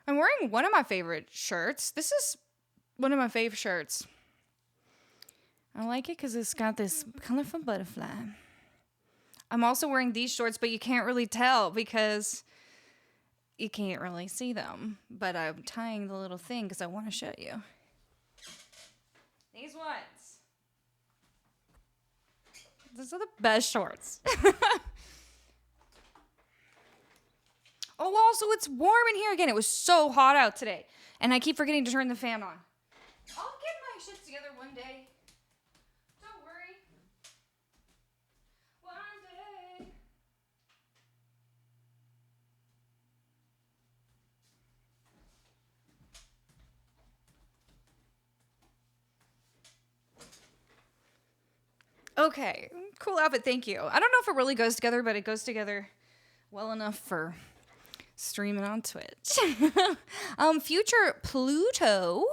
I'm wearing one of my favorite shirts. This is one of my favorite shirts. I like it because it's got this colorful butterfly. I'm also wearing these shorts, but you can't really tell because you can't really see them. But I'm tying the little thing because I want to show you. These ones. These are the best shorts. Oh, also, it's warm in here again. It was so hot out today. And I keep forgetting to turn the fan on. I'll get my shit together one day. Don't worry. One day. Okay. Cool outfit. Thank you. I don't know if it really goes together, but it goes together well enough for streaming on Twitch. Future Pluto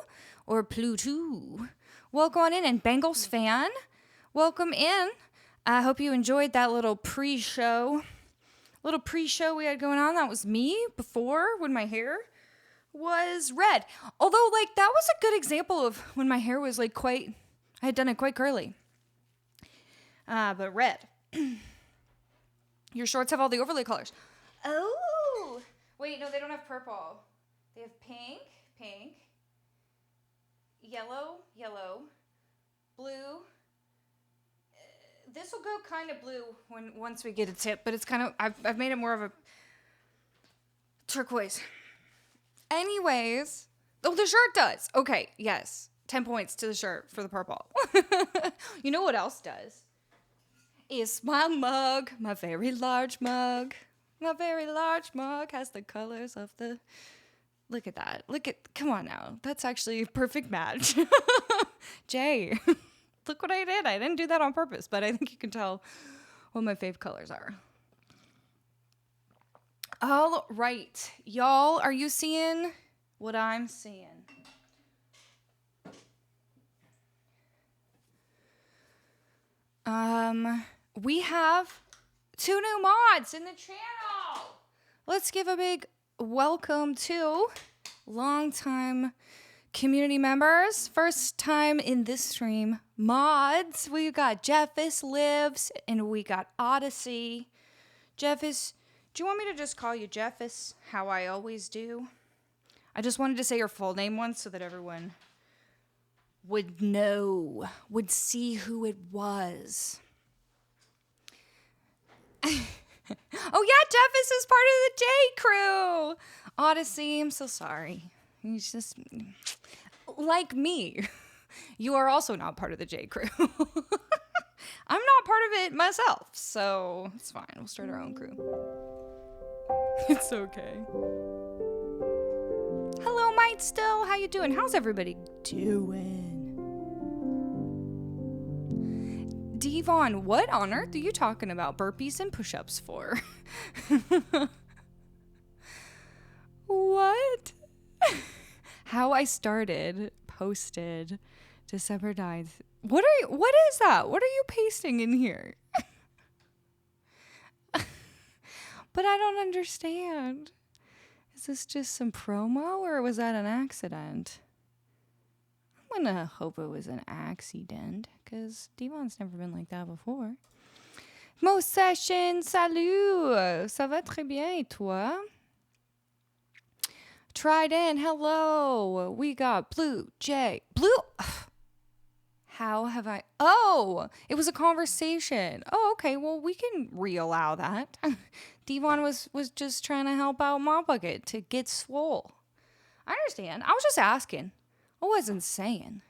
or Pluto, welcome on in. And Bengals fan, welcome in. I hope you enjoyed that little pre-show we had going on. That was me before when my hair was red. Although, like, that was a good example of when my hair was like I had done it quite curly. But red. Your shorts have all the overlay colors. Oh! Wait, no, they don't have purple. They have pink, yellow, blue. This will go kind of blue once we get a tip, but it's kind of, I've made it more of a turquoise. Anyways, oh, the shirt does. Okay, yes. 10 points to the shirt for the purple. You know what else does? Is my mug, my very large mug. My very large mug has the colors of the... Look at that. Come on now. That's actually a perfect match. Jay, look what I did. I didn't do that on purpose, but I think you can tell what my fave colors are. All right. Y'all, are you seeing what I'm seeing? We have 2 new mods in the channel. Let's give a big welcome to longtime community members. First time in this stream. Mods. We got Jeffis Lives and we got Odyssey. Jeffis, do you want me to just call you Jeffis, how I always do? I just wanted to say your full name once so that everyone would know, would see who it was. Oh yeah, Jeffis is part of the J crew. Odyssey, I'm so sorry. He's just like me. You are also not part of the J crew. I'm not part of it myself, so it's fine. We'll start our own crew. It's okay. Hello, Might Still. How you doing? How's everybody doing? Devon, what on earth are you talking about burpees and push-ups for? What? How I started, posted, December 9th. What is that? What are you pasting in here? But I don't understand. Is this just some promo or was that an accident? I'm gonna hope it was an accident, because Devon's never been like that before. Mo Session, salut! Ça va très bien, et toi? Trident, hello! We got Blue Jay. Blue... How have I... Oh! It was a conversation. Oh, okay, well, we can re-allow that. Devon was just trying to help out my bucket to get swole. I understand. I was just asking. I wasn't saying.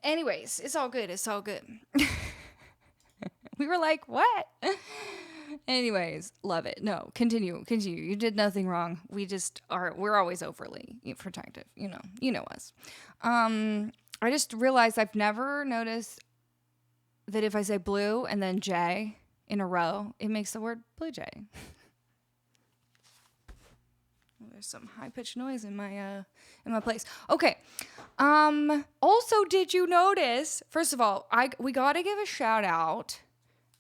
Anyways, it's all good. It's all good. We were like, what? Anyways, love it. No, continue. You did nothing wrong. We're always overly protective. You know us. I just realized I've never noticed that if I say blue and then J in a row, it makes the word blue jay. There's some high-pitched noise in my place. Okay. Also, did you notice? First of all, we gotta give a shout out.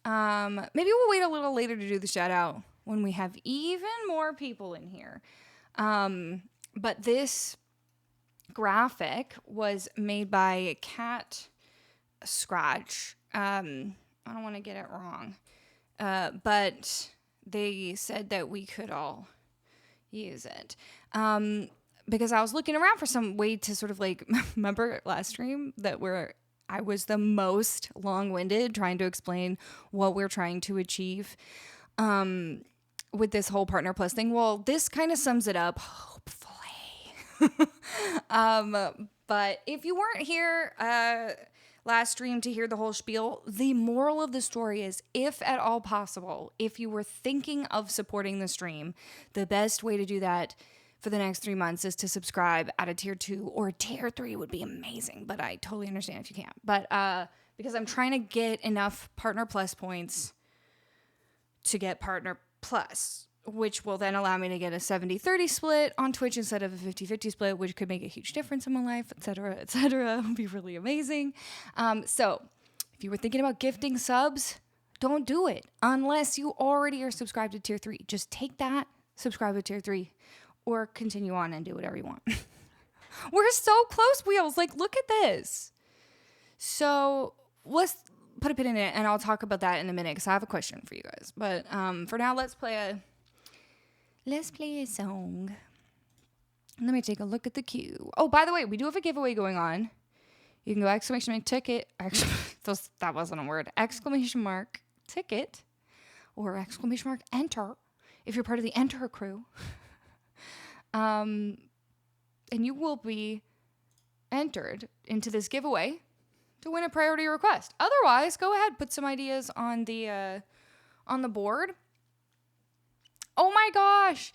Maybe we'll wait a little later to do the shout out when we have even more people in here. But this graphic was made by Cat Scratch. I don't want to get it wrong. But they said that we could all use it. Because I was looking around for some way to sort of like, remember last stream that I was the most long-winded trying to explain what we're trying to achieve with this whole Partner Plus thing. Well, this kind of sums it up, hopefully. But if you weren't here last stream to hear the whole spiel, the moral of the story is, if at all possible, if you were thinking of supporting the stream, the best way to do that for the next 3 months is to subscribe at a tier 2 or a tier 3 would be amazing, but I totally understand if you can't. But because I'm trying to get enough Partner Plus points to get Partner Plus, which will then allow me to get a 70-30 split on Twitch instead of a 50-50 split, which could make a huge difference in my life, etc., etc. It would be really amazing. So if you were thinking about gifting subs, don't do it unless you already are subscribed to tier 3. Just take that, subscribe to tier 3, or continue on and do whatever you want. We're so close, Wheels. Like, look at this. So let's put a pin in it, and I'll talk about that in a minute because I have a question for you guys. But for now, let's play a song. Let me take a look at the queue. Oh, by the way, we do have a giveaway going on. You can go exclamation mark ticket. That wasn't a word. Exclamation mark ticket or exclamation mark enter if you're part of the enter crew. And you will be entered into this giveaway to win a priority request. Otherwise, go ahead, put some ideas on the board. Oh my gosh,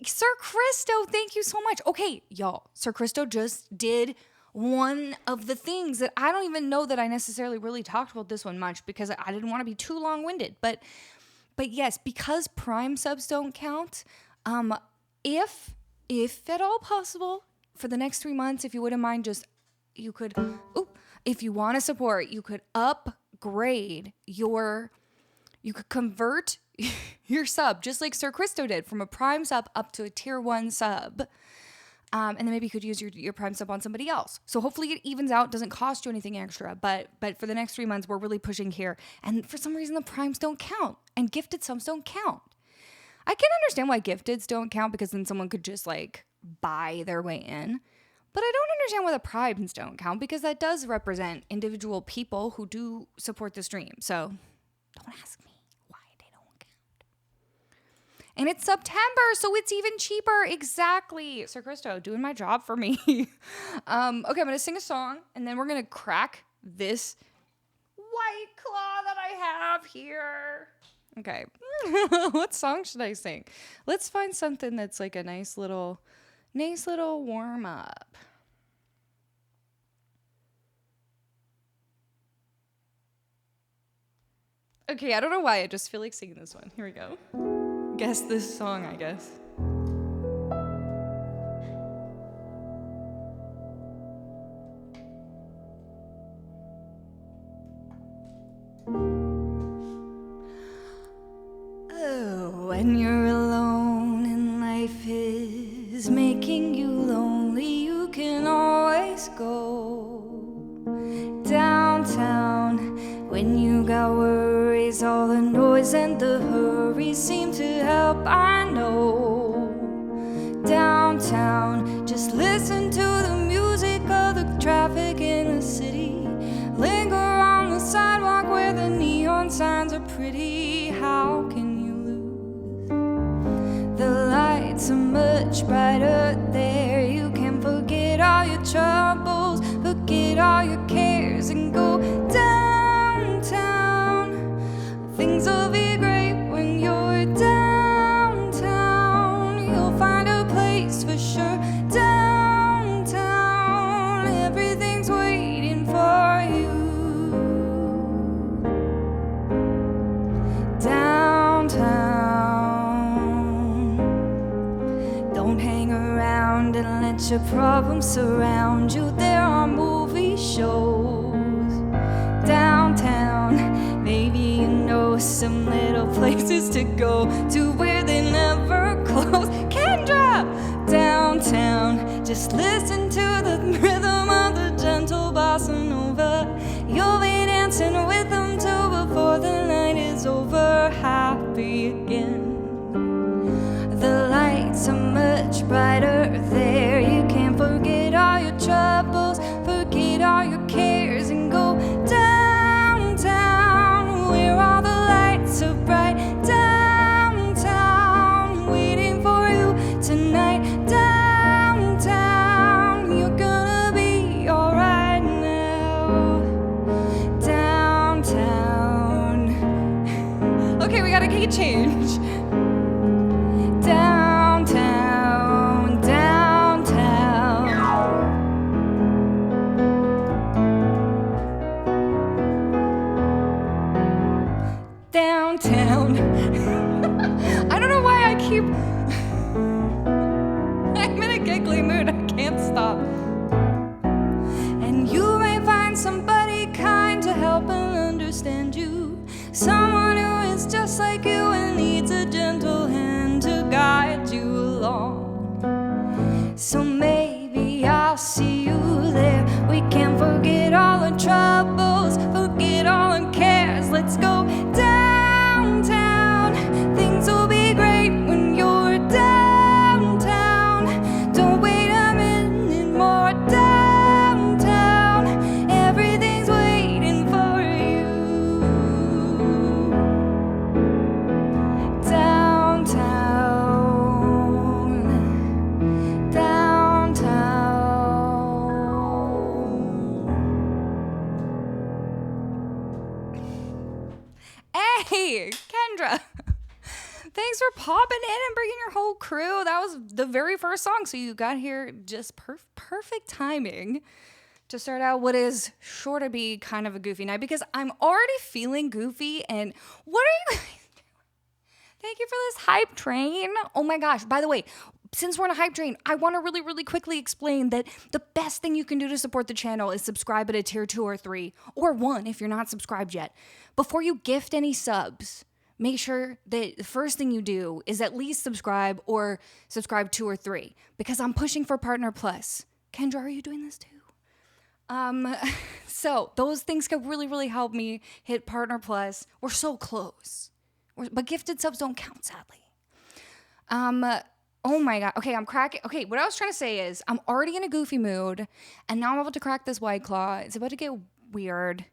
Sir Christo, thank you so much. Okay, y'all, Sir Christo just did one of the things that I don't even know that I necessarily really talked about this one much because I didn't want to be too long-winded. But yes, because Prime subs don't count, if at all possible, for the next 3 months, if you wouldn't mind, if you want to support, you could upgrade you could convert your sub, just like Sir Christo did, from a Prime sub up to a tier 1 sub. And then maybe you could use your Prime sub on somebody else. So hopefully it evens out, doesn't cost you anything extra. But for the next 3 months, we're really pushing here. And for some reason, the Primes don't count, and gifted subs don't count. I can understand why gifteds don't count, because then someone could just like buy their way in. But I don't understand why the Primes don't count, because that does represent individual people who do support the stream. So don't ask me why they don't count. And it's September, so it's even cheaper. Exactly. Sir Christo, doing my job for me. Okay, I'm going to sing a song, and then we're going to crack this White Claw that I have here. Okay. What song should I sing? Let's find something that's like a nice little warm up. Okay, I don't know why. I just feel like singing this one. Here we go. Guess this song, I guess. When you're alone and life is making you lonely, you can always go downtown. When you got worries, all the noise and the hurry seem to help, I know. Downtown, just listen to the music of the traffic in the city. Linger on the sidewalk where the neon signs are pretty. How can you? The lights are much brighter there. You can forget all your troubles, forget all your cares, and go downtown. Things will be great when you're downtown. You'll find a place for sure. Downtown, everything's waiting for you. Downtown. And let your problems surround you. There are movie shows downtown. Maybe you know some little places to go to where they never close. Kendra, downtown, just listen to the rhythm of the gentle bossa nova. You'll be dancing with them till before the night is over. Happy again. The lights are much brighter there. You can't forget all your troubles, forget all your cares, and go downtown where all the lights are bright. Downtown, waiting for you tonight. Downtown, you're gonna be alright now. Downtown. Okay, we got a key change. Downtown, downtown. Downtown. I don't know why I keep... I'm in a giggly mood, I can't stop. And you may find somebody kind to help and understand you. Someone who is just like you and needs a gentle hand to guide you along. So maybe I'll see you there. We can't forget all the troubles, forget all the cares. Let's go downtown. Things will be great when you're downtown. Don't wait a minute more. Downtown, everything's waiting for you. Downtown, downtown. Hey, Kendra. Thanks for popping in and bringing your whole crew. That was the very first song, so you got here just perfect timing to start out what is sure to be kind of a goofy night, because I'm already feeling goofy. And what are you guys doing? Thank you for this hype train. Oh my gosh. By the way, since we're on a hype train, I want to really, really quickly explain that the best thing you can do to support the channel is subscribe at a tier 2 or 3, or 1 if you're not subscribed yet. Before you gift any subs, make sure that the first thing you do is at least subscribe, or subscribe 2 or 3, because I'm pushing for Partner Plus. Kendra, are you doing this too? So those things could really, really help me hit Partner Plus. We're so close. But gifted subs don't count, sadly. Oh my God. Okay, I'm cracking. Okay, what I was trying to say is I'm already in a goofy mood, and now I'm about to crack this White Claw. It's about to get weird.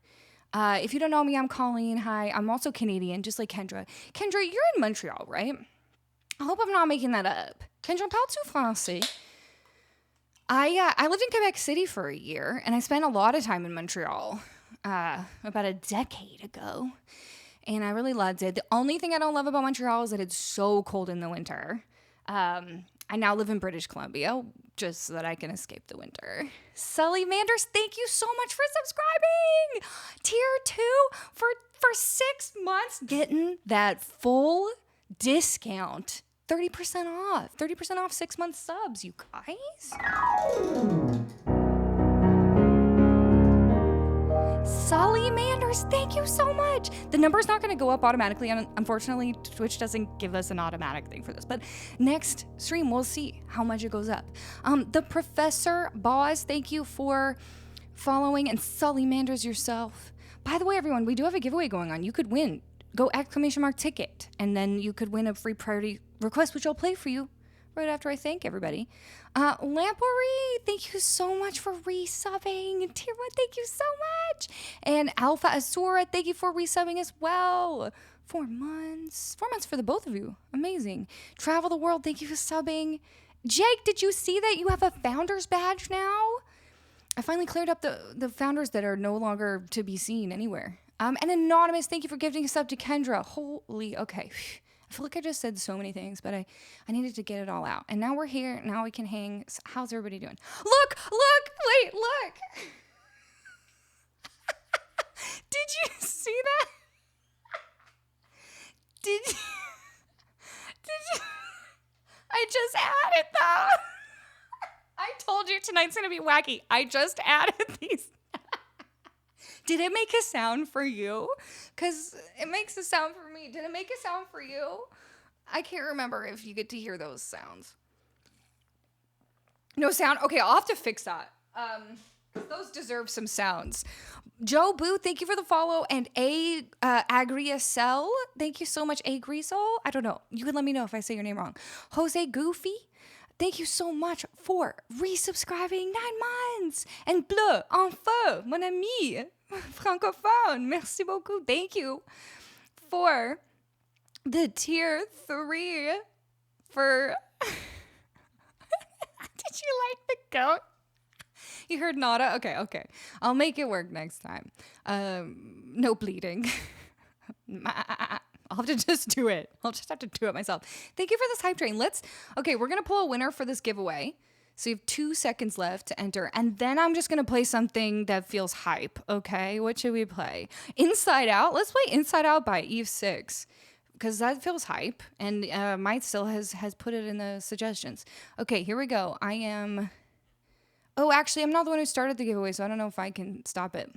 If you don't know me, I'm Colleen. Hi. I'm also Canadian, just like Kendra. Kendra, you're in Montreal, right? I hope I'm not making that up. Kendra, parles-tu français? I lived in Quebec City for a year, and I spent a lot of time in Montreal about a decade ago, and I really loved it. The only thing I don't love about Montreal is that it's so cold in the winter. I now live in British Columbia, just so that I can escape the winter. Sully Manders, thank you so much for subscribing. Tier 2 for 6 months, getting that full discount. 30% off. 30% off 6 month subs, you guys. Sully Manders, thank you so much. The number's not going to go up automatically, and unfortunately, Twitch doesn't give us an automatic thing for this. But next stream, we'll see how much it goes up. The Professor Boz, thank you for following, and Sully Manders yourself. By the way, everyone, we do have a giveaway going on. You could win. Go ! Ticket, and then you could win a free priority request, which I'll play for you right after I thank everybody. Lampory, thank you so much for resubbing. Tier 1, thank you so much. And Alpha Asura, thank you for resubbing as well. 4 months. 4 months for the both of you. Amazing. Travel the World, thank you for subbing. Jake, did you see that you have a founder's badge now? I finally cleared up the founders that are no longer to be seen anywhere. And Anonymous, thank you for gifting a sub to Kendra. Holy, okay. I feel like I just said so many things, but I needed to get it all out. And now we're here. Now we can hang. How's everybody doing? Look, wait, look. Did you see that? Did you? I just added them. I told you tonight's going to be wacky. I just added these. Did it make a sound for you? Because it makes a sound for me. Did it make a sound for you? I can't remember if you get to hear those sounds. No sound? Okay, I'll have to fix that. Those deserve some sounds. Joe Boo, thank you for the follow. And Agriasel, thank you so much. Agriasel? I don't know. You can let me know if I say your name wrong. Jose Goofy, thank you so much for resubscribing 9 months. And bleu, enfin, mon ami, francophone, merci beaucoup. Thank you for the tier 3 for... Did you like the goat? You heard nada? Okay. I'll make it work next time. No bleeding. I'll have to just do it. I'll just have to do it myself. Thank you for this hype train. Okay, we're going to pull a winner for this giveaway. So you have 2 seconds left to enter. And then I'm just going to play something that feels hype. Okay, what should we play? Inside Out. Let's play Inside Out by Eve 6. Because that feels hype. And Mike still has put it in the suggestions. Okay, here we go. Oh, actually, I'm not the one who started the giveaway, so I don't know if I can stop it.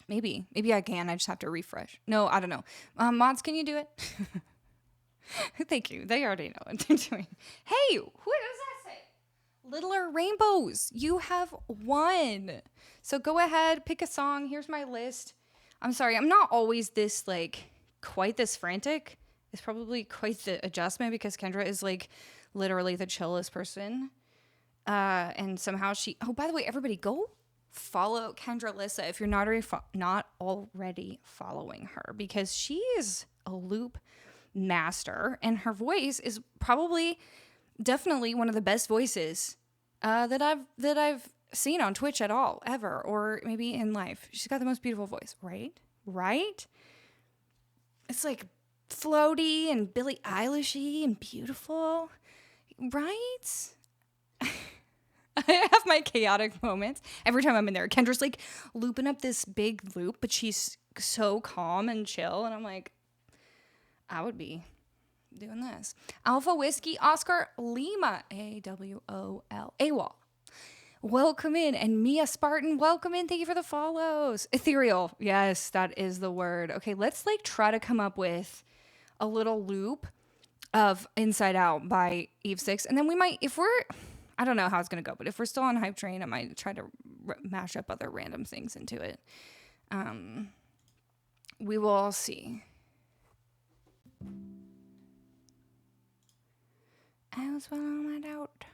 Maybe I can. I just have to refresh. No, I don't know. Mods, can you do it? Thank you. They already know what they're doing. Hey, what does that say? Littler Rainbows. You have won. So go ahead, pick a song. Here's my list. I'm sorry. I'm not always this, quite this frantic. It's probably quite the adjustment because Kendra is, literally the chillest person. And somehow oh, by the way, everybody go follow Kendra Lissa if you're not already following her, because she is a loop master and her voice is definitely one of the best voices, that I've seen on Twitch at all, ever, or maybe in life. She's got the most beautiful voice, right? It's floaty and Billie Eilish-y and beautiful, right? I have my chaotic moments every time I'm in there. Kendra's looping up this big loop, but she's so calm and chill. And I'm like, I would be doing this. Alpha Whiskey Oscar Lima, AWOL, AWOL. Welcome in. And Mia Spartan, welcome in. Thank you for the follows. Ethereal. Yes, that is the word. Okay, let's try to come up with a little loop of Inside Out by Eve 6. And then we might, I don't know how it's going to go, but if we're still on Hype Train, I might try to mash up other random things into it. We will all see. I was swallowing my doubt.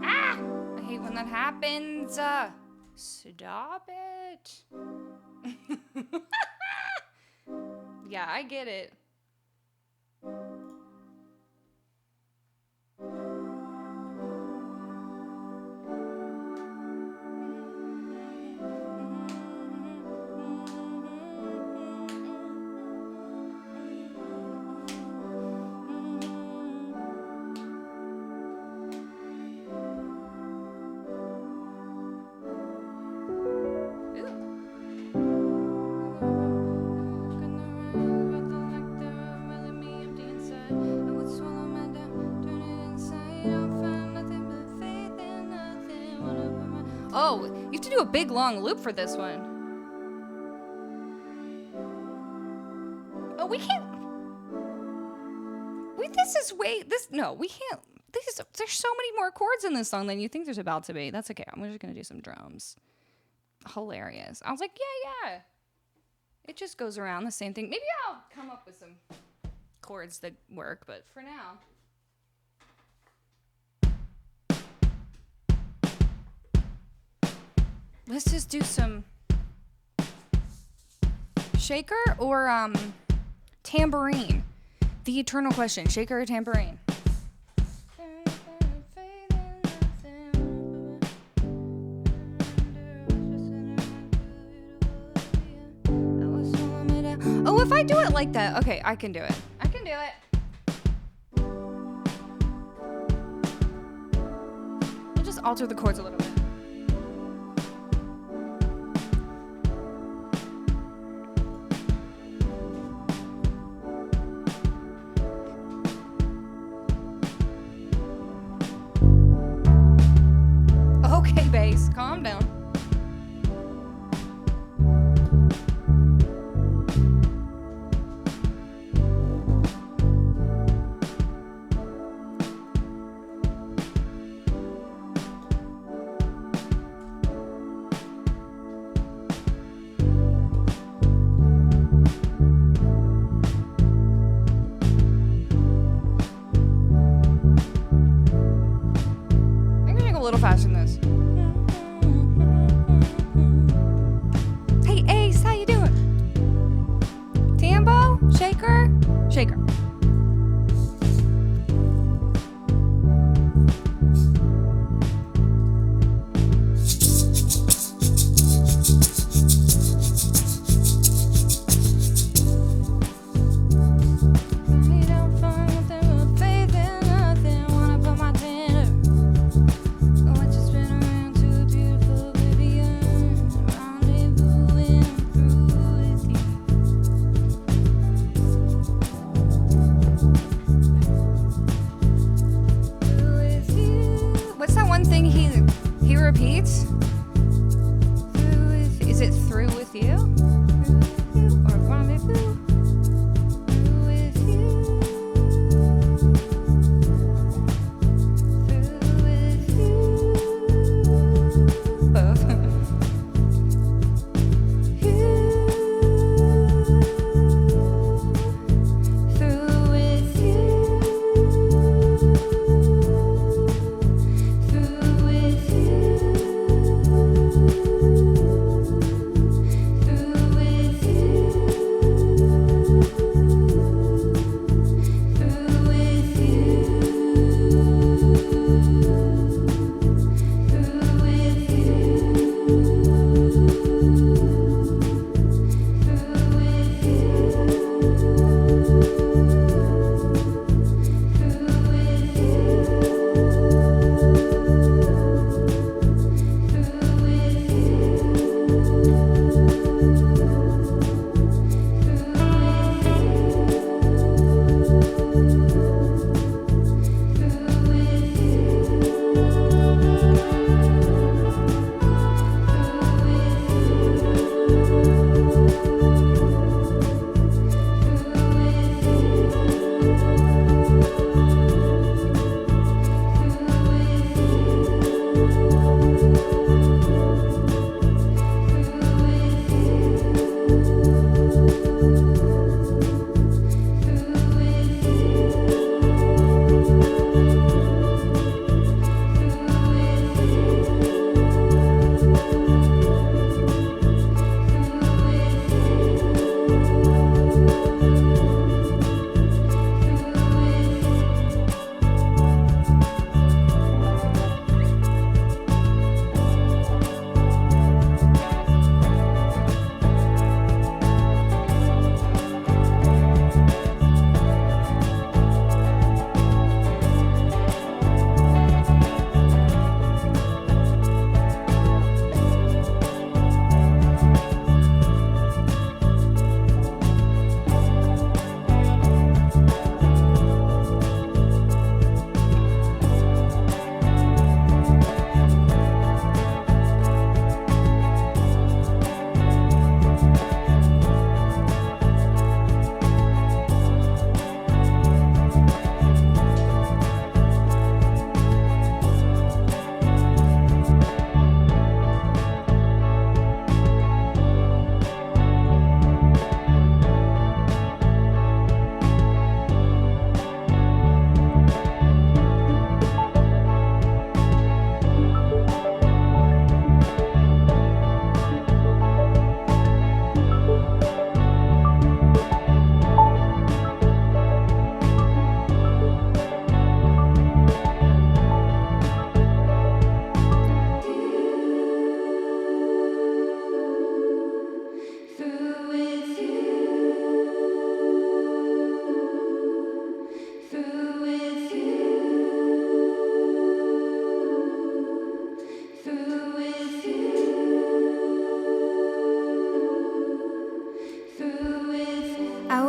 I hate when that happens. Stop it. Yeah, I get it. Oh, you have to do a big long loop for this one. Oh, we can't. Wait, no, we can't. There's so many more chords in this song than you think there's about to be. That's okay. I'm just going to do some drums. Hilarious. I was like, yeah. It just goes around the same thing. Maybe I'll come up with some chords that work, but for now. Let's just do some shaker or tambourine. The eternal question, shaker or tambourine? Oh, if I do it like that, okay, I can do it. I'll just alter the chords a little bit. Hey Ace, how you doing? Tambo? Shaker? Shaker. Repeats? Is it through with you? Or rendezvous? Through with you. Through with you. Both. Through with you.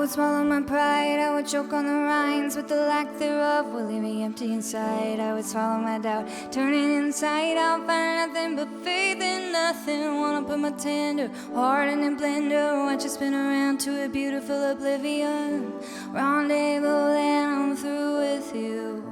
Swallow my pride, I would choke on the rinds, but the lack thereof will leave me empty inside. I would swallow my doubt, turning inside out, find nothing but faith in nothing. Wanna put my tender heart in a blender, watch it spin around to a beautiful oblivion. Rendezvous, then I'm through with you.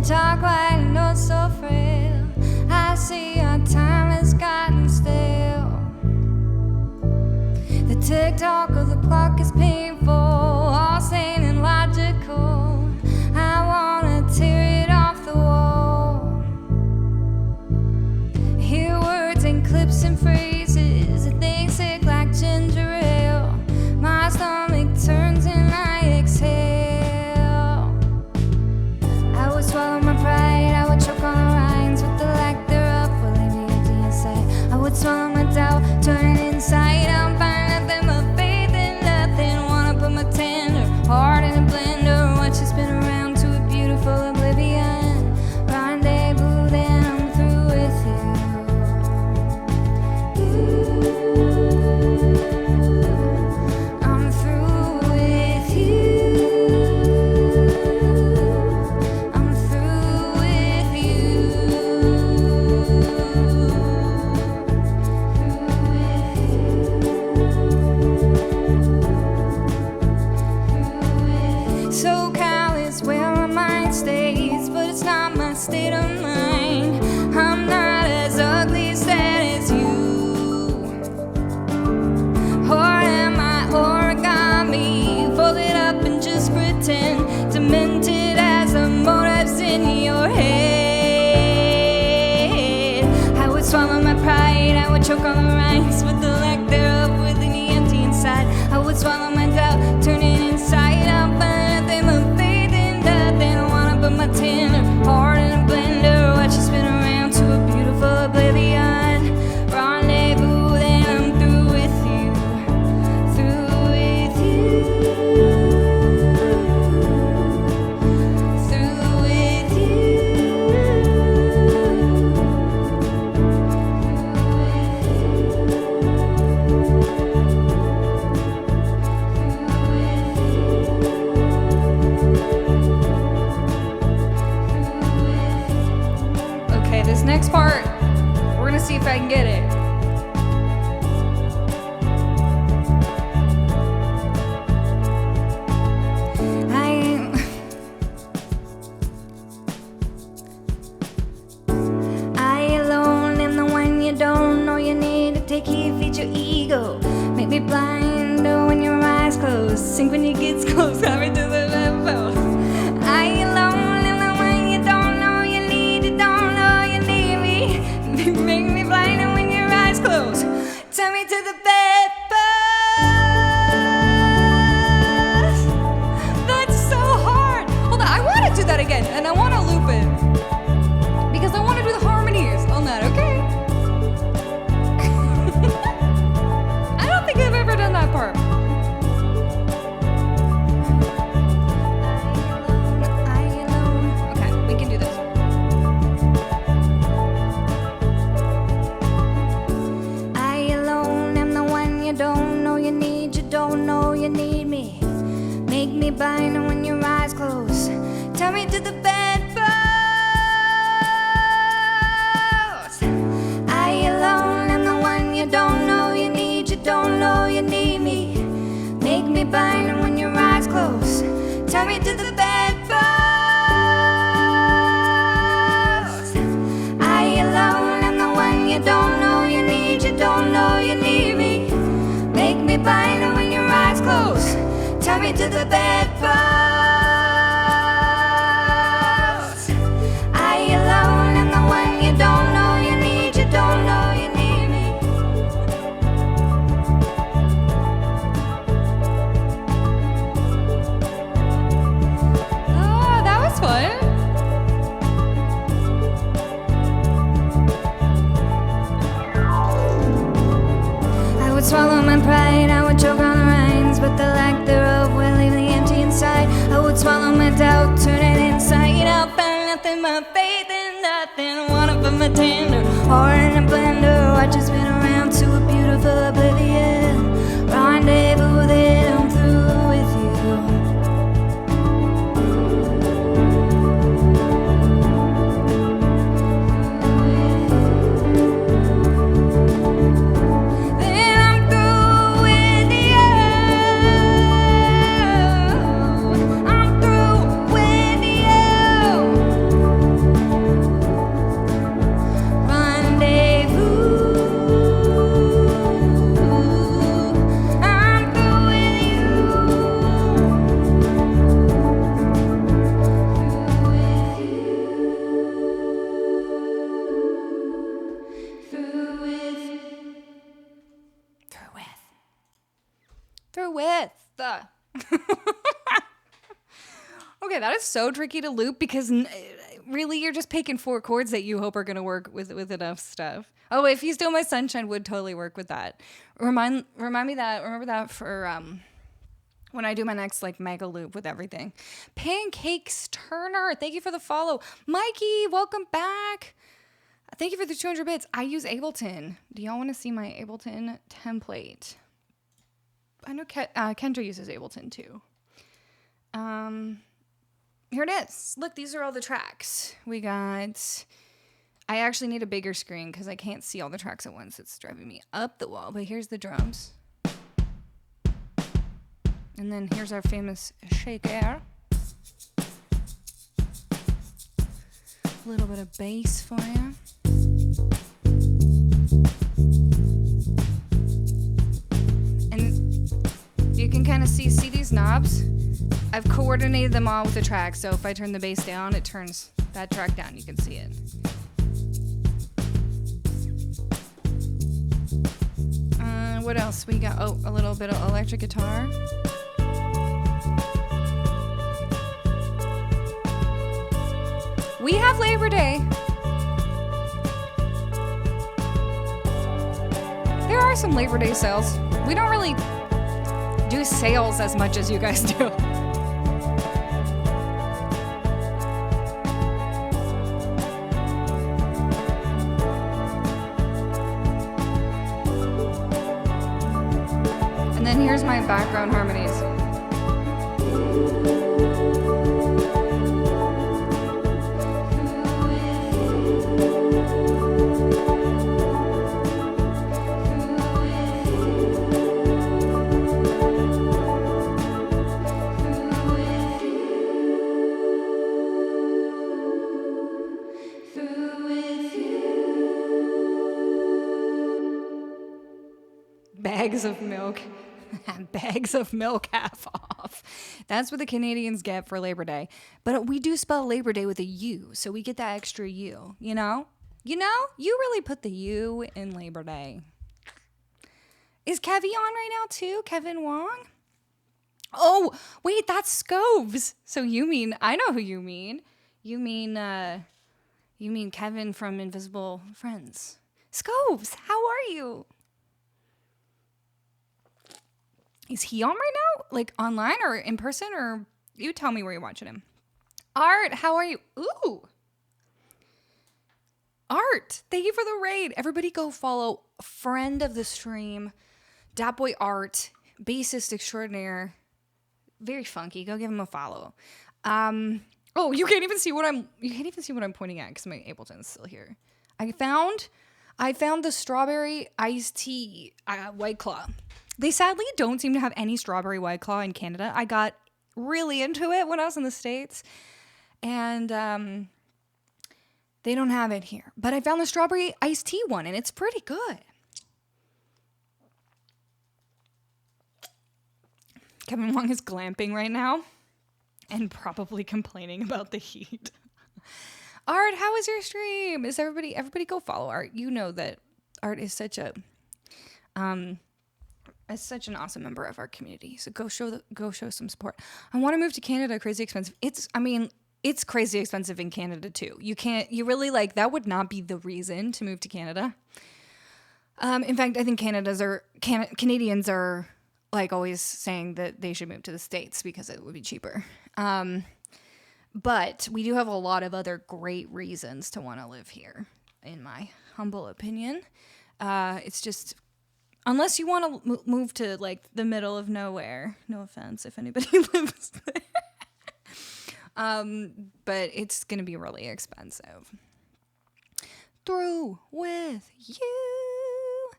Talk while you're not so frail. I see your time. tick-tock of the clock is painful, all sane and logical. I wanna tear it off the wall. Hear words and clips and phrases, things sick like ginger ale. My stomach turns and I exhale. I would swallow my pride, I would choke on the rhymes with the lack thereof will leave me empty inside. I would swallow my doubt, turn it inside out, find nothing but faith in nothing. Wanna put my tender heart in a blender, watch it spin around to a beautiful oblivion. Rendezvous, then I'm through with you. I'm through with you. I'm through with you. SoCal is where my mind stays, but it's not my state of mind. I'm not as ugly sad as you. Or am I origami, fold it up and just pretend, demented as the motives in your head. I would swallow my pride, I would choke on the rhymes, but the lack thereof would leave me empty inside. I would swallow my doubt, turn it inside out, find nothing but faith in nothing. I wanna put my tender heart in a blender, watch it spin around to a beautiful oblivion. Rendezvous, then I'm through with you. Through with you. Through with you. Okay, this next part, we're gonna see if I can get it. I alone am the one you don't know you need to take heed, feed your ego. Make me blind when your eyes close, sink when you get close, got me to the bedpost. I alone am the one you don't know you need, you don't know you need me. Make me blind when your eyes close, tell me to the bedpost. That's so hard. Hold on, I want to do that again, and I want to loop it because I want to do the harmonies on that. Okay. I don't think I've ever done that part. I alone. Okay, we can do this. I alone am the one you don't know you need, you don't know you need me. Make me blind when your eyes close, tell me to the bedpost. I alone am the one you don't know you need, you don't know you need me. Make me blind when your eyes close, tell me to the bedpost. I alone am the one you don't know you need, you don't know you need me. Make me blind when your eyes close, tell me to the bedpost. I alone am the one you don't know you need, you don't know you need me. Oh, that was fun. I would swallow my pride, I would choke on the rhymes, but the lack thereof will leave me empty inside. I would swallow my doubt, turn it inside out, find nothing but faith in nothing. Wanna put my tender heart in a blender, watch it spin around to a beautiful oblivion. Rendezvous, then I'm through with you. Then I'm through with you. I'm through with you. Rendezvous. Okay, that is so tricky to loop because really you're just picking 4 chords that you hope are going to work with enough stuff. Oh, If You Steal My Sunshine would totally work with that. Remind me that. Remember that for when I do my next like mega loop with everything. Pancakes Turner, thank you for the follow. Mikey, welcome back. Thank you for the 200 bits. I use Ableton. Do y'all want to see my Ableton template? I know Kendra uses Ableton too. Here it is. Look, these are all the tracks. We got... I actually need a bigger screen because I can't see all the tracks at once. It's driving me up the wall. But here's the drums. And then here's our famous shaker. A little bit of bass for you. And you can kind of see these knobs? I've coordinated them all with the track, so if I turn the bass down, it turns that track down. You can see it. What else we got? Oh, a little bit of electric guitar. We have Labor Day. There are some Labor Day sales. We don't really do sales as much as you guys do. And then here's my background harmonies. Bags of milk. Bags of milk half off. That's what the Canadians get for Labor Day. But we do spell Labor Day with a U, so we get that extra U, you know? You really put the U in Labor Day. Is Kevy on right now too? Kevin Wong? Oh, wait, that's Scoves. So I know who you mean. You mean Kevin from Invisible Friends. Scoves, how are you? Is he on right now? Like online or in person? Or you tell me where you're watching him. Art, how are you? Ooh. Art, thank you for the raid. Everybody go follow friend of the stream, Dat Boy Art, bassist extraordinaire. Very funky. Go give him a follow. Oh, you can't even see what I'm pointing at because my Ableton's still here. I found the strawberry iced tea White Claw. They sadly don't seem to have any strawberry White Claw in Canada. I got really into it when I was in the States. And they don't have it here. But I found the strawberry iced tea one, and it's pretty good. Kevin Wong is glamping right now and probably complaining about the heat. Art, how is your stream? Is everybody go follow Art. You know that Art is such an awesome member of our community. So go show some support. I want to move to Canada. Crazy expensive. It's crazy expensive in Canada too. That would not be the reason to move to Canada. In fact, I think Canadians are like always saying that they should move to the States because it would be cheaper. But we do have a lot of other great reasons to want to live here, in my humble opinion. It's just, unless you want to move to like the middle of nowhere, no offense if anybody lives there. But it's going to be really expensive. Through with you.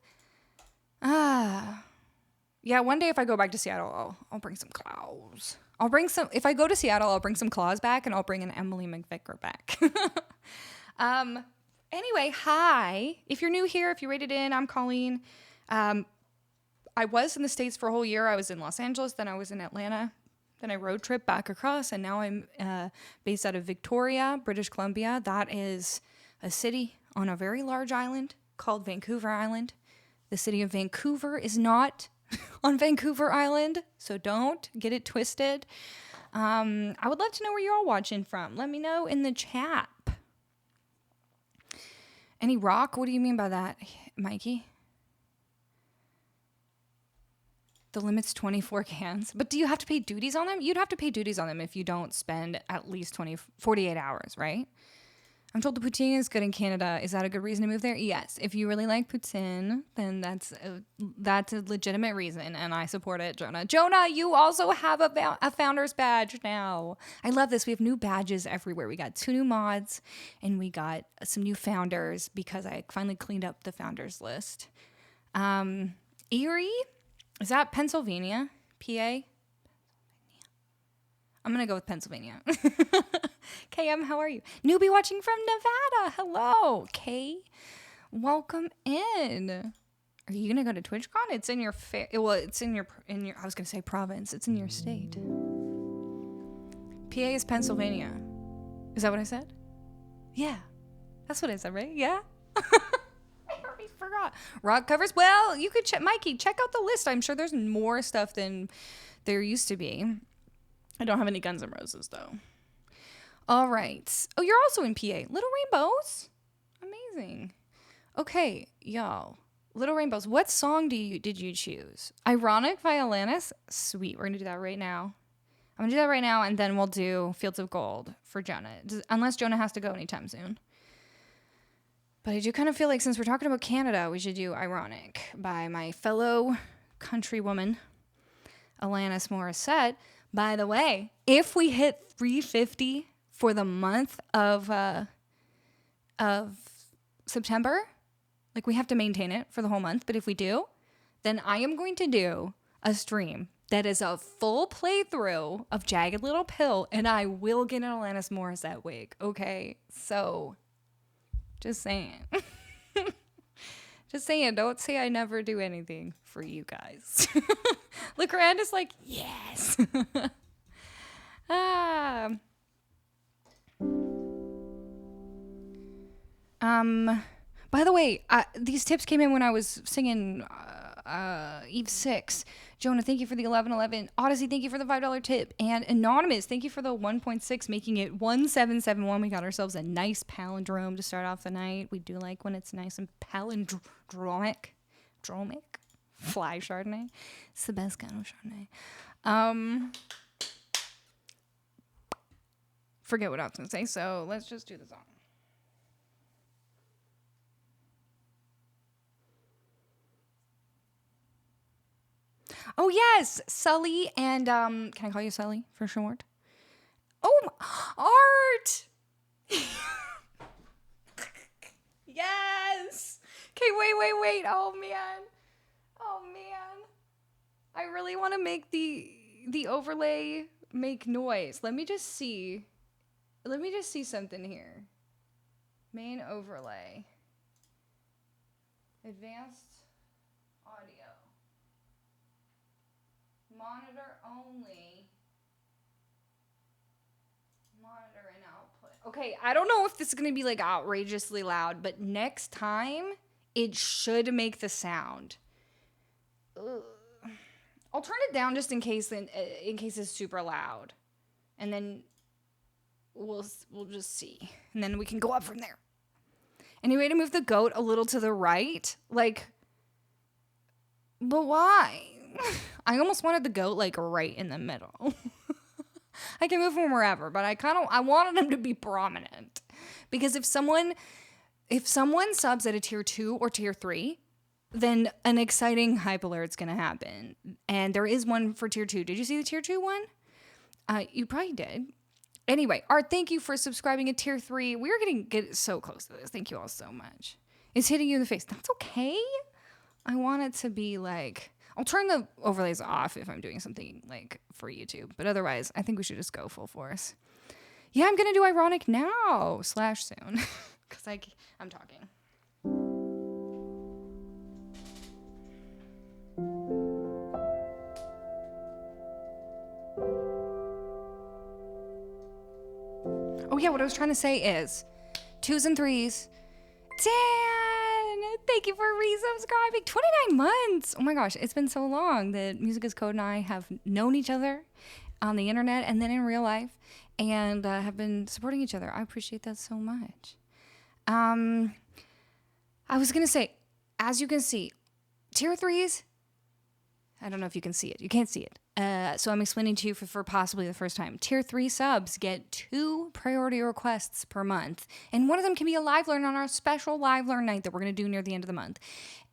Yeah, one day if I go back to Seattle, I'll bring some claws. If I go to Seattle, I'll bring some claws back and I'll bring an Emily McVicker back. Anyway, hi. If you're new here, if you rated in, I'm Colleen. I was in the States for a whole year. I was in Los Angeles, then I was in Atlanta. Then I road trip back across, and now I'm based out of Victoria, British Columbia. That is a city on a very large island called Vancouver Island. The city of Vancouver is not on Vancouver Island, so don't get it twisted. I would love to know where you're all watching from. Let me know in the chat. Any rock? What do you mean by that, Mikey? The limit's 24 cans. But do you have to pay duties on them? You'd have to pay duties on them if you don't spend at least 48 hours, right? I'm told the poutine is good in Canada. Is that a good reason to move there? Yes. If you really like poutine, then that's a legitimate reason, and I support it, Jonah. Jonah, you also have a founder's badge now. I love this. We have new badges everywhere. We got 2 new mods, and we got some new founders because I finally cleaned up the founders list. Erie? Is that Pennsylvania? PA? I'm going to go with Pennsylvania. KM, how are you? Newbie watching from Nevada. Hello. Kay, welcome in. Are you going to go to TwitchCon? It's in your, it's in your, I was going to say province. It's in your state. PA is Pennsylvania. Is that what I said? Yeah. That's what I said, right? Yeah? I already forgot. Rock covers. Well, you could check, Mikey, check out the list. I'm sure there's more stuff than there used to be. I don't have any Guns N' Roses, though. All right. Oh, you're also in PA. Little Rainbows? Amazing. Okay, y'all. Little Rainbows. What song did you choose? Ironic Violinist? Sweet. We're going to do that right now. I'm going to do that right now, and then we'll do Fields of Gold for Jonah. Unless Jonah has to go anytime soon. But I do kind of feel like since we're talking about Canada, we should do Ironic by my fellow countrywoman, Alanis Morissette. By the way, if we hit 350 for the month of September, like we have to maintain it for the whole month, but if we do, then I am going to do a stream that is a full playthrough of Jagged Little Pill, and I will get an Alanis Morissette wig, okay? So, just saying. Just saying, don't say I never do anything for you guys. Look, Rand is like, yes. By the way, these tips came in when I was singing Eve 6. Jonah, thank you for the 1111. Odyssey, thank you for the $5 tip. And Anonymous, thank you for the 1.6, making it 1771. We got ourselves a nice palindrome to start off the night. We do like when it's nice and palindromic. Fly Chardonnay. It's the best kind of Chardonnay. Forget what I was going to say, so let's just do the song. Oh, yes, Sully and, can I call you Sully for short? Oh, Art! Yes! Okay, wait. Oh, man. I really want to make the overlay make noise. Let me just see something here. Main overlay. Advanced audio. Monitor only. Monitor and output. Okay, I don't know if this is going to be like outrageously loud, but next time it should make the sound. Ugh. I'll turn it down just in case it's super loud. And then we'll just see. And then we can go up from there. Any way to move the goat a little to the right? Like, but why? I almost wanted the goat like right in the middle. I can move him wherever, but I wanted him to be prominent. Because if someone subs at a tier 2 or tier 3, then an exciting hype alert's gonna happen. And there is one for tier 2. Did you see the tier 2 one? You probably did. Anyway, Art, thank you for subscribing at tier 3. We're getting so close to this. Thank you all so much. It's hitting you in the face. That's okay. I want it to be like, I'll turn the overlays off if I'm doing something like for YouTube. But otherwise, I think we should just go full force. Yeah, I'm going to do Ironic now / soon. Because I'm talking. Oh yeah, what I was trying to say is 2s and 3s. Dan, Thank you for resubscribing. 29 months. Oh my gosh, it's been so long that Music is Code and I have known each other on the internet and then in real life and have been supporting each other. I appreciate that so much. I was going to say, as you can see, tier 3s, I don't know if you can see it. You can't see it. So I'm explaining to you for possibly the first time. Tier 3 subs get 2 priority requests per month. And one of them can be a live learn on our special live learn night that we're going to do near the end of the month.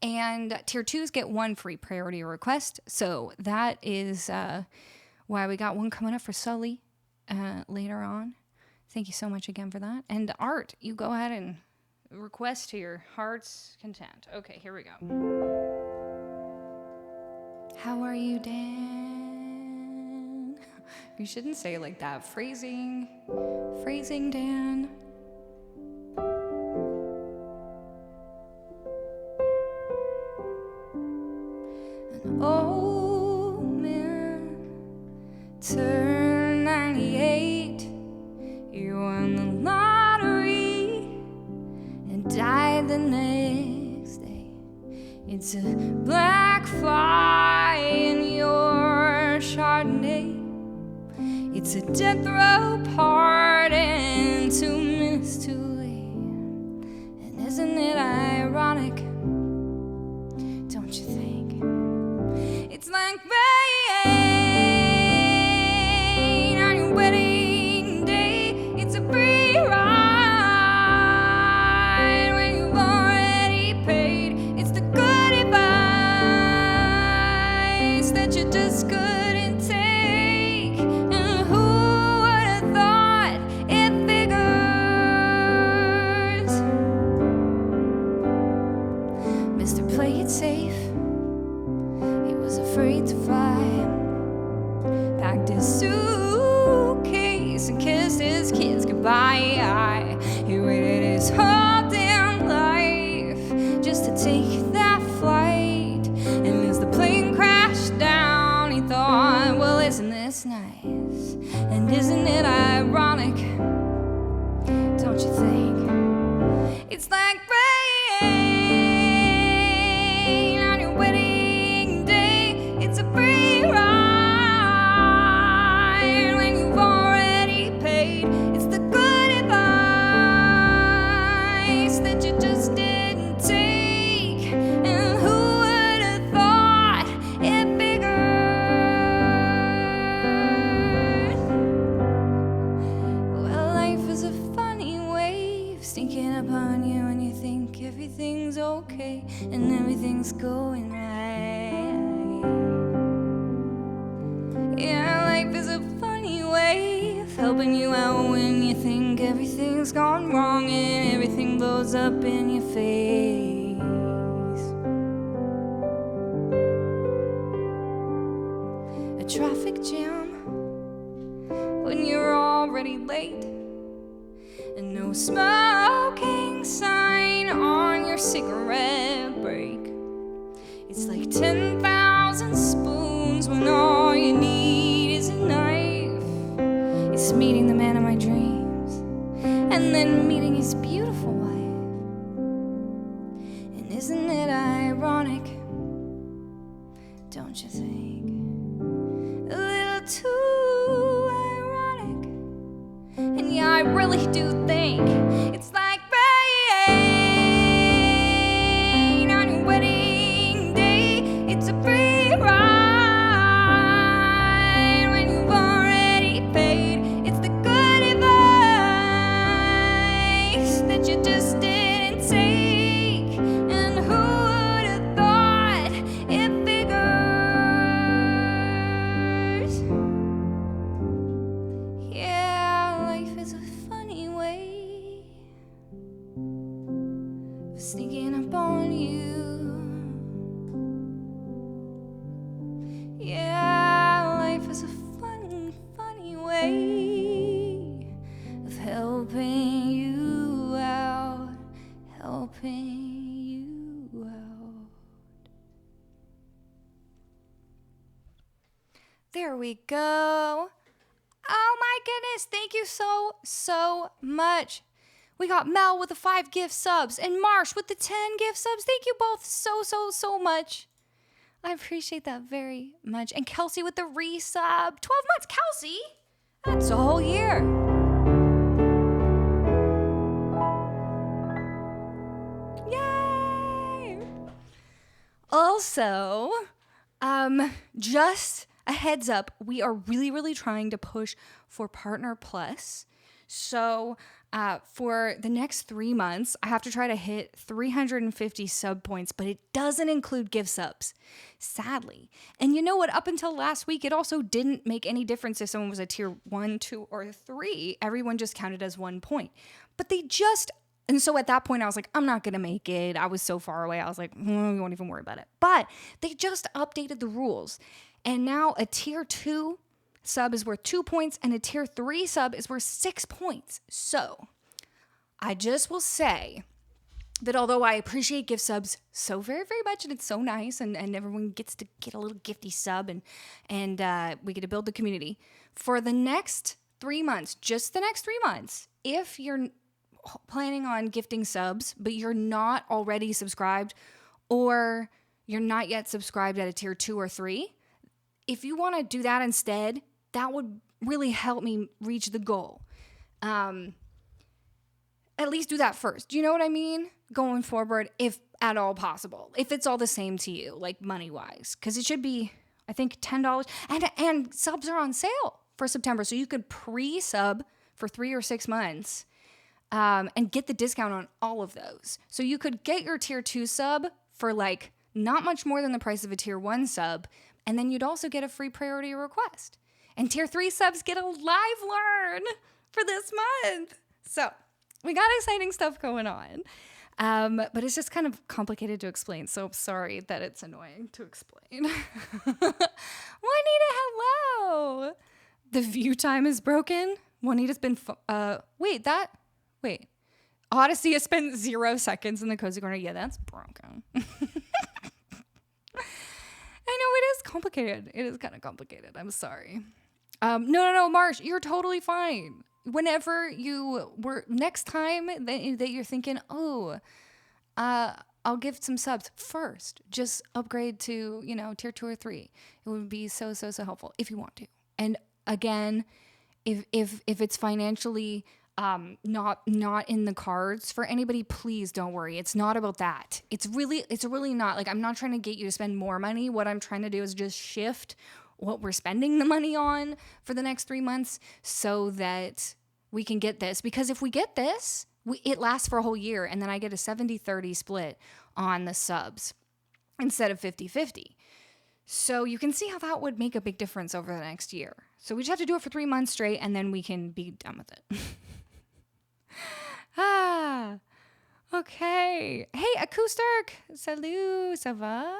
And tier 2s get 1 free priority request. So that is why we got one coming up for Sully later on. Thank you so much again for that. And Art, you go ahead and request to your heart's content. Okay, here we go. How are you, Dan? You shouldn't say it like that. Phrasing, Dan. An old man turned 98. You won the lottery and died the next day. It's a black fly in your Chardonnay. It's a death row pardon 2 minutes too late. And isn't it ironic? Don't you think? It's like rain on your wedding day. It's a free ride when you've already paid. It's the good advice that you just couldn't take. And who would have thought it figures? Mr. Play It Safe, he was afraid to fly. Packed his suitcase and kissed his kids goodbye. He waited his whole damn life just to take that flight. And as the plane crashed down, he thought, well, isn't this nice? And isn't it ironic? Don't you think? It's like rain on your wedding day. It's a free ride when you've already paid. It's the good advice that you just didn't take. And who would have thought it figured? Well, life is a funny wave sneaking upon you and you think everything's okay and everything's going right. Yeah, life is a funny wave helping you out when you think everything's gone wrong and everything blows up in your face. A traffic jam when you're already late, and no smoking sign on your cigarette break. It's like 10,000 spoons when all you need is a knife. It's meeting the man of my dreams and then meeting his beautiful wife. And isn't it ironic? Don't you think? A little too ironic. And yeah, I really do think it's like rain on your wedding day. It's a free ride when you've already paid. It's the good advice that you just didn't take. And who would have thought it figures? Yeah, life is a funny way of sneaking up on you. Yeah, life is a funny, funny way of helping you out, helping you out. There we go. Oh my goodness, thank you so much. We got Mel with the 5 gift subs and Marsh with the 10 gift subs. Thank you both so much. I appreciate that very much. And Kelsey with the resub. 12 months, Kelsey. That's a whole year. Yay! Also, just a heads up, we are really trying to push for Partner Plus. So for the next 3 months, I have to try to hit 350 sub points, but it doesn't include gift subs, sadly. And you know what? Up until last week, it also didn't make any difference if someone was a tier 1, 2, or 3. Everyone just counted as 1 point. But and so at that point, I was like, I'm not going to make it. I was so far away. I was like, we won't even worry about it. But they just updated the rules. And now a tier 2 sub is worth 2 points and a tier 3 sub is worth 6 points. So I just will say that although I appreciate gift subs so very much and it's so nice and everyone gets to get a little gifty sub and we get to build the community, for the next 3 months, just the next 3 months, if you're planning on gifting subs but you're not already subscribed or you're not yet subscribed at a tier 2 or 3, if you want to do that instead, that would really help me reach the goal. At least do that first. Do you know what I mean? Going forward, if at all possible. If it's all the same to you, like money-wise. Because it should be, I think, $10. And subs are on sale for September. So you could pre-sub for 3 or 6 months and get the discount on all of those. So you could get your tier 2 sub for like not much more than the price of a tier 1 sub. And then you'd also get a free priority request. And tier 3 subs get a live learn for this month. So we got exciting stuff going on. But it's just kind of complicated to explain. So I'm sorry that it's annoying to explain. Juanita, hello. The view time is broken. Juanita's been, wait. Odyssey has spent 0 seconds in the cozy corner. Yeah, that's broken. I know it is complicated. It is kind of complicated. I'm sorry. No, Marsh, you're totally fine. Whenever next time that you're thinking, I'll give some subs first, just upgrade to, tier 2 or 3. It would be so helpful if you want to. And again, if it's financially not in the cards for anybody, please don't worry. It's not about that. It's really not. Like, I'm not trying to get you to spend more money. What I'm trying to do is just shift what we're spending the money on for the next 3 months so that we can get this. Because if we get this, it lasts for a whole year, and then I get a 70-30 split on the subs instead of 50-50. So you can see how that would make a big difference over the next year. So we just have to do it for 3 months straight, and then we can be done with it. Okay. Hey, Acoustic. Salut, ça va?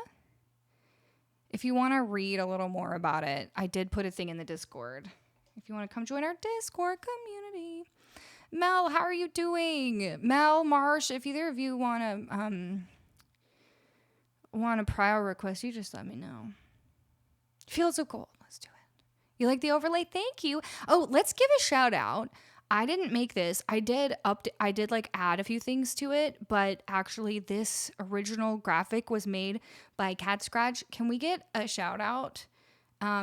If you want to read a little more about it, I did put a thing in the Discord. If you want to come join our Discord community. Mel, how are you doing? Mel, Marsh, if either of you want a prior request, you just let me know. Fields of Gold. Let's do it. You like the overlay? Thank you. Oh, let's give a shout out. I didn't make this. I did add a few things to it, but actually this original graphic was made by Cat Scratch. Can we get a shout out?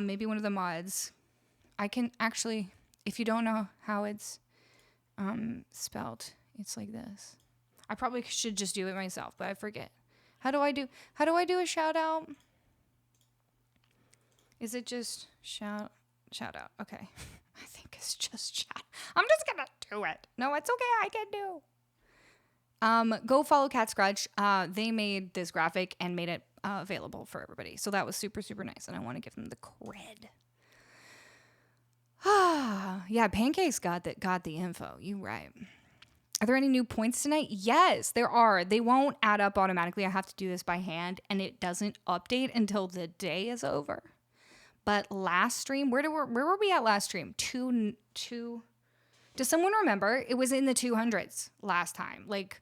Maybe one of the mods. I can actually, if you don't know how it's spelled, it's like this. I probably should just do it myself, but I forget. How do I do a shout out? Is it just shout out? Okay. I think it's just shout. I'm just gonna do it. No, it's okay. I can do. Go follow Cat Scratch. They made this graphic and made it available for everybody. So that was super nice, and I want to give them the cred. Yeah, Pancake's got the info. You right. Are there any new points tonight? Yes, there are. They won't add up automatically. I have to do this by hand, and it doesn't update until the day is over. But last stream, where were we at last stream? Two. Does someone remember? It was in the 200s last time, like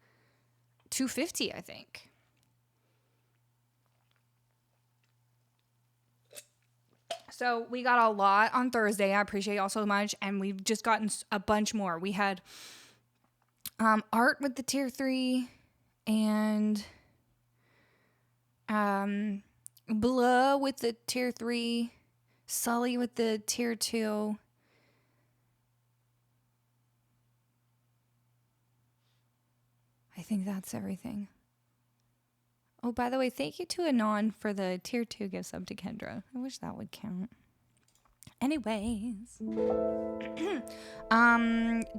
250, I think. So we got a lot on Thursday. I appreciate y'all so much, and we've just gotten a bunch more. We had Art with the tier 3 and Blah with the tier 3, Sully with the tier 2. I think that's everything. Oh, by the way, thank you to Anon for the tier 2 gift sub to Kendra. I wish that would count. Anyways.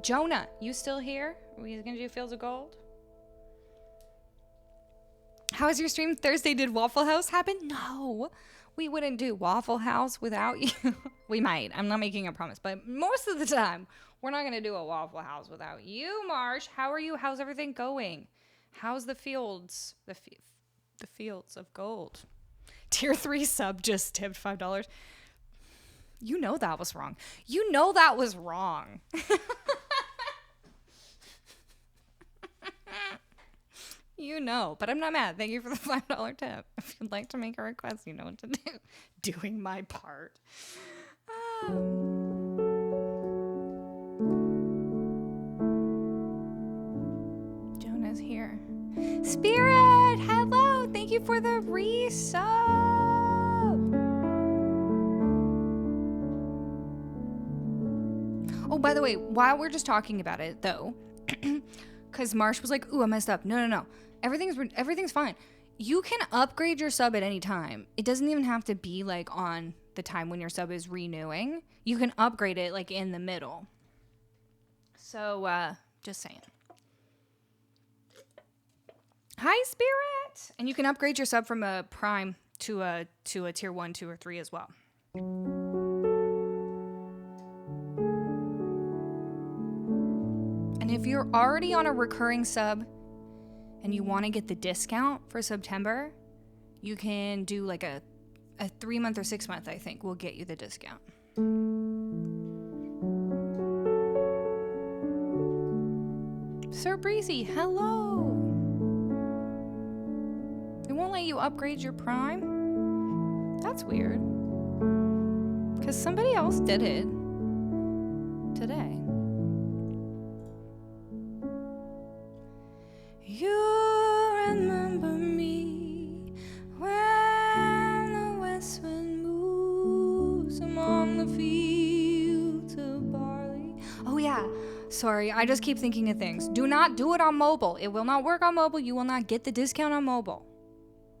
Jonah, you still here? Are we gonna do Fields of Gold? How was your stream Thursday? Did Waffle House happen? No. We wouldn't do Waffle House without you. We might. I'm not making a promise, but most of the time, we're not gonna do a Waffle House without you, Marsh. How are you? How's everything going? How's the fields? The fields of gold. Tier 3 sub just tipped $5. You know that was wrong. You know that was wrong. You know, but I'm not mad. Thank you for the $5 tip. If you'd like to make a request, you know what to do. Doing my part. Jonah's here. Spirit, hello. Thank you for the resub. Oh, by the way, while we're just talking about it, though, because Marsh was like, ooh, I messed up. No. Everything's fine. You can upgrade your sub at any time. It doesn't even have to be, like, on the time when your sub is renewing. You can upgrade it, like, in the middle. So, just saying. Hi, Spirit! And you can upgrade your sub from a Prime to a Tier 1, 2, or 3 as well. And if you're already on a recurring sub and you want to get the discount for September, you can do like a 3-month or 6-month, I think, will get you the discount. Sir Breezy, hello. It won't let you upgrade your Prime? That's weird. Because somebody else did it today. You remember me when the west wind moves among the fields of barley. Oh yeah, sorry, I just keep thinking of things. Do not do it on mobile. It will not work on mobile. You will not get the discount on mobile.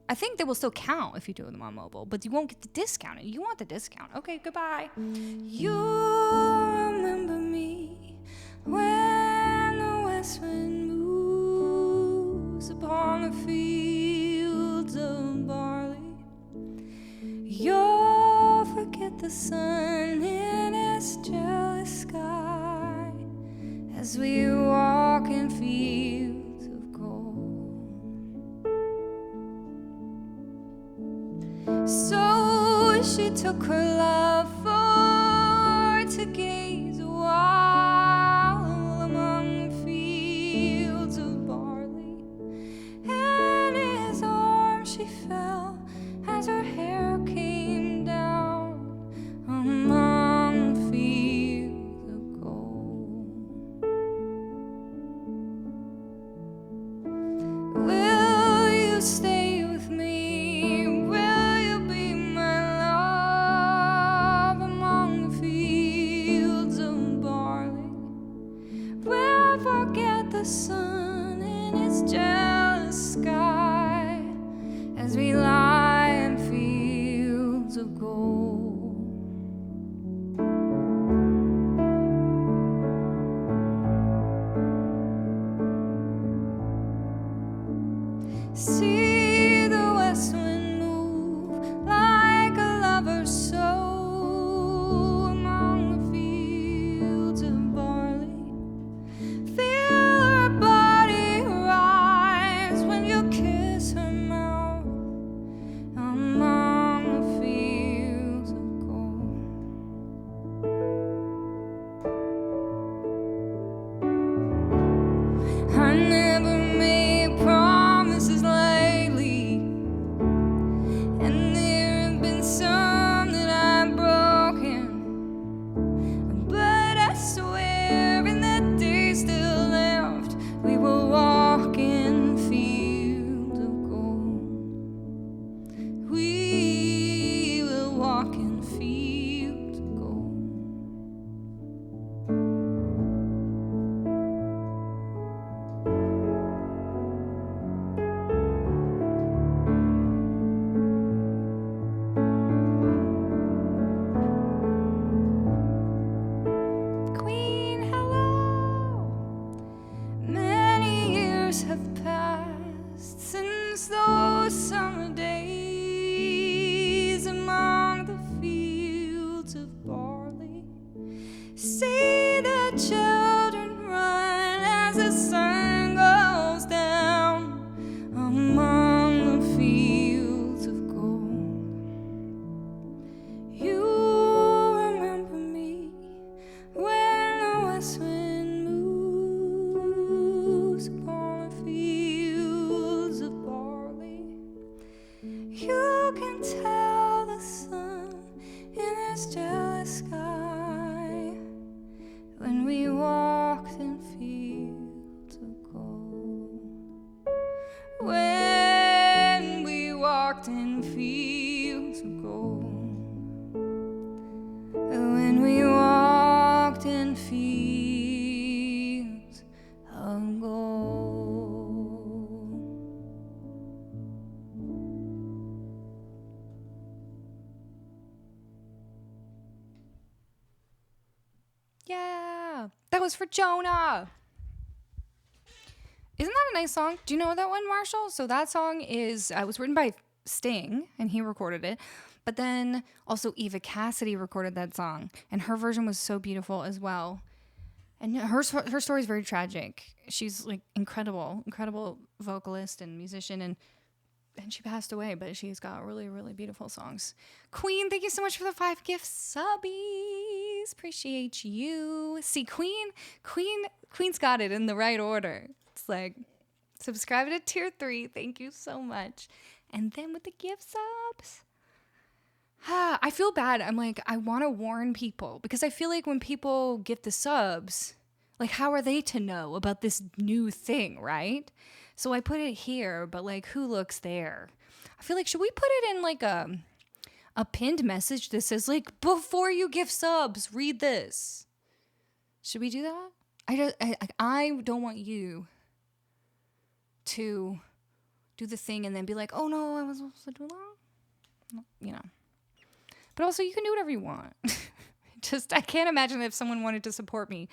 I think they will still count if you do them on mobile, but you won't get the discount. You want the discount. Okay, goodbye. You remember me when the west wind moves upon the fields of barley. You'll forget the sun in its jealous sky as we walk in fields of gold. So she took her love for to gaze a while among the fields of barley, and in his arms she fell as her hair came down among the fields of gold. Will you stay with me? Will you be my love among the fields We will walk in fields of gold. Queen, hello. Many years have passed since those summer days among the fields of barley. See the children run as the sun goes down among the fields of gold. You remember me when the west wind moves upon the fields of barley. You can tell the sun in his jealous sky when we walked in fields of gold. When we walked in fields of gold. When we walked in fields of gold. Yeah, that was for Jonah. Isn't that a nice song? Do you know that one, Marshall? So that song was written by Sting, and he recorded it. But then also Eva Cassidy recorded that song, and her version was so beautiful as well. And her story is very tragic. She's like incredible vocalist and musician, and she passed away, but she's got really, really beautiful songs. Queen, thank you so much for the 5 gift subbies. Appreciate you. See, Queen's got it in the right order. It's like, subscribe to tier 3. Thank you so much. And then with the gift subs, I feel bad. I'm like, I want to warn people because I feel like when people gift the subs, like, how are they to know about this new thing, right? So I put it here, but like, who looks there? I feel like, should we put it in like a pinned message that says like, before you gift subs, read this? Should we do that? I don't want you to do the thing and then be like, oh no, I wasn't supposed to do that. You know. But also, you can do whatever you want. I can't imagine if someone wanted to support me,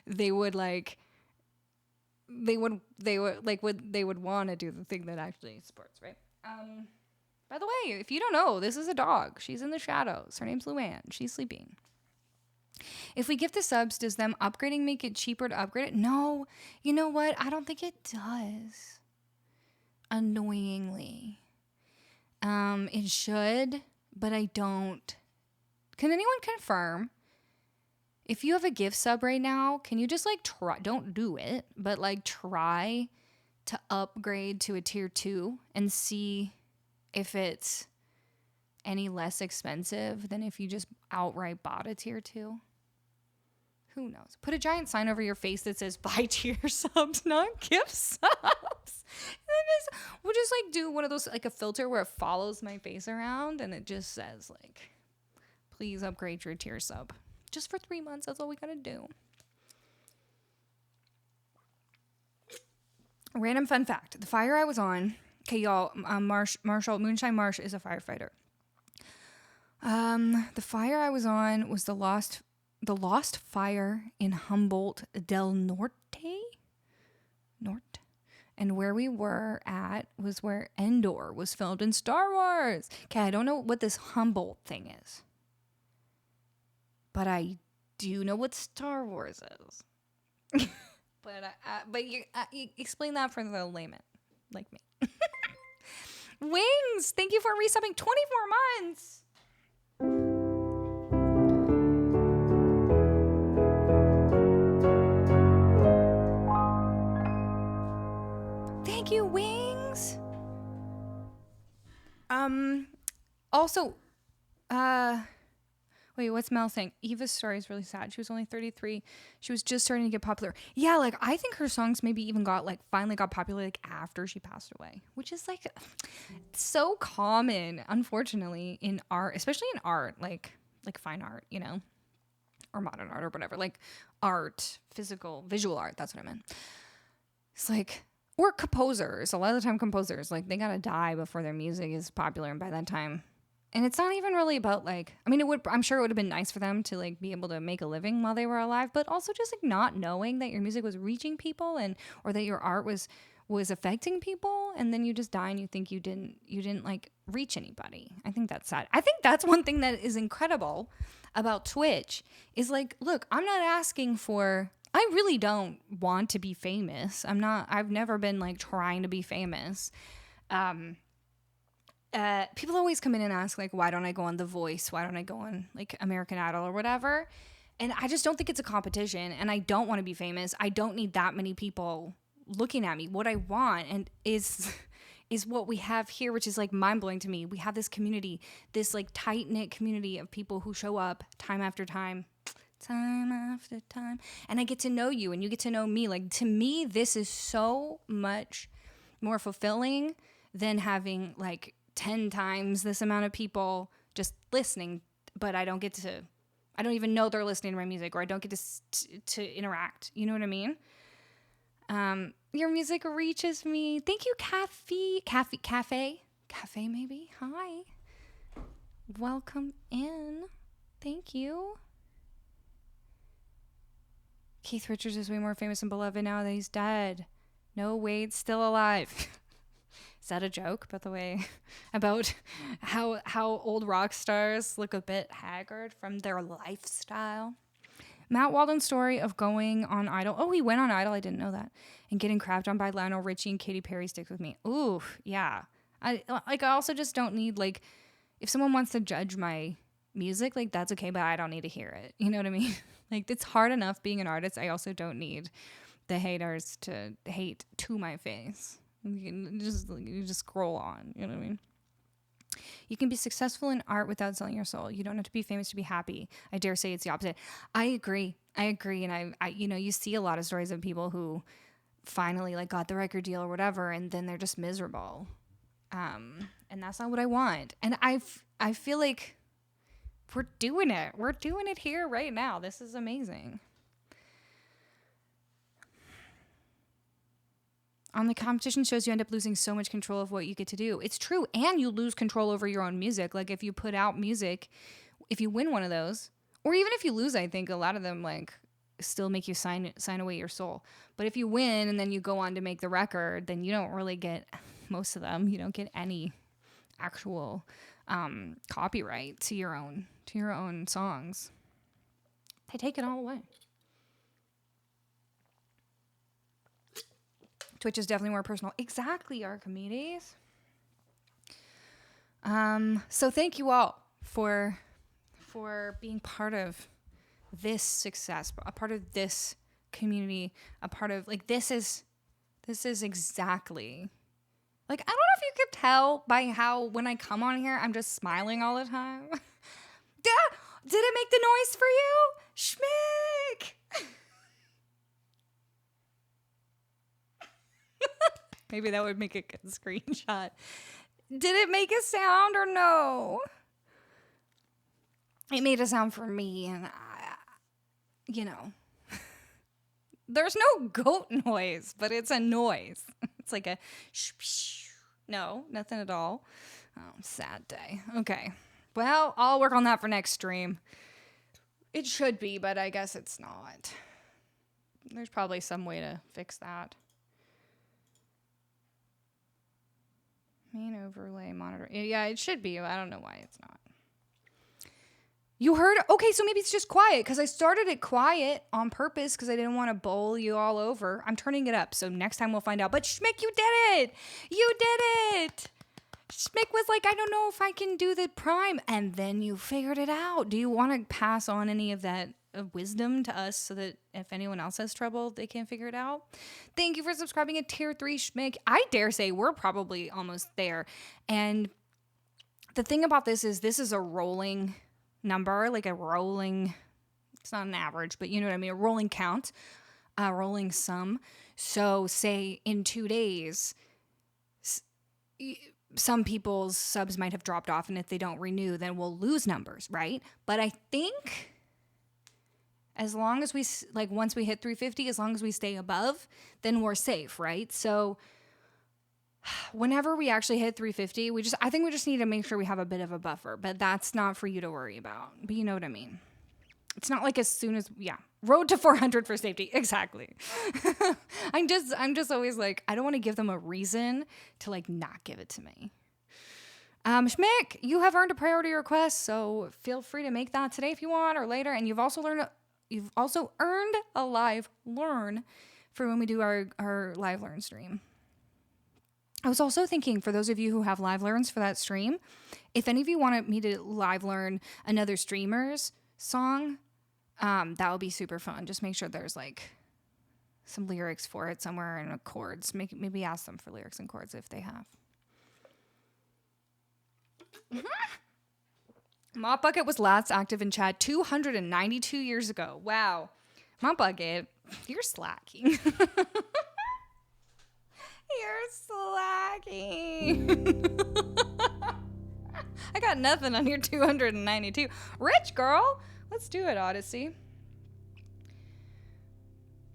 they would want to do the thing that actually supports, right? By the way, if you don't know, this is a dog. She's in the shadows. Her name's Luann. She's sleeping. If we gift the subs, does them upgrading make it cheaper to upgrade it? No. You know what? I don't think it does. Annoyingly. It should, but I don't. Can anyone confirm? If you have a gift sub right now, can you just like try, don't do it, but like try to upgrade to a tier 2 and see if it's any less expensive than if you just outright bought a tier 2? Who knows? Put a giant sign over your face that says buy tier subs, not gift subs. We'll just like do one of those, like a filter where it follows my face around and it just says like, please upgrade your tier sub. Just for 3 months. That's all we gotta do. Random fun fact. The fire I was on, okay, y'all, Moonshine Marsh is a firefighter. The fire I was on was the Lost Fire in Humboldt del Norte. And where we were at was where Endor was filmed in Star Wars. Okay, I don't know what this Humboldt thing is, but I do know what Star Wars is. But you explain that for the layman like me. Wings, thank you for resubbing 24 months. Thank you, Wings. Also, Wait, what's Mel saying? Eva's story is really sad. She was only 33. She was just starting to get popular. Yeah, like I think her songs maybe even finally got popular like after she passed away, which is like so common, unfortunately, in art, especially in art, like fine art, you know, or modern art or whatever, like art, physical, visual art. That's what I meant. It's like, or composers. A lot of the time, composers like they gotta die before their music is popular, and by that time. And it's not even really about like, I mean, I'm sure it would have been nice for them to like be able to make a living while they were alive, but also just like not knowing that your music was reaching people or that your art was affecting people. And then you just die and you think you didn't like reach anybody. I think that's sad. I think that's one thing that is incredible about Twitch is like, look, I'm not asking for, I really don't want to be famous. I've never been like trying to be famous. People always come in and ask, like, why don't I go on The Voice? Why don't I go on, like, American Idol or whatever? And I just don't think it's a competition, and I don't want to be famous. I don't need that many people looking at me. What I want is what we have here, which is, like, mind-blowing to me. We have this community, this, like, tight-knit community of people who show up time after time after time, and I get to know you, and you get to know me. Like, to me, this is so much more fulfilling than having, like, 10 times this amount of people just listening, but I don't even know they're listening to my music, or I don't get to interact. You know what I mean? Your music reaches me. Thank you, Cafe maybe. Hi. Welcome in. Thank you. Keith Richards is way more famous and beloved now that he's dead. No, Wade's still alive. Is that a joke, by the way, about how old rock stars look a bit haggard from their lifestyle? Matt Walden's story of going on Idol. Oh, he went on Idol. I didn't know that. And getting crapped on by Lionel Richie and Katy Perry sticks with me. Ooh, yeah. I also just don't need, like, if someone wants to judge my music, like, that's okay, but I don't need to hear it. You know what I mean? Like, it's hard enough being an artist. I also don't need the haters to hate to my face. You just scroll on, you know what I mean? You can be successful in art without selling your soul. You don't have to be famous to be happy. I dare say it's the opposite. I agree. And I you know, you see a lot of stories of people who finally like got the record deal or whatever, and then they're just miserable. And that's not what I want. And I feel like we're doing it. We're doing it here right now. This is amazing. On the competition shows, you end up losing so much control of what you get to do. It's true. And you lose control over your own music. Like if you put out music, if you win one of those, or even if you lose, I think a lot of them like still make you sign away your soul. But if you win and then you go on to make the record, then you don't really get most of them. You don't get any actual copyright to your own songs. They take it all away. Twitch is definitely more personal. Exactly, Archimedes. So thank you all for being part of this success, a part of this community, a part of like this is exactly like I don't know if you could tell by how when I come on here I'm just smiling all the time. Did it make the noise for you? Schmick. Maybe that would make a good screenshot. Did it make a sound or no? It made a sound for me, and you know, there's no goat noise, but it's a noise. It's like a no, nothing at all. Oh, sad day. Okay. Well, I'll work on that for next stream. It should be, but I guess it's not. There's probably some way to fix that. Main overlay monitor. Yeah, it should be. I don't know why it's not. You heard? Okay, so maybe it's just quiet because I started it quiet on purpose because I didn't want to bowl you all over. I'm turning it up, so next time we'll find out. But Schmick, you did it! You did it! Schmick was like, I don't know if I can do the prime. And then you figured it out. Do you want to pass on any of that wisdom to us so that if anyone else has trouble, they can figure it out? Thank you for subscribing at Tier 3, Schmick. I dare say we're probably almost there. And the thing about this is a rolling number, like a rolling, it's not an average, but you know what I mean, a rolling count, a rolling sum. So say in 2 days, some people's subs might have dropped off, and if they don't renew, then we'll lose numbers, right? But I think as long as we, like, once we hit 350, as long as we stay above, then we're safe, right? So whenever we actually hit 350, I think we just need to make sure we have a bit of a buffer, but that's not for you to worry about. But you know what I mean? It's not like as soon as, road to 400 for safety. Exactly. I'm just always like, I don't want to give them a reason to like not give it to me. Schmick, you have earned a priority request, so feel free to make that today if you want or later. And you've also earned a live learn for when we do our live learn stream. I was also thinking, for those of you who have live learns for that stream, if any of you wanted me to live learn another streamer's song, that would be super fun. Just make sure there's like some lyrics for it somewhere and chords. Maybe ask them for lyrics and chords if they have. Mop Bucket was last active in chat 292 years ago. Wow. Mop Bucket, you're slacking. You're slacking. I got nothing on your 292. Rich girl. Let's do it, Odyssey.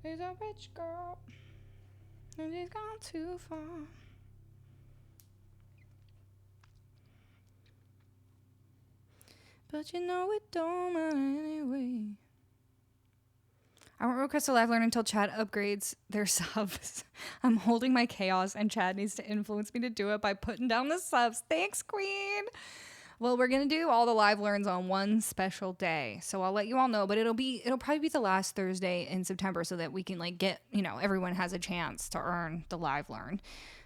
She's a rich girl, and she's gone too far. But you know it don't matter anyway. I won't request a live learn until Chad upgrades their subs. I'm holding my chaos, and Chad needs to influence me to do it by putting down the subs. Thanks, Queen. Well, we're going to do all the live learns on one special day. So I'll let you all know, but it'll probably be the last Thursday in September so that we can like get, everyone has a chance to earn the live learn.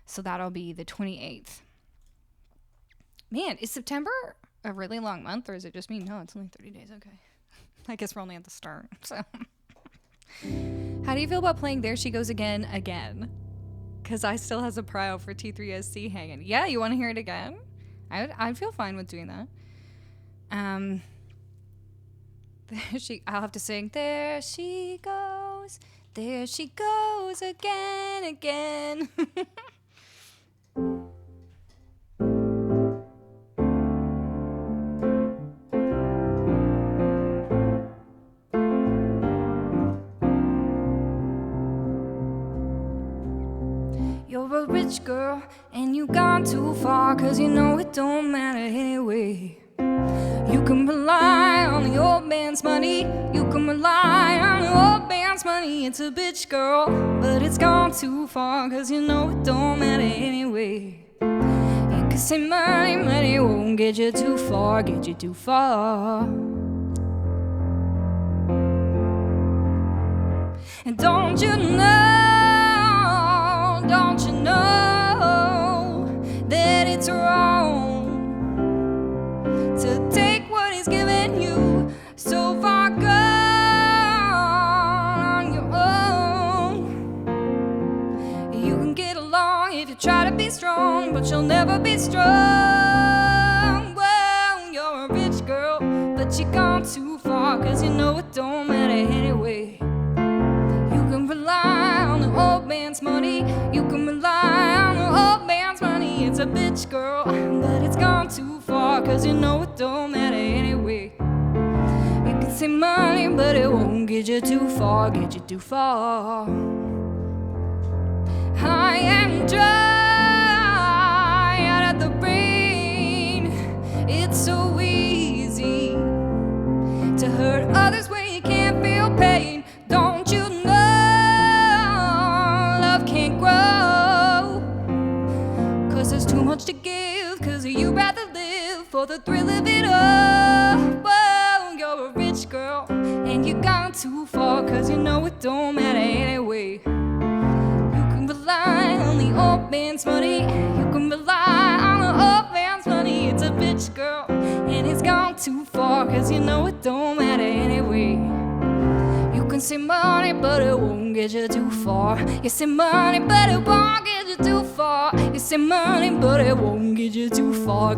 So that'll be the 28th. Man, is September a really long month, or is it just me? No, it's only 30 days. Okay. I guess we're only at the start. So how do you feel about playing There She Goes Again? Because I still has a prio for T3SC hanging. Yeah, you want to hear it again? I'd feel fine with doing that. I'll have to sing, there she goes again. You're a rich girl, and you gone too far, 'cause you know it don't matter anyway. You can rely on the old man's money. You can rely on the old man's money. It's a bitch, girl, but it's gone too far, 'cause you know it don't matter anyway. You can say money won't get you too far, And don't you know that it's wrong to take what he's given you so far gone on your own. You can get along if you try to be strong, but you'll never be strong. Well, you're a rich girl, but you gone too far, 'cause you know it don't matter anyway. You can rely on the old man's money. You can rely on the old man's money. It's a bitch, girl, but it's gone too far, 'cause you know it don't matter anyway. You can say money, but it won't get you too far, High and dry out of the rain. It's so easy to hurt others when you can't feel pain. Don't you know love can't grow? 'Cause there's too much to give, 'cause you rather live for the thrill of it all. Whoa, you're a rich girl, and you gone too far, 'cause you know it don't matter anyway. You can rely on the old man's money. You can rely on the old man's money. It's a bitch, girl, and it's gone too far, 'cause you know it don't matter anyway. You can say money, but it won't get you too far. You say money, but it won't get you too far. You say money, but it won't get you too far,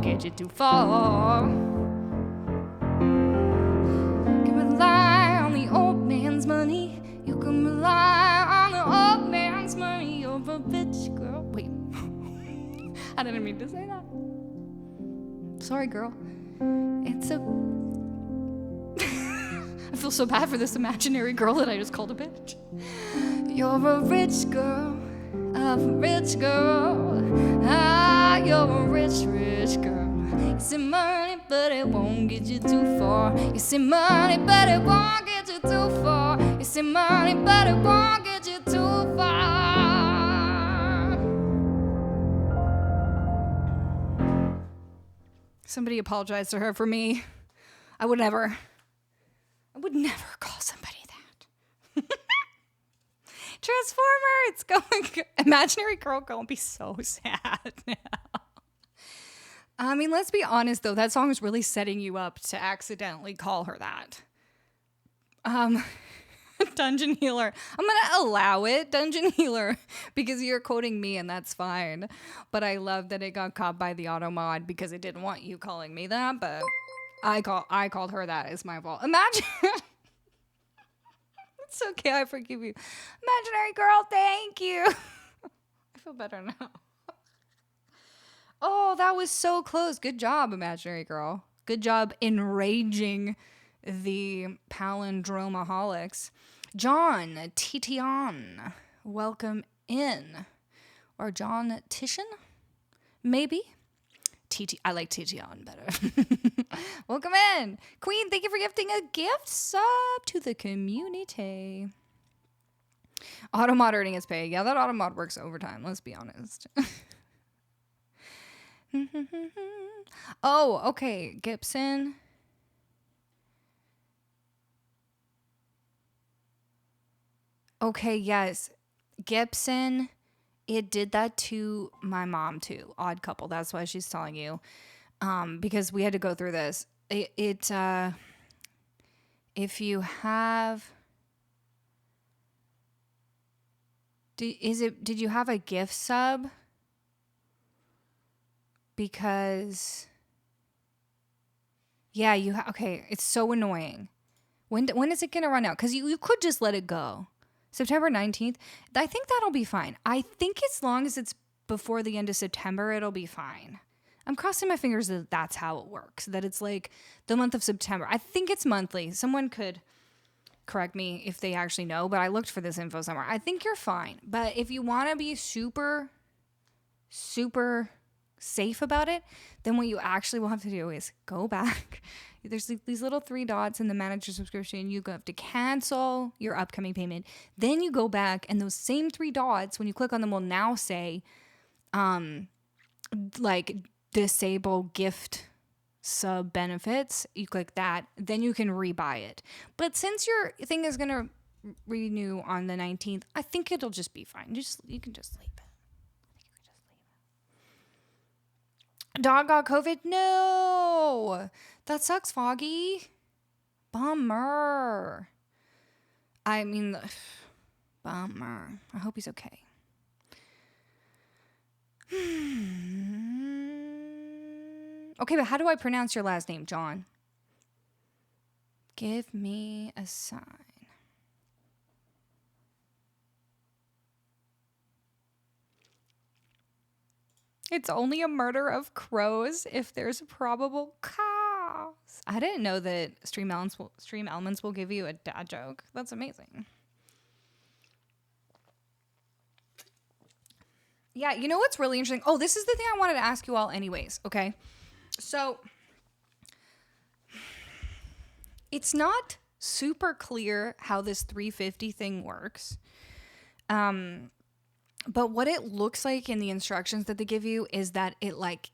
I didn't mean to say that. Sorry, girl. It's a... I feel so bad for this imaginary girl that I just called a bitch. You're a rich girl. A rich girl. Ah, you're a rich, rich girl. You see money, but it won't get you too far. You see money, but it won't get you too far. You see money, but it won't get you too far. Somebody apologize to her for me. I would never call somebody that. Transformer, it's going. Imaginary girl gonna be so sad now. I mean, let's be honest though. That song is really setting you up to accidentally call her that. Dungeon Healer. I'm gonna allow it, Dungeon Healer, because you're quoting me and that's fine. But I love that it got caught by the auto mod because it didn't want you calling me that. But I called her that. It's my fault. Imagine. It's okay, I forgive you. Imaginary girl, thank you. I feel better now. Oh, that was so close. Good job, imaginary girl. Good job enraging the palindromaholics. John Tition, welcome in. Or John Titian? Maybe? I like Tition better. Welcome in. Queen, thank you for gifting a gift sub to the community. Auto mod earning its pay. Yeah, that auto mod works overtime, let's be honest. Oh, okay. Gibson. Okay, yes. Gibson. It did that to my mom too. Odd couple. That's why she's telling you. Because we had to go through this. If you have, did you have a gift sub? Because, yeah, okay. It's so annoying. When is it gonna run out? Because you could just let it go. September 19th. I think that'll be fine. I think as long as it's before the end of September, it'll be fine. I'm crossing my fingers that that's how it works, that it's like the month of September. I think it's monthly. Someone could correct me if they actually know, but I looked for this info somewhere. I think you're fine. But if you want to be super, super safe about it, then what you actually will have to do is go back. There's these little 3 dots in the manager subscription. You have to cancel your upcoming payment. Then you go back, and those same 3 dots, when you click on them, will now say, like, disable gift sub benefits. You click that, then you can rebuy it. But since your thing is gonna renew on the 19th, I think it'll just be fine. You can just leave it. Dog got COVID? No! That sucks, Foggy. Bummer. I mean, bummer. I hope he's okay. Okay, but how do I pronounce your last name, John? Give me a sign. It's only a murder of crows if there's a probable cause. I didn't know that Stream Elements will give you a dad joke. That's amazing. Yeah, you know what's really interesting? Oh, this is the thing I wanted to ask you all anyways, okay? So, it's not super clear how this 350 thing works. But what it looks like in the instructions that they give you is that it like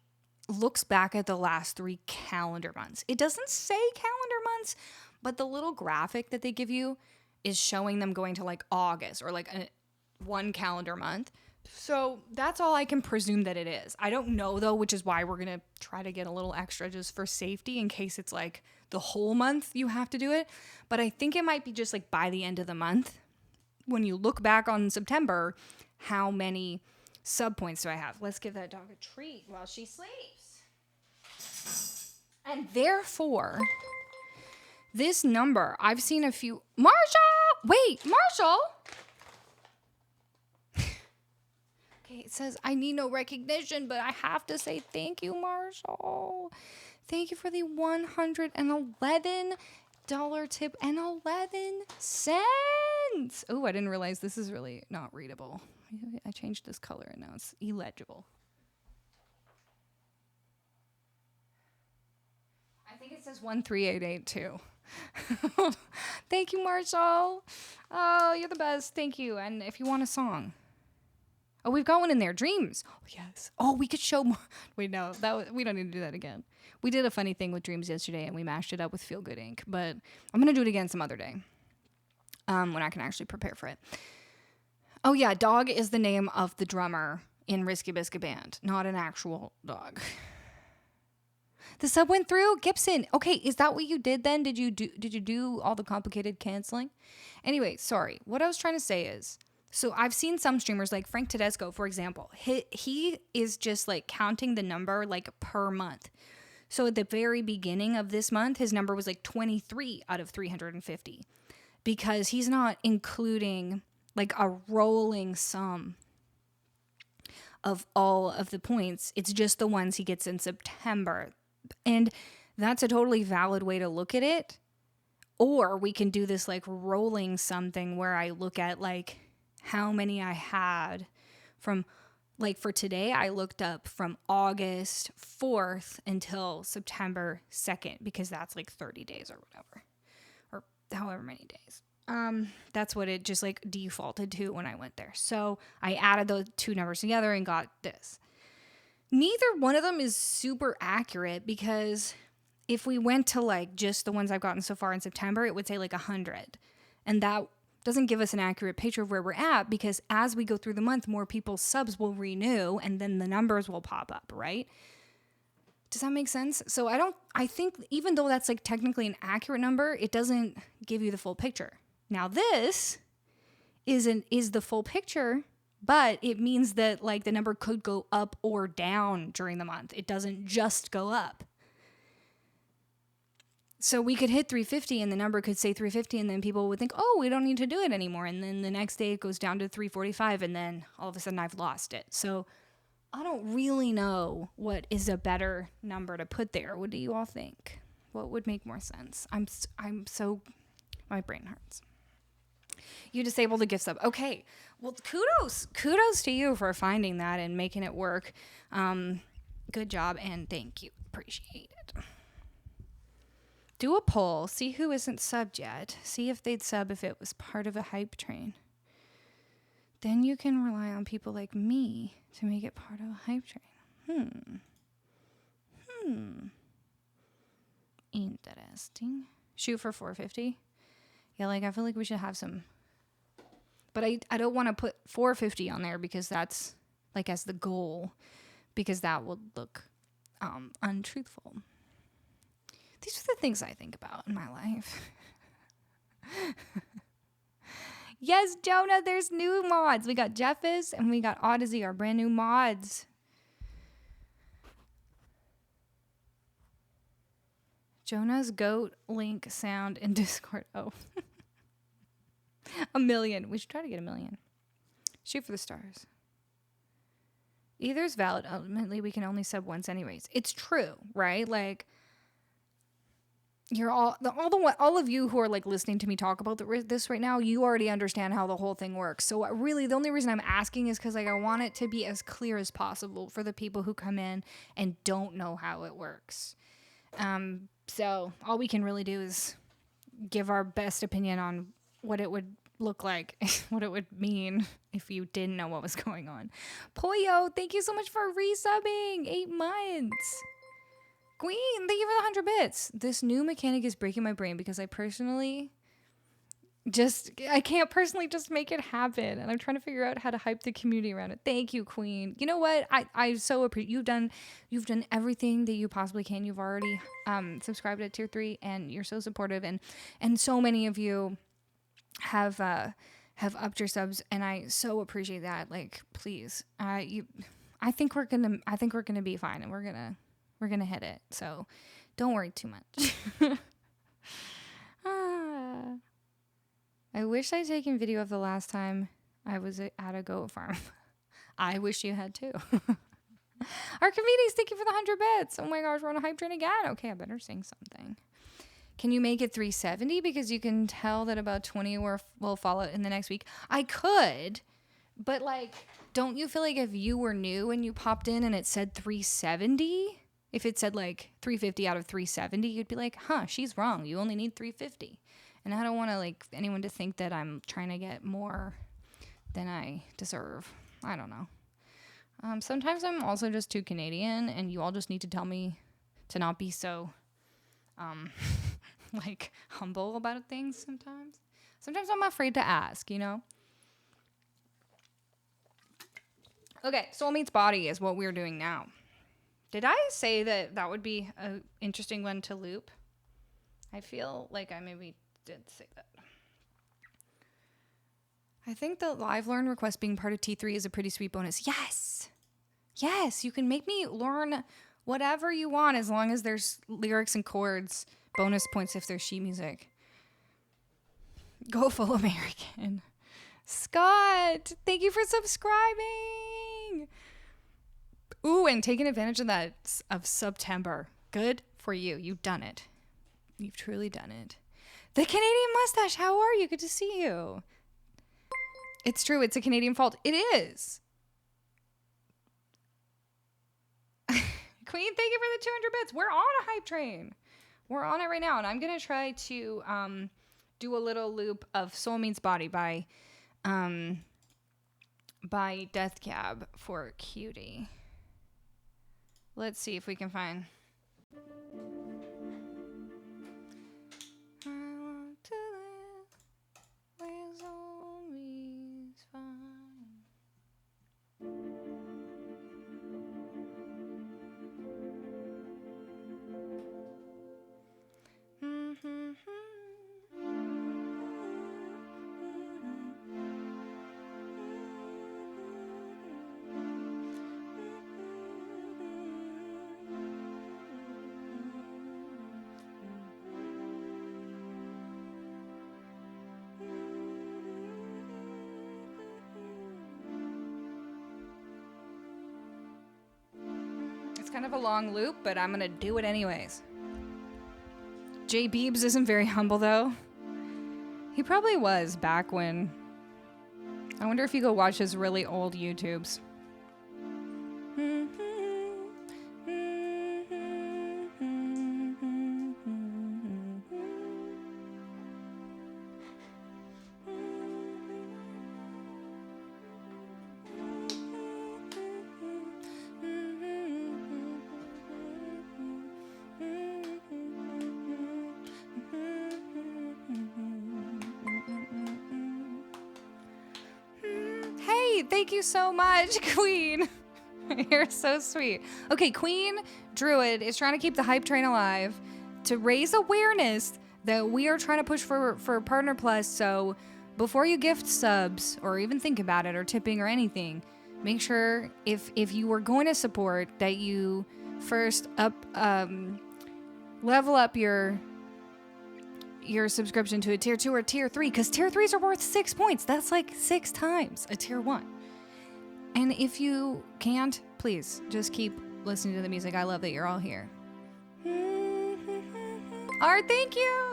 looks back at the last 3 calendar months. It doesn't say calendar months, but the little graphic that they give you is showing them going to like August or like 1 calendar month. So that's all I can presume that it is. I don't know though, which is why we're going to try to get a little extra just for safety in case it's like the whole month you have to do it. But I think it might be just like by the end of the month, when you look back on September, how many sub points do I have? Let's give that dog a treat while she sleeps. And therefore, this number, I've seen a few... Marshall! Wait, Marshall! Okay, it says, I need no recognition, but I have to say thank you, Marshall. Thank you for the $111 tip and 11 cents. Oh, I didn't realize this is really not readable. I changed this color and now it's illegible. I think it says 13882 too. Thank you, Marshall. Oh, you're the best. Thank you. And if you want a song. Oh, we've got one in there. Dreams. Oh, yes. Oh, we could show more. Wait, no. We don't need to do that again. We did a funny thing with Dreams yesterday, and we mashed it up with Feel Good Ink. But I'm going to do it again some other day when I can actually prepare for it. Oh, yeah. Dog is the name of the drummer in Risky Biscuit Band, not an actual dog. The sub went through? Gibson. Okay, is that what you did then? Did you do all the complicated canceling? Anyway, sorry. What I was trying to say is, so I've seen some streamers like Frank Tedesco, for example. He is just like counting the number like per month. So at the very beginning of this month, his number was like 23 out of 350 because he's not including like a rolling sum of all of the points. It's just the ones he gets in September. And that's a totally valid way to look at it. Or we can do this like rolling something where I look at like how many I had from, like for today, I looked up from August 4th until September 2nd, because that's like 30 days or whatever, or however many days. That's what it just like defaulted to when I went there. So I added those two numbers together and got this. Neither one of them is super accurate, because if we went to like just the ones I've gotten so far in September, it would say like 100. And that doesn't give us an accurate picture of where we're at, because as we go through the month, more people's subs will renew and then the numbers will pop up, right? Does that make sense? So I think even though that's like technically an accurate number, it doesn't give you the full picture. Now this is the full picture, but it means that like the number could go up or down during the month. It doesn't just go up. So we could hit 350 and the number could say 350 and then people would think, oh, we don't need to do it anymore. And then the next day it goes down to 345 and then all of a sudden I've lost it. So I don't really know what is a better number to put there. What do you all think? What would make more sense? My brain hurts. You disabled the gift sub. Okay. Well, kudos to you for finding that and making it work. Good job and thank you. Appreciate it. Do a poll. See who isn't subbed yet. See if they'd sub if it was part of a hype train. Then you can rely on people like me to make it part of a hype train. Interesting. Shoot for 450. Yeah, like I feel like we should have some. But I don't want to put 450 on there because that's like as the goal, because that would look untruthful. These are the things I think about in my life. Yes, Jonah, there's new mods. We got Jeffis and we got Odyssey, our brand new mods. Jonah's goat link sound in Discord. Oh. 1 million. We should try to get 1 million. Shoot for the stars. Either is valid. Ultimately, we can only sub once anyways. It's true, right? Like, you're all of you who are like listening to me talk about this right now, you already understand how the whole thing works. So really the only reason I'm asking is because like I want it to be as clear as possible for the people who come in and don't know how it works. So all we can really do is give our best opinion on what it would look like, what it would mean if you didn't know what was going on. Poyo, thank you so much for resubbing. 8 months. Queen, thank you for the 100 bits. This new mechanic is breaking my brain because I can't personally just make it happen. And I'm trying to figure out how to hype the community around it. Thank you, Queen. You know what? I so appreciate you've done everything that you possibly can. You've already subscribed at tier 3 and you're so supportive, and so many of you have upped your subs, and I so appreciate that. Like, please. I think we're gonna be fine, and we're gonna hit it. So don't worry too much. I wish I'd taken video of the last time I was at a goat farm. I wish you had too. Archimedes, thank you for the 100 bits. Oh my gosh, we're on a hype train again. Okay, I better sing something. Can you make it 370? Because you can tell that about 20 will follow in the next week. I could, but like, don't you feel like if you were new and you popped in and it said 370, if it said like 350 out of 370, you'd be like, huh, she's wrong. You only need 350. And I don't want to like anyone to think that I'm trying to get more than I deserve. I don't know. Sometimes I'm also just too Canadian, and you all just need to tell me to not be so, like, humble about things sometimes. Sometimes I'm afraid to ask, you know? Okay, Soul Meets Body is what we're doing now. Did I say that that would be an interesting one to loop? I feel like I maybe did say that. I think the live learn request being part of T3 is a pretty sweet bonus. Yes! Yes, you can make me learn whatever you want as long as there's lyrics and chords. Bonus points if there's sheet music. Go full American. Scott, thank you for subscribing. Ooh, and taking advantage of that of September. Good for you. You've done it. You've truly done it. The Canadian mustache, how are you? Good to see you. It's true. It's a Canadian fault. It is. Queen, thank you for the 200 bits. We're on a hype train. We're on it right now. And I'm going to try to do a little loop of Soul Meets Body by Death Cab for Cutie. Let's see if we can find... I want to live where soul meets fun. It's kind of a long loop, but I'm gonna do it anyways. Jay Beebs isn't very humble though. He probably was back when. I wonder if you go watch his really old YouTubes. Thank you so much, Queen. You're so sweet. Okay, Queen Druid is trying to keep the hype train alive to raise awareness that we are trying to push for Partner Plus. So before you gift subs or even think about it or tipping or anything, make sure if you were going to support that you first level up your subscription to a tier 2 or tier 3, because tier 3s are worth 6 points. That's like 6 times a tier 1. And if you can't, please just keep listening to the music. I love that you're all here. Art, thank you.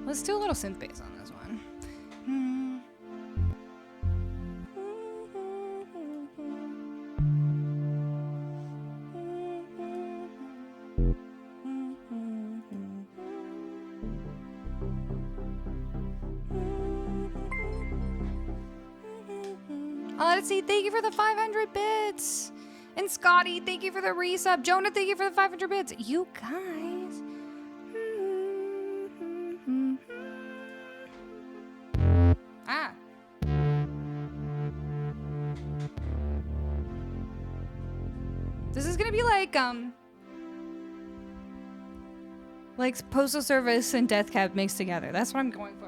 Let's do a little synth bass on this one. Betsy, thank you for the 500 bits. And Scotty, thank you for the resub. Jonah, thank you for the 500 bits. You guys. Ah. This is gonna be like Postal Service and Death Cab mixed together. That's what I'm going for.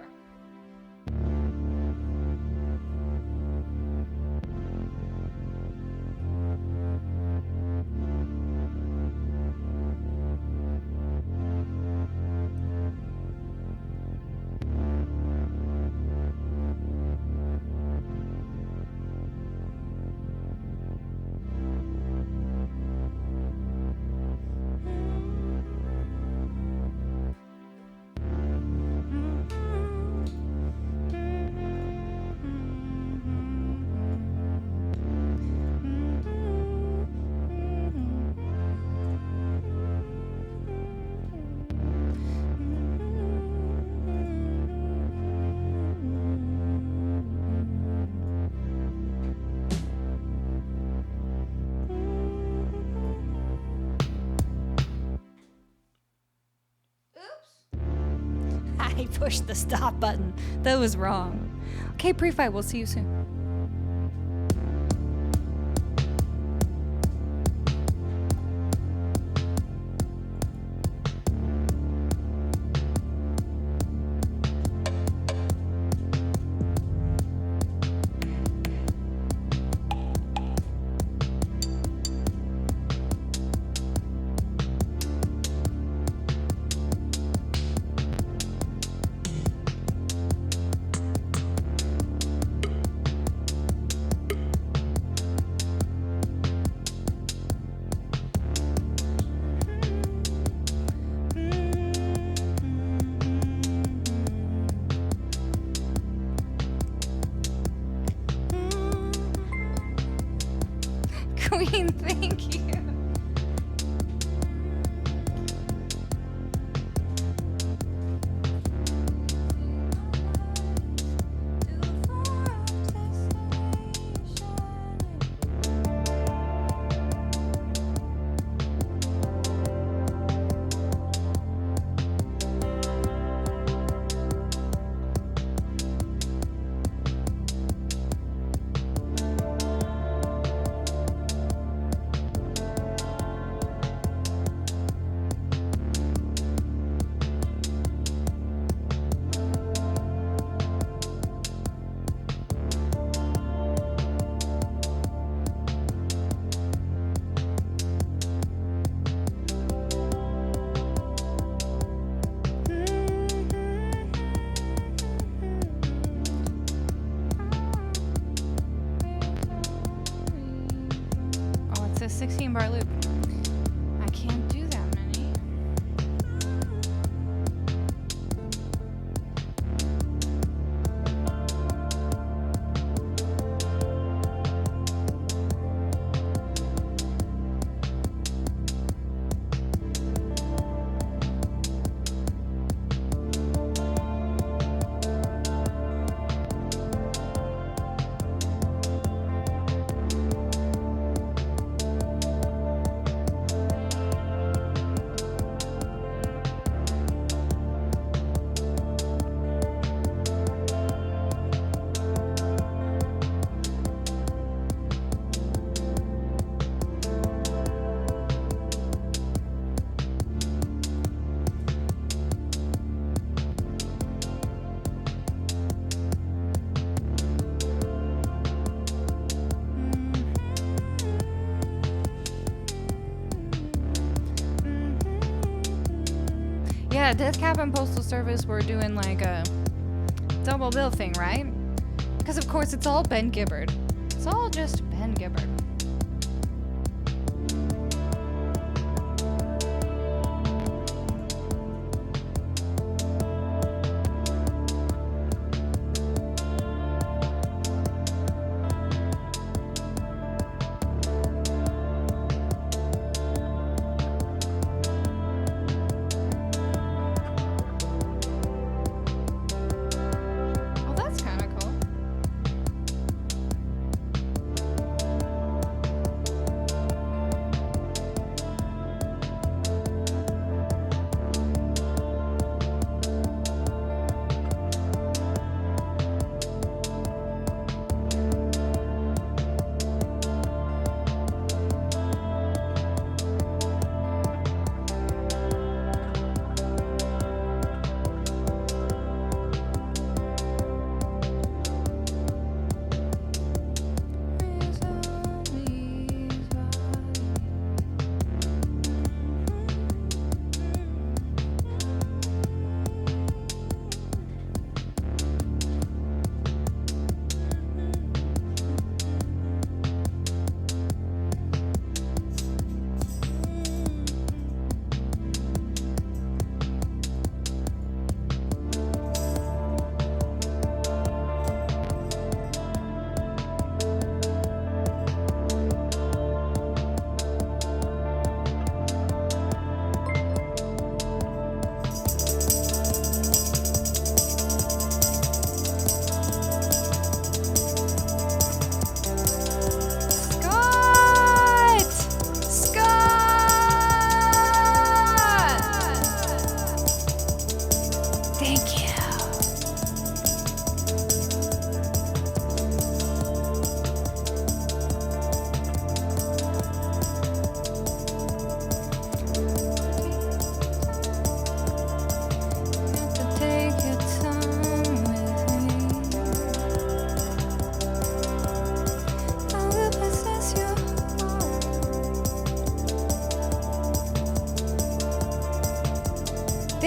I pushed the stop button. That was wrong. Okay, pre-fight. We'll see you soon. Queen, thank you. A 16 bar loop. I can't do that many. Yeah, Death Cab and Postal Service were doing like a double bill thing, right? Because of course it's all Ben Gibbard. It's all just Ben Gibbard.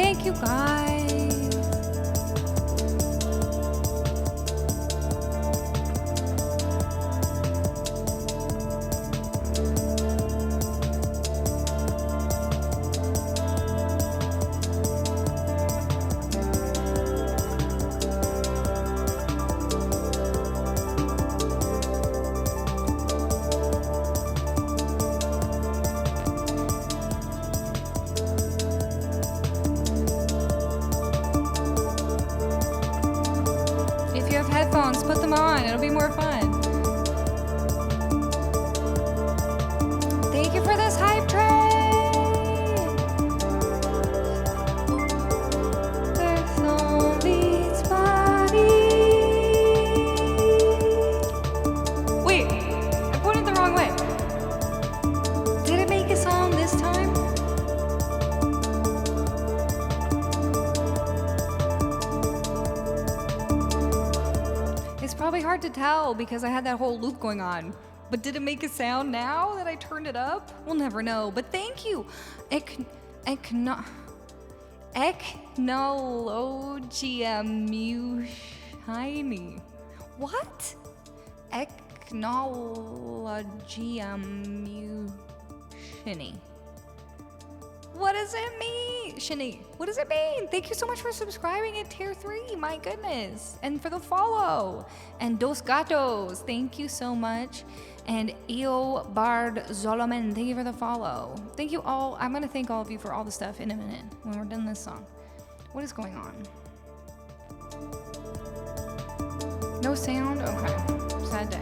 Thank you, guys. Put them on, it'll be more fun. Thank you for this hype train. There's only body. Wait, I pointed the wrong way. Did it make a song this time? Probably hard to tell because I had that whole loop going on. But did it make a sound now that I turned it up? We'll never know. But thank you. Echnologiamushiny. What? Echnologiamushiny. What does it mean? Shani, what does it mean? Thank you so much for subscribing at tier 3. My goodness. And for the follow. And Dos Gatos, thank you so much. And Eo Bard Zolomen, thank you for the follow. Thank you all. I'm going to thank all of you for all the stuff in a minute when we're done this song. What is going on? No sound? Okay. Sad day.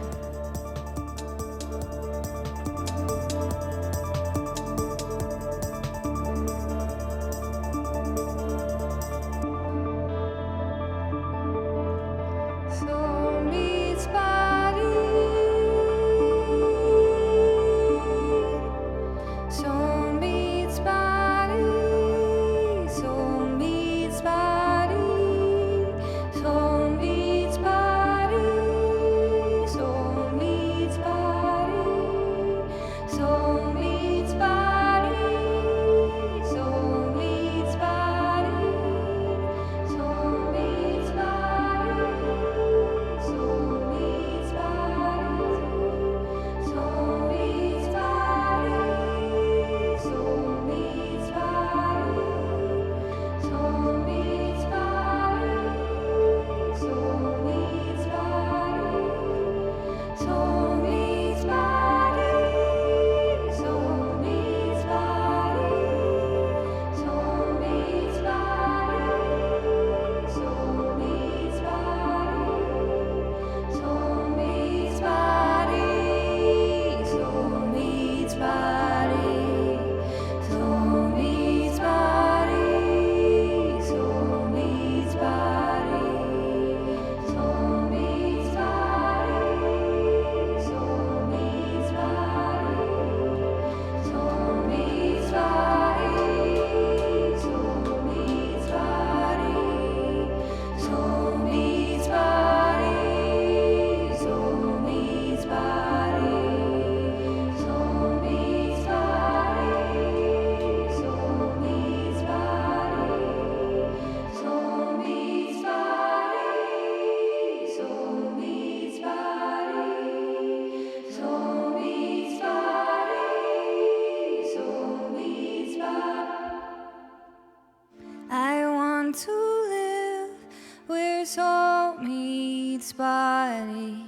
body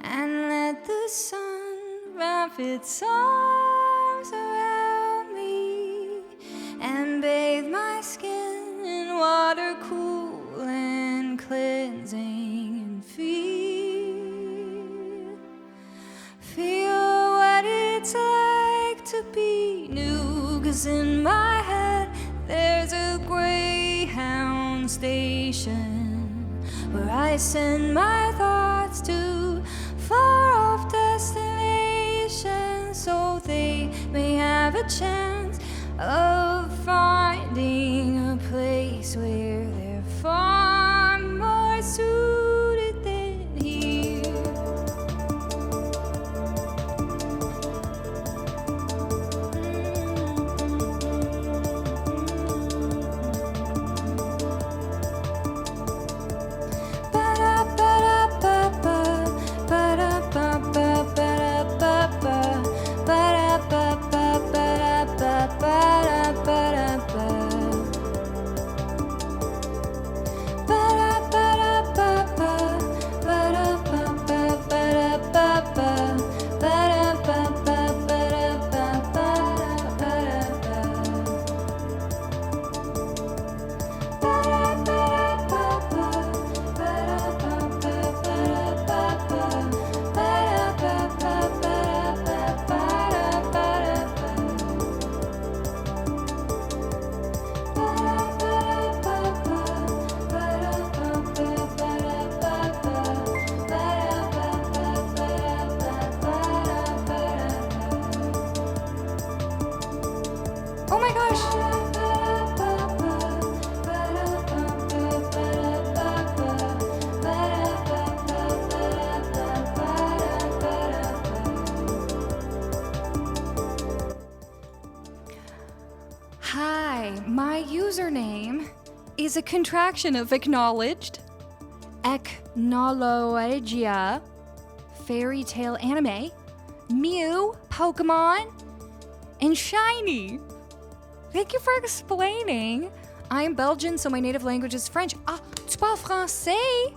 and let the sun wrap its arms around me and bathe my skin in water cool and cleansing and feel what it's like to be new, 'cause in my head there's a Greyhound station where I send my thoughts to far-off destinations so they may have a chance of finding a place where they're far more suited than here. Hi, my username is a contraction of acknowledged, acknowledgia, fairy tale anime, Mew, Pokemon, and Shiny. Thank you for explaining. I'm Belgian, so my native language is French. Ah, tu parles français?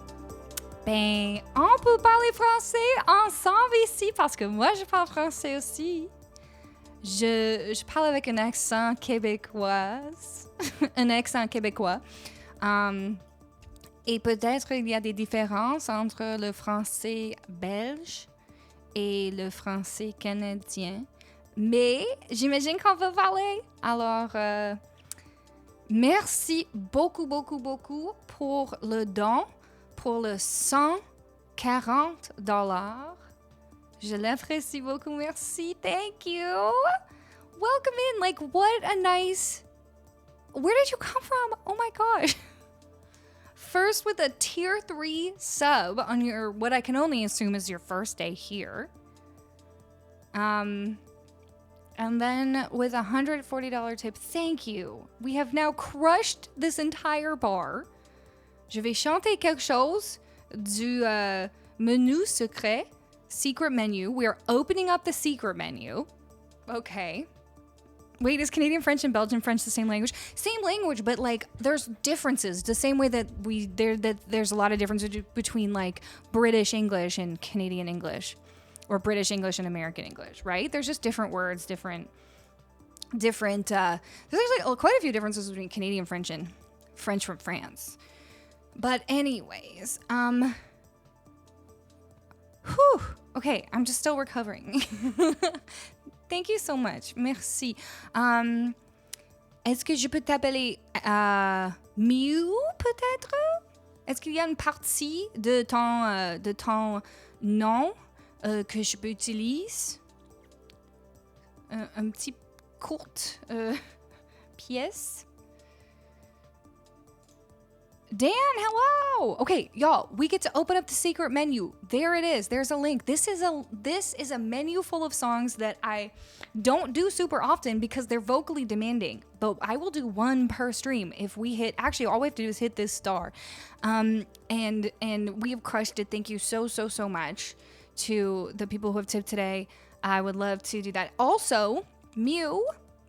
Ben, on peut parler français ensemble ici parce que moi, je parle français aussi. Je parle avec un accent québécois. Un accent québécois. Et peut-être il y a des différences entre le français belge et le français canadien. Mais j'imagine qu'on peut parler. Alors, merci beaucoup, beaucoup, beaucoup pour le don, pour le $140. Je l'apprécie beaucoup. Merci. Thank you. Welcome in. Like, what a nice... Where did you come from? Oh my gosh. First with a tier 3 sub on your, what I can only assume is your first day here. And then with a $140 tip. Thank you. We have now crushed this entire bar. Je vais chanter quelque chose du menu secret. Secret menu. We are opening up the secret menu. Okay. Wait, is Canadian French and Belgian French the same language? Same language, but like there's differences. The same way that there's a lot of differences between like British English and Canadian English, or British English and American English, right? There's just different words, different. There's actually quite a few differences between Canadian French and French from France. But anyways, okay, I'm just still recovering. Thank you so much. Merci. Est-ce que je peux t'appeler Mew, peut-être? Est-ce qu'il y a une partie de ton nom que je peux utiliser? Un petit courte pièce? Dan, hello! Okay, y'all, we get to open up the secret menu. There it is. There's a link. This is a menu full of songs that I don't do super often because they're vocally demanding. But I will do one per stream if we hit. Actually, all we have to do is hit this star, and we have crushed it. Thank you so much to the people who have tipped today. I would love to do that. Also, Mew,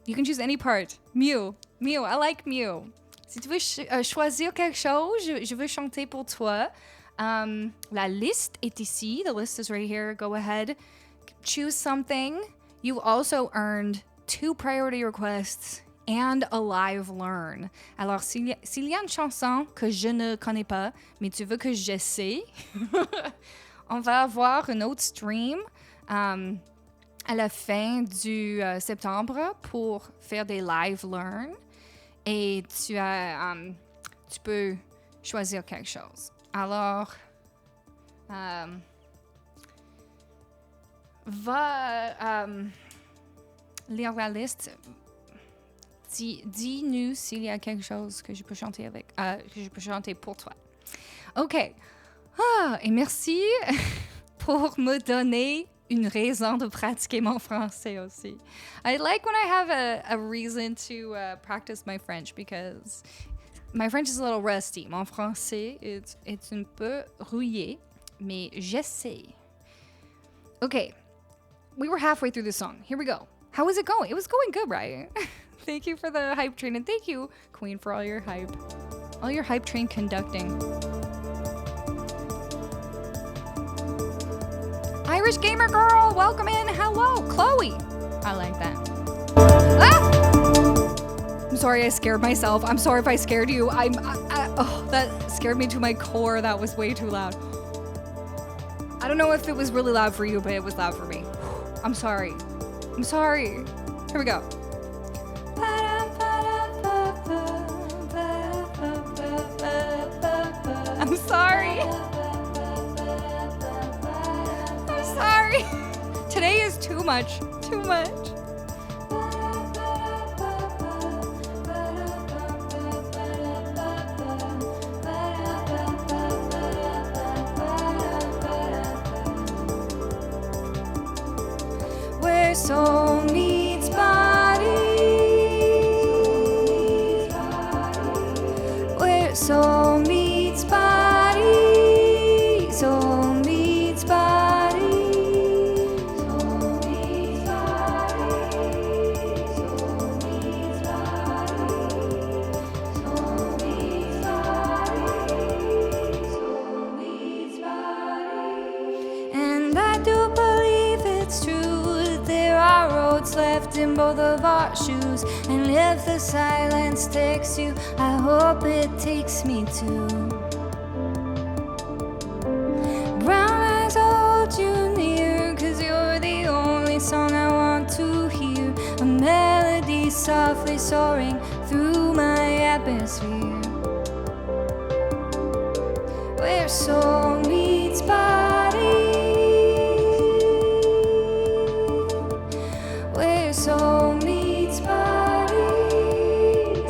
you can choose any part. Mew. I like Mew. Si tu veux choisir quelque chose, je veux chanter pour toi. La liste est ici. The list is right here. Go ahead. Choose something. You also earned 2 priority requests and a live learn. Alors, s'il y a une chanson que je ne connais pas, mais tu veux que j'essaie, on va avoir un autre stream à la fin du septembre pour faire des live learn. Et tu peux choisir quelque chose. Alors, va lire la liste. Dis-nous s'il y a quelque chose que je peux chanter que je peux chanter pour toi. OK. Et merci pour me donner une raison de pratiquer mon français aussi. I like when I have a reason to practice my French because my French is a little rusty. Mon français, it's un peu rouillé, mais j'essaie. Okay, we were halfway through the song. Here we go. How is it going? It was going good, right? Thank you for the hype train, and thank you, Queen, for all your hype train conducting. Irish Gamer Girl, welcome in. Hello, Chloe. I like that. Ah! I'm sorry I scared myself. I'm sorry if I scared you. That scared me to my core. That was way too loud. I don't know if it was really loud for you, but it was loud for me. I'm sorry. Here we go. I'm sorry. Today is too much. Where soul meets body. soul meets body, soul meets body, soul meets body, soul meets body, soul meets body, soul meets body. And I do believe it's true, there are roads left in both of our shoes. And if the silence takes you, I hope it takes me too. Brown eyes hold you near, 'cause you're the only song I want to hear. A melody softly soaring through my atmosphere. Where soul meets body, where soul meets body,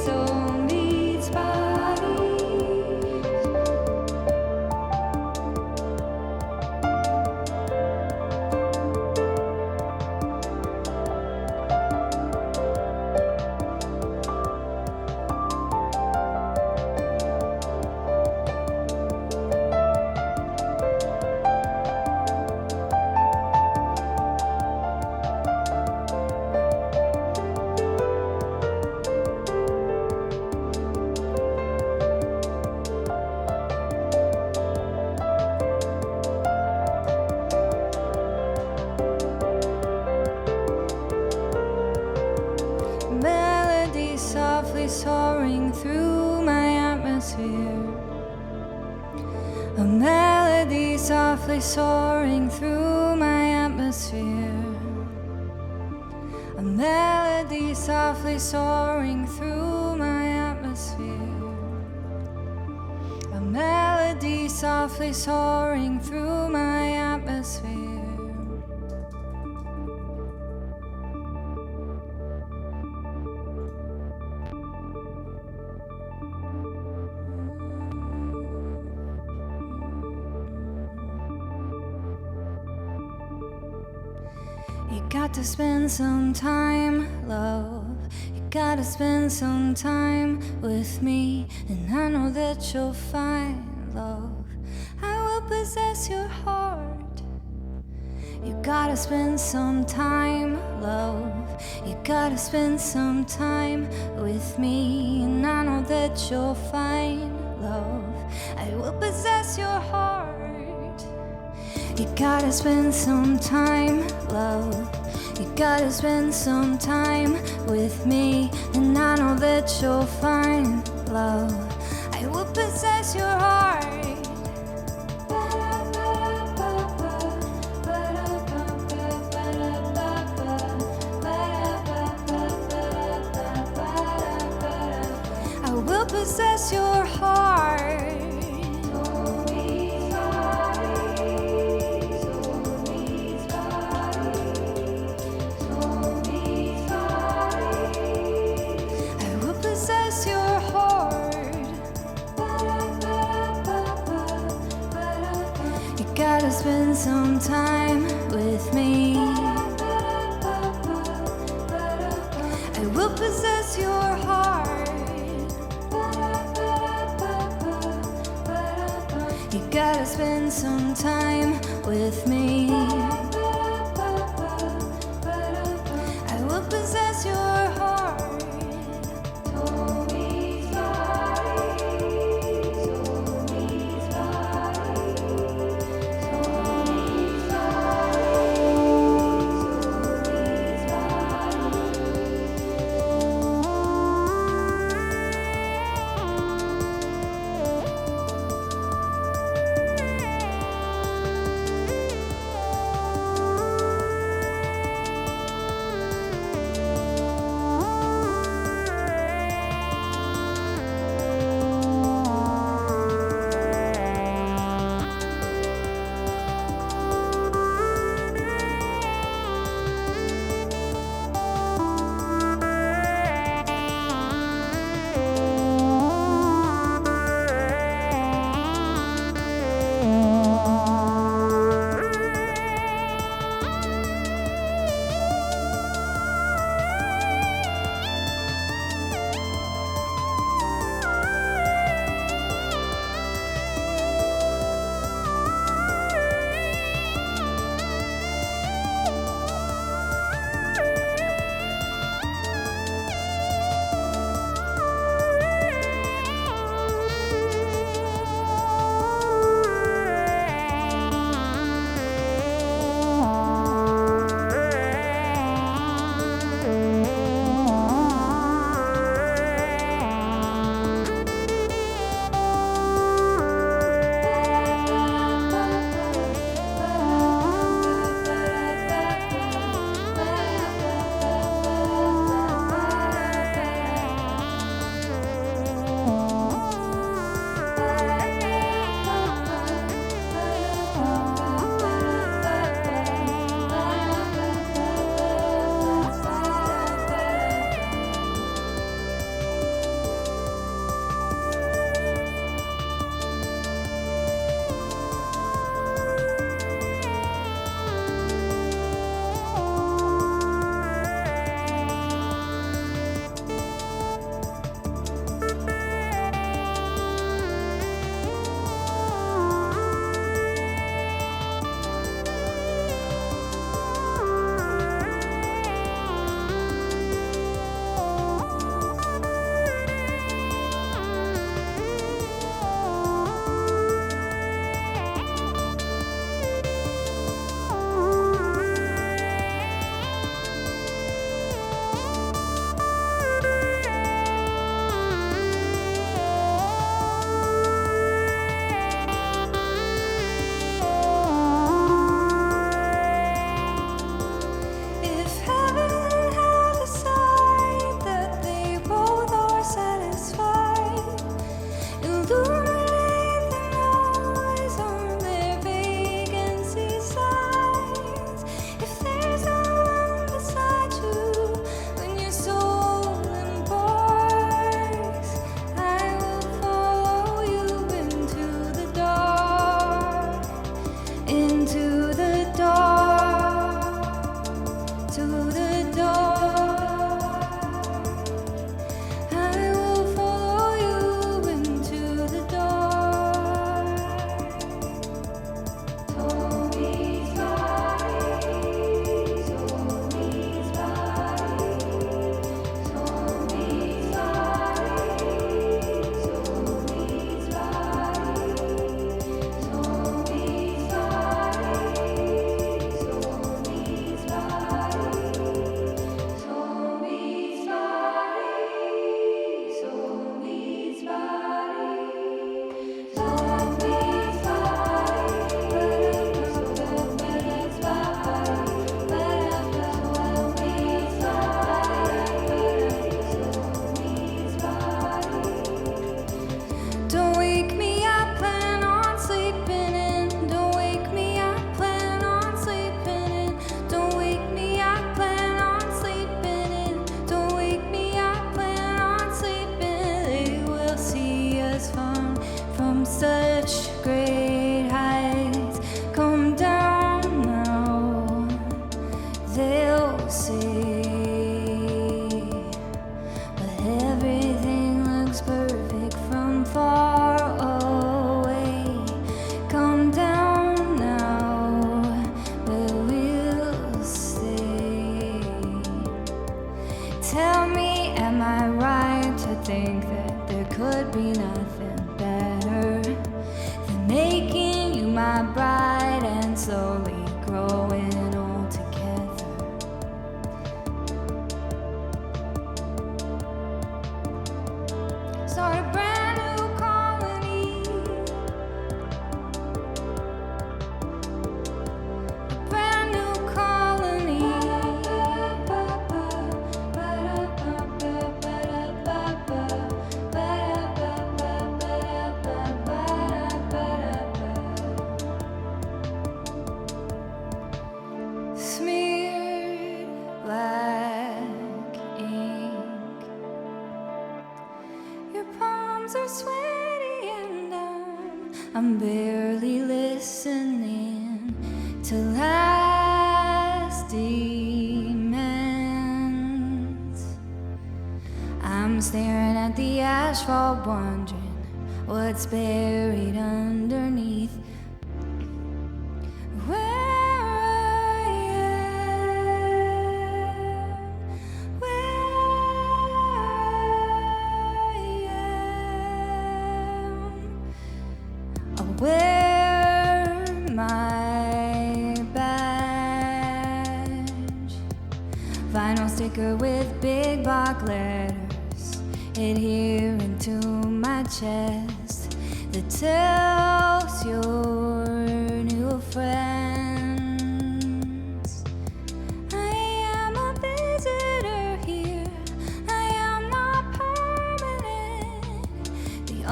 soul meets body. Melody softly soaring through my atmosphere. A melody softly soaring through my atmosphere. A melody softly soaring through my atmosphere. A melody softly soaring through my atmosphere. You got to spend some time, love. You gotta spend some time with me, and I know that you'll find love. I will possess your heart. You gotta spend some time, love. You gotta spend some time with me, and I know that you'll find love. I will possess your heart. You gotta spend some time, love. You gotta spend some time with me, and I know that you'll find love. I will possess your heart. I will possess your heart. Gotta spend some time with me. I will possess your heart. You gotta spend some time with me. I will possess your heart. far away. Come down now, where we'll stay. Tell me, am I right to think that there could be nothing better than making you my bride and slowly growing old together? Start a brand new colony, a brand new colony. Smeared black ink. Your palms are sweaty and I'm barely listening to last demands. I'm staring at the asphalt, wondering what's buried underneath. Where I am, where I am. I'll wear my badge, vinyl sticker with big block letters adhering to my chest that tells your new friends I am a visitor here. I am not permanent. The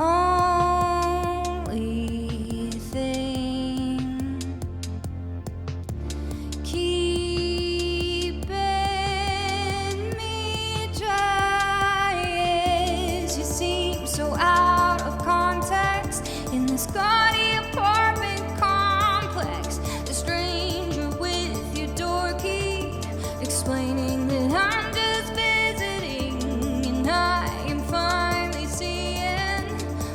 only thing keeping me dry is you seem so out of context in this gaudy apartment complex. A stranger with your door key, explaining that I'm just visiting, and I am finally seeing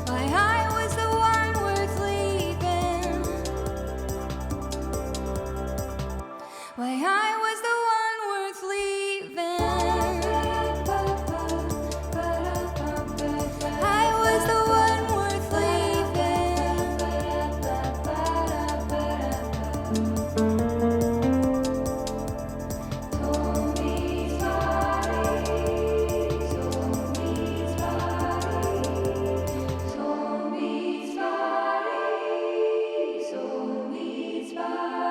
why I was the one worth leaving. Why I was the one worth leaving. I was the one worth leaving. Told me sorry, told me sorry, told me sorry, told me sorry.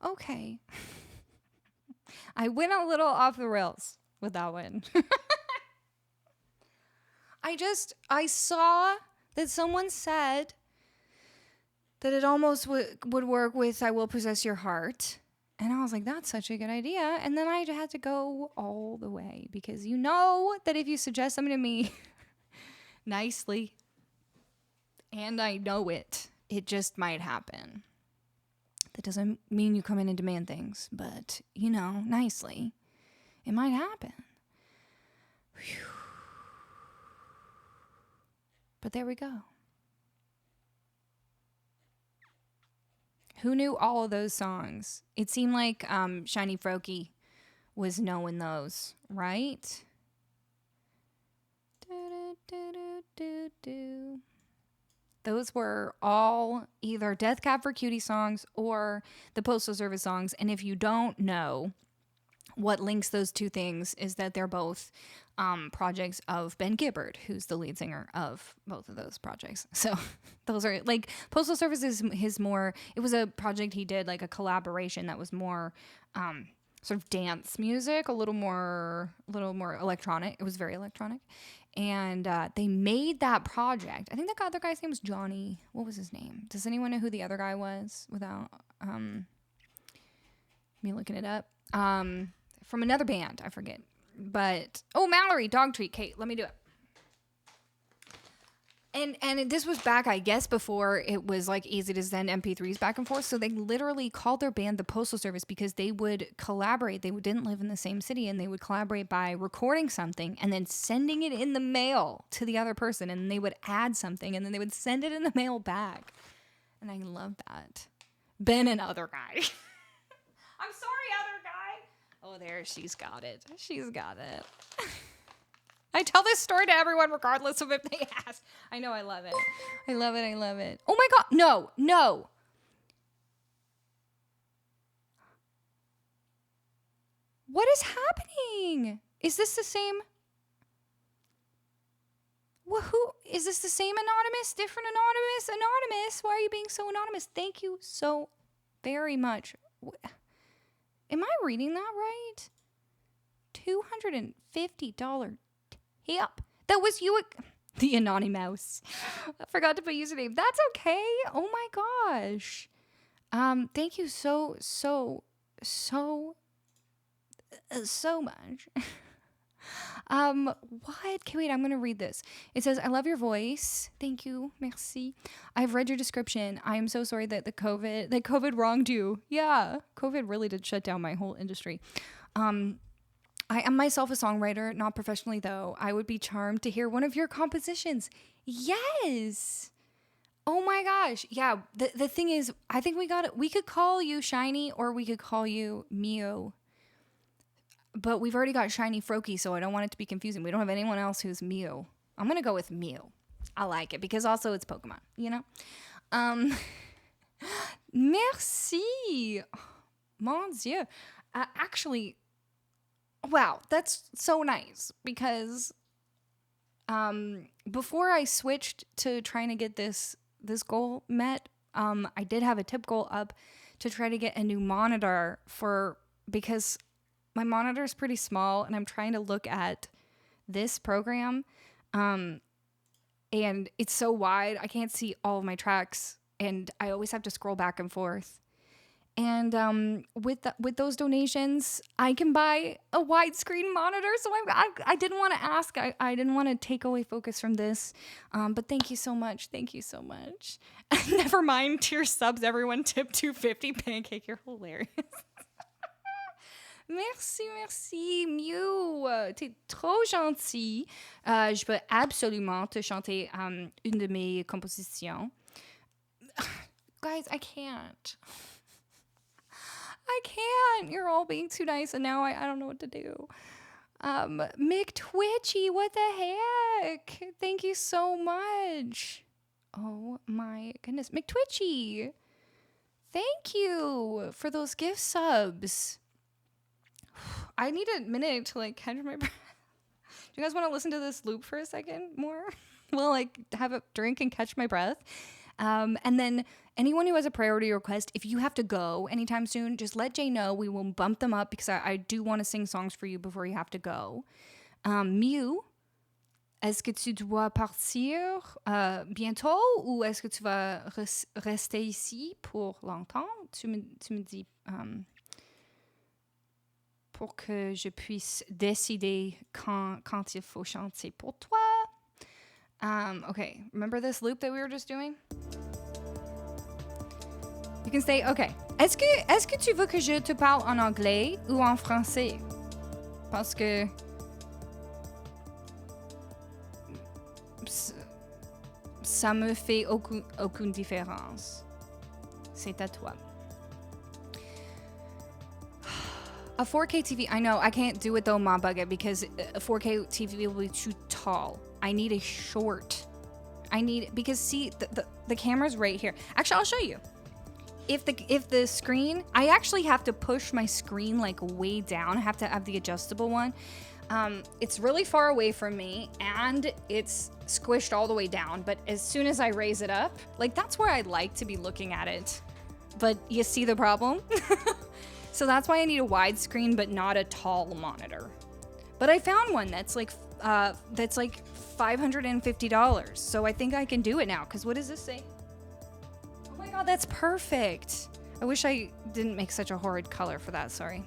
Okay. I went a little off the rails with that one. I saw that someone said that it almost would work with I Will Possess Your Heart. And I was like, that's such a good idea. And then I had to go all the way because you know that if you suggest something to me nicely, and I know it just might happen. That doesn't mean you come in and demand things, but, you know, nicely, it might happen. Whew. But there we go. Who knew all of those songs? It seemed like Shiny Froakie was knowing those, right? Those were all either Death Cab for Cutie songs or the Postal Service songs. And if you don't know, what links those two things is that they're both projects of Ben Gibbard, who's the lead singer of both of those projects. So those are like Postal Service is his more, it was a project he did, like a collaboration that was more sort of dance music, a little more electronic. It was very electronic. And they made that project. I think the other guy's name was Johnny. What was his name? Does anyone know who the other guy was without me looking it up? From another band. I forget. But, Mallory, Dog Treat. Kate, let me do it. And this was back, I guess, before it was like easy to send MP3s back and forth. So they literally called their band the Postal Service because they would collaborate. They didn't live in the same city, and they would collaborate by recording something and then sending it in the mail to the other person. And they would add something, and then they would send it in the mail back. And I love that. Ben and other guy. I'm sorry, other guy. Oh, there, she's got it. She's got it. I tell this story to everyone regardless of if they ask. I know, I love it. I love it, I love it. Oh my God, no, no. What is happening? Is this the same? Well, who, is this the same anonymous, different anonymous? Anonymous, why are you being so anonymous? Thank you so very much. Am I reading that right? $250 tip. That was you, the anonymous. I forgot to put username. That's okay. Oh my gosh. Thank you so much. What? Okay, wait, I'm gonna read this. It says, I love your voice. Thank you. Merci. I've read your description. I am so sorry that COVID wronged you. Yeah, COVID really did shut down my whole industry. I am myself a songwriter, not professionally though. I would be charmed to hear one of your compositions. Yes. Oh my gosh. Yeah. The thing is, I think we could call you Shiny or we could call you Mio. But we've already got Shiny Froakie, so I don't want it to be confusing. We don't have anyone else who's Mio. I'm going to go with Mio. I like it because also it's Pokemon, you know? Merci. Mon Dieu. Actually, wow, that's so nice because before I switched to trying to get this goal met, I did have a tip goal up to try to get a new monitor because my monitor is pretty small and I'm trying to look at this program and it's so wide I can't see all of my tracks and I always have to scroll back and forth. And with those donations, I can buy a widescreen monitor. So I didn't want to ask. I didn't want to take away focus from this. But thank you so much. Thank you so much. Never mind tier subs. Everyone tip $250. Pancake, you're hilarious. Merci, Mew. T'es trop gentil. Je peux absolument te chanter une de mes compositions. Guys, I can't. You're all being too nice, and now I don't know what to do. McTwitchy, what the heck? Thank you so much. Oh my goodness. McTwitchy, thank you for those gift subs. I need a minute to like catch my breath. Do you guys want to listen to this loop for a second more? We'll like have a drink and catch my breath. And then anyone who has a priority request, if you have to go anytime soon, just let Jay know. We will bump them up because I do want to sing songs for you before you have to go. Mew, est-ce que tu dois partir bientôt ou est-ce que tu vas rester ici pour longtemps? Tu me dis pour que je puisse décider quand il faut chanter pour toi. Okay, remember this loop that we were just doing? You can say, okay, est-ce que tu veux que je te parle en anglais ou en français? Parce que ça me fait aucune différence. C'est à toi. A 4K TV, I know, I can't do it though, Ma Bucket, because a 4K TV will be too tall. I need a short. Because see, the camera's right here. Actually, I'll show you. If the screen, I actually have to push my screen like way down. I have to have the adjustable one. It's really far away from me and it's squished all the way down. But as soon as I raise it up, like that's where I'd like to be looking at it. But you see the problem? So that's why I need a widescreen, but not a tall monitor. But I found one that's like $550. So I think I can do it now. Cause what does this say? Oh my God, that's perfect. I wish I didn't make such a horrid color for that. Sorry.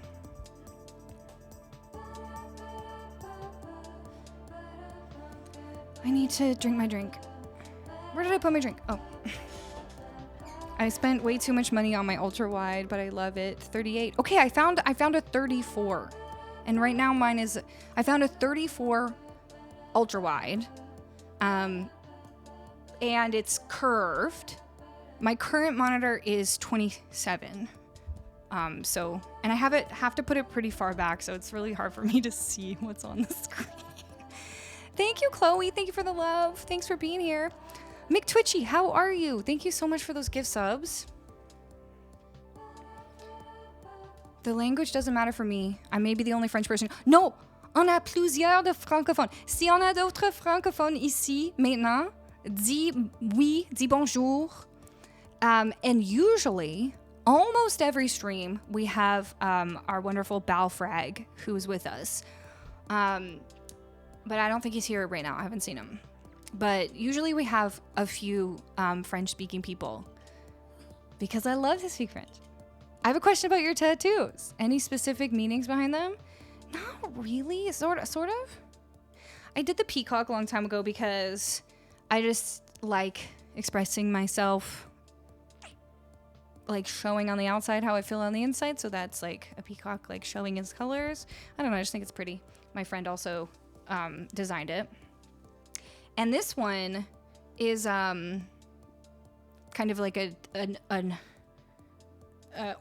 I need to drink my drink. Where did I put my drink? Oh. I spent way too much money on my ultra wide, but I love it. 38. Okay, I found a 34. And right now mine is, I found a 34 ultra wide. And it's curved. My current monitor is 27. So, and I have to put it pretty far back, so it's really hard for me to see what's on the screen. Thank you, Chloe. Thank you for the love. Thanks for being here. Mick Twitchy, how are you? Thank you so much for those gift subs. The language doesn't matter for me. I may be the only French person. No, on a plusieurs de francophones. Si on a d'autres francophones ici, maintenant, dis oui, dis bonjour. And usually, almost every stream, we have our wonderful Balfrag, who's with us. But I don't think he's here right now. I haven't seen him. But usually we have a few French-speaking people because I love to speak French. I have a question about your tattoos. Any specific meanings behind them? Not really. Sort of. I did the peacock a long time ago because I just like expressing myself, like showing on the outside how I feel on the inside. So that's like a peacock, like showing its colors. I don't know. I just think it's pretty. My friend also designed it. And this one is kind of like an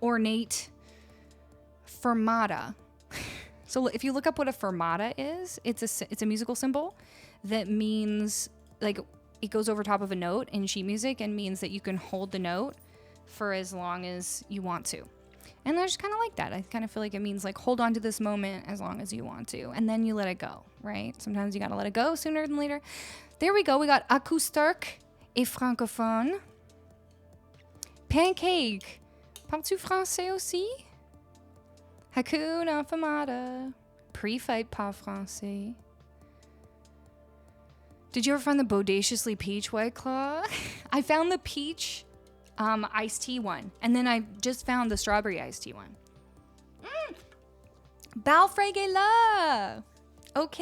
ornate fermata. So if you look up what a fermata is, it's a musical symbol that means, like, it goes over top of a note in sheet music and means that you can hold the note for as long as you want to. And I just kind of like that. I kind of feel like it means, like, hold on to this moment as long as you want to, and then you let it go, right? Sometimes you gotta let it go sooner than later. There we go. We got Acoustic et francophone. Pancake. Parles-tu français aussi? Hakuna Famata. Pre-fight pas français. Did you ever find the bodaciously peach White Claw? I found the peach iced tea one. And then I just found the strawberry iced tea one. Balfrag est là! Ok,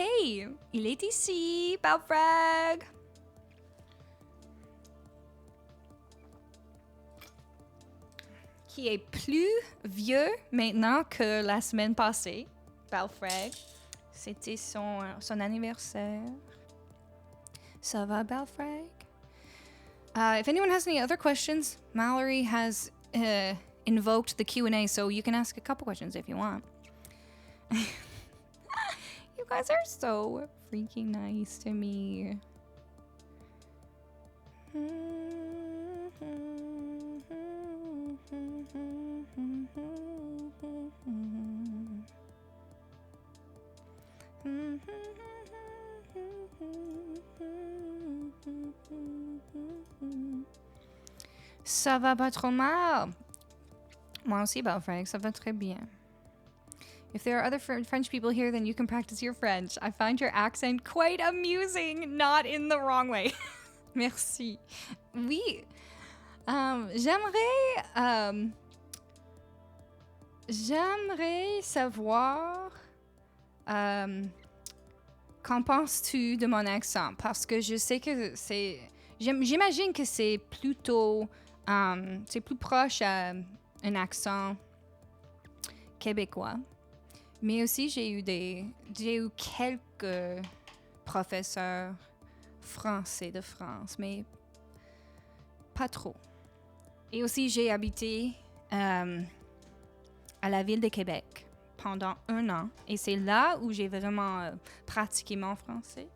il est ici, Balfrag. Qui est plus vieux maintenant que la semaine passée, Balfrag. C'était son anniversaire. Ça va, Balfrag? If anyone has any other questions, Mallory has invoked the Q&A, so you can ask a couple questions if you want. You guys are so freaking nice to me. Ça va pas trop mal. Moi aussi, Balfrag, ça va très bien. If there are other French people here, then you can practice your French. I find your accent quite amusing, not in the wrong way. Merci. Oui. J'aimerais savoir qu'en penses-tu de mon accent? Parce que je sais que c'est... J'imagine que c'est plutôt... c'est plus proche à un accent québécois. Mais aussi, j'ai eu quelques professeurs français de France, mais pas trop. Et aussi, j'ai habité à la ville de Québec pendant 1 an. Et c'est là où j'ai vraiment pratiqué mon français.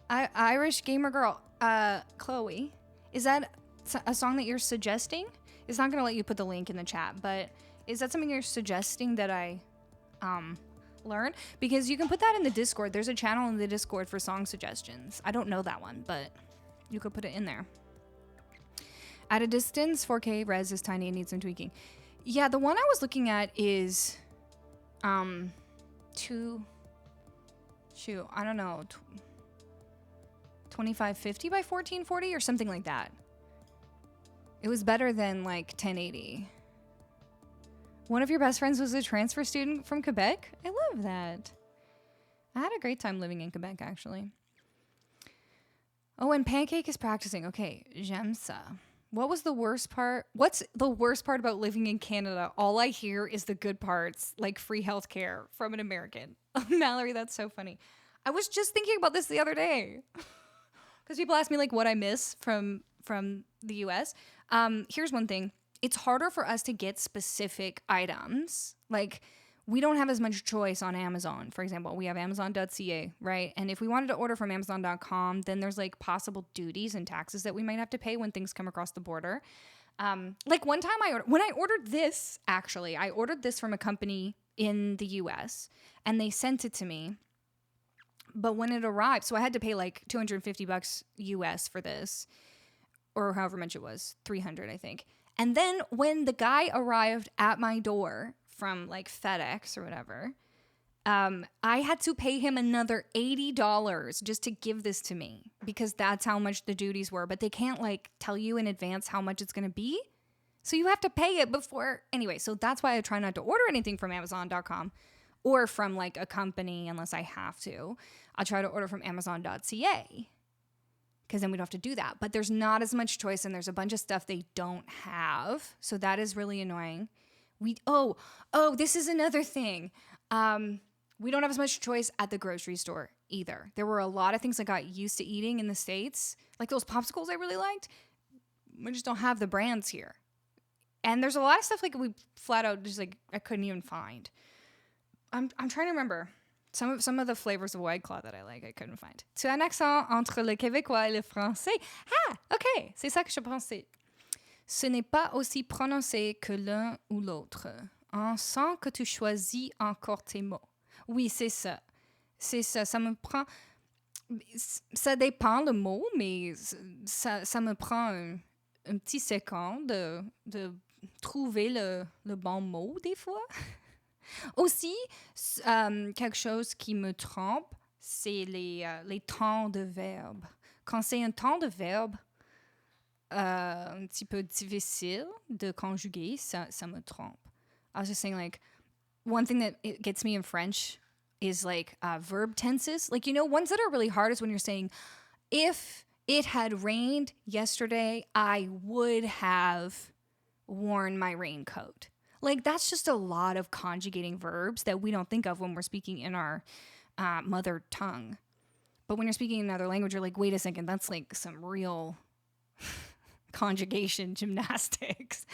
Irish Gamer Girl, Chloe, is that a song that you're suggesting? It's not going to let you put the link in the chat, but is that something you're suggesting that I learn? Because you can put that in the Discord. There's a channel in the Discord for song suggestions. I don't know that one, but you could put it in there. At a distance, 4K res is tiny and needs some tweaking. Yeah, the one I was looking at is I don't know, 2550 by 1440 or something like that. It was better than like 1080. One of your best friends was a transfer student from Quebec? I love that. I had a great time living in Quebec, actually. Oh, and Pancake is practicing. Okay, j'aime ça. What was the worst part? What's the worst part about living in Canada? All I hear is the good parts, like free healthcare from an American. Mallory, that's so funny. I was just thinking about this the other day. Because people ask me like what I miss from the US. Here's one thing. It's harder for us to get specific items. Like, we don't have as much choice on Amazon. For example, we have Amazon.ca, right? And if we wanted to order from Amazon.com, then there's like possible duties and taxes that we might have to pay when things come across the border. Like one time when I ordered this, actually, I ordered this from a company in the US and they sent it to me. But when it arrived, so I had to pay like $250 US for this, or however much it was, 300, I think. And then when the guy arrived at my door from like FedEx or whatever, I had to pay him another $80 just to give this to me because that's how much the duties were. But they can't like tell you in advance how much it's going to be. So you have to pay it before. Anyway, so that's why I try not to order anything from Amazon.com or from like a company unless I have to. I'll try to order from Amazon.ca because then we don't have to do that. But there's not as much choice and there's a bunch of stuff they don't have. So that is really annoying. This is another thing. We don't have as much choice at the grocery store either. There were a lot of things I got used to eating in the States, like those popsicles I really liked. We just don't have the brands here. And there's a lot of stuff like we flat out just like I couldn't even find. I'm trying to remember some of the flavors of White Claw that I like. I couldn't find. Tu as un accent entre le québécois et le français. Ah, ok, c'est ça que je pensais. Ce n'est pas aussi prononcé que l'un ou l'autre. On sent que tu choisis encore tes mots. Oui, c'est ça. C'est ça. Ça me prend... Ça dépend le mot, mais ça me prend un petit second de trouver le bon mot des fois. Aussi, quelque chose qui me trompe, c'est les temps de verbe. Quand c'est un temps de verbe, un petit peu difficile de conjuguer, ça me trompe. I was just saying, like, one thing that it gets me in French is, like, verb tenses. Like, you know, ones that are really hard is when you're saying, if it had rained yesterday, I would have worn my raincoat. Like, that's just a lot of conjugating verbs that we don't think of when we're speaking in our mother tongue. But when you're speaking in another language, you're like, wait a second, that's, like, some real... conjugation gymnastics.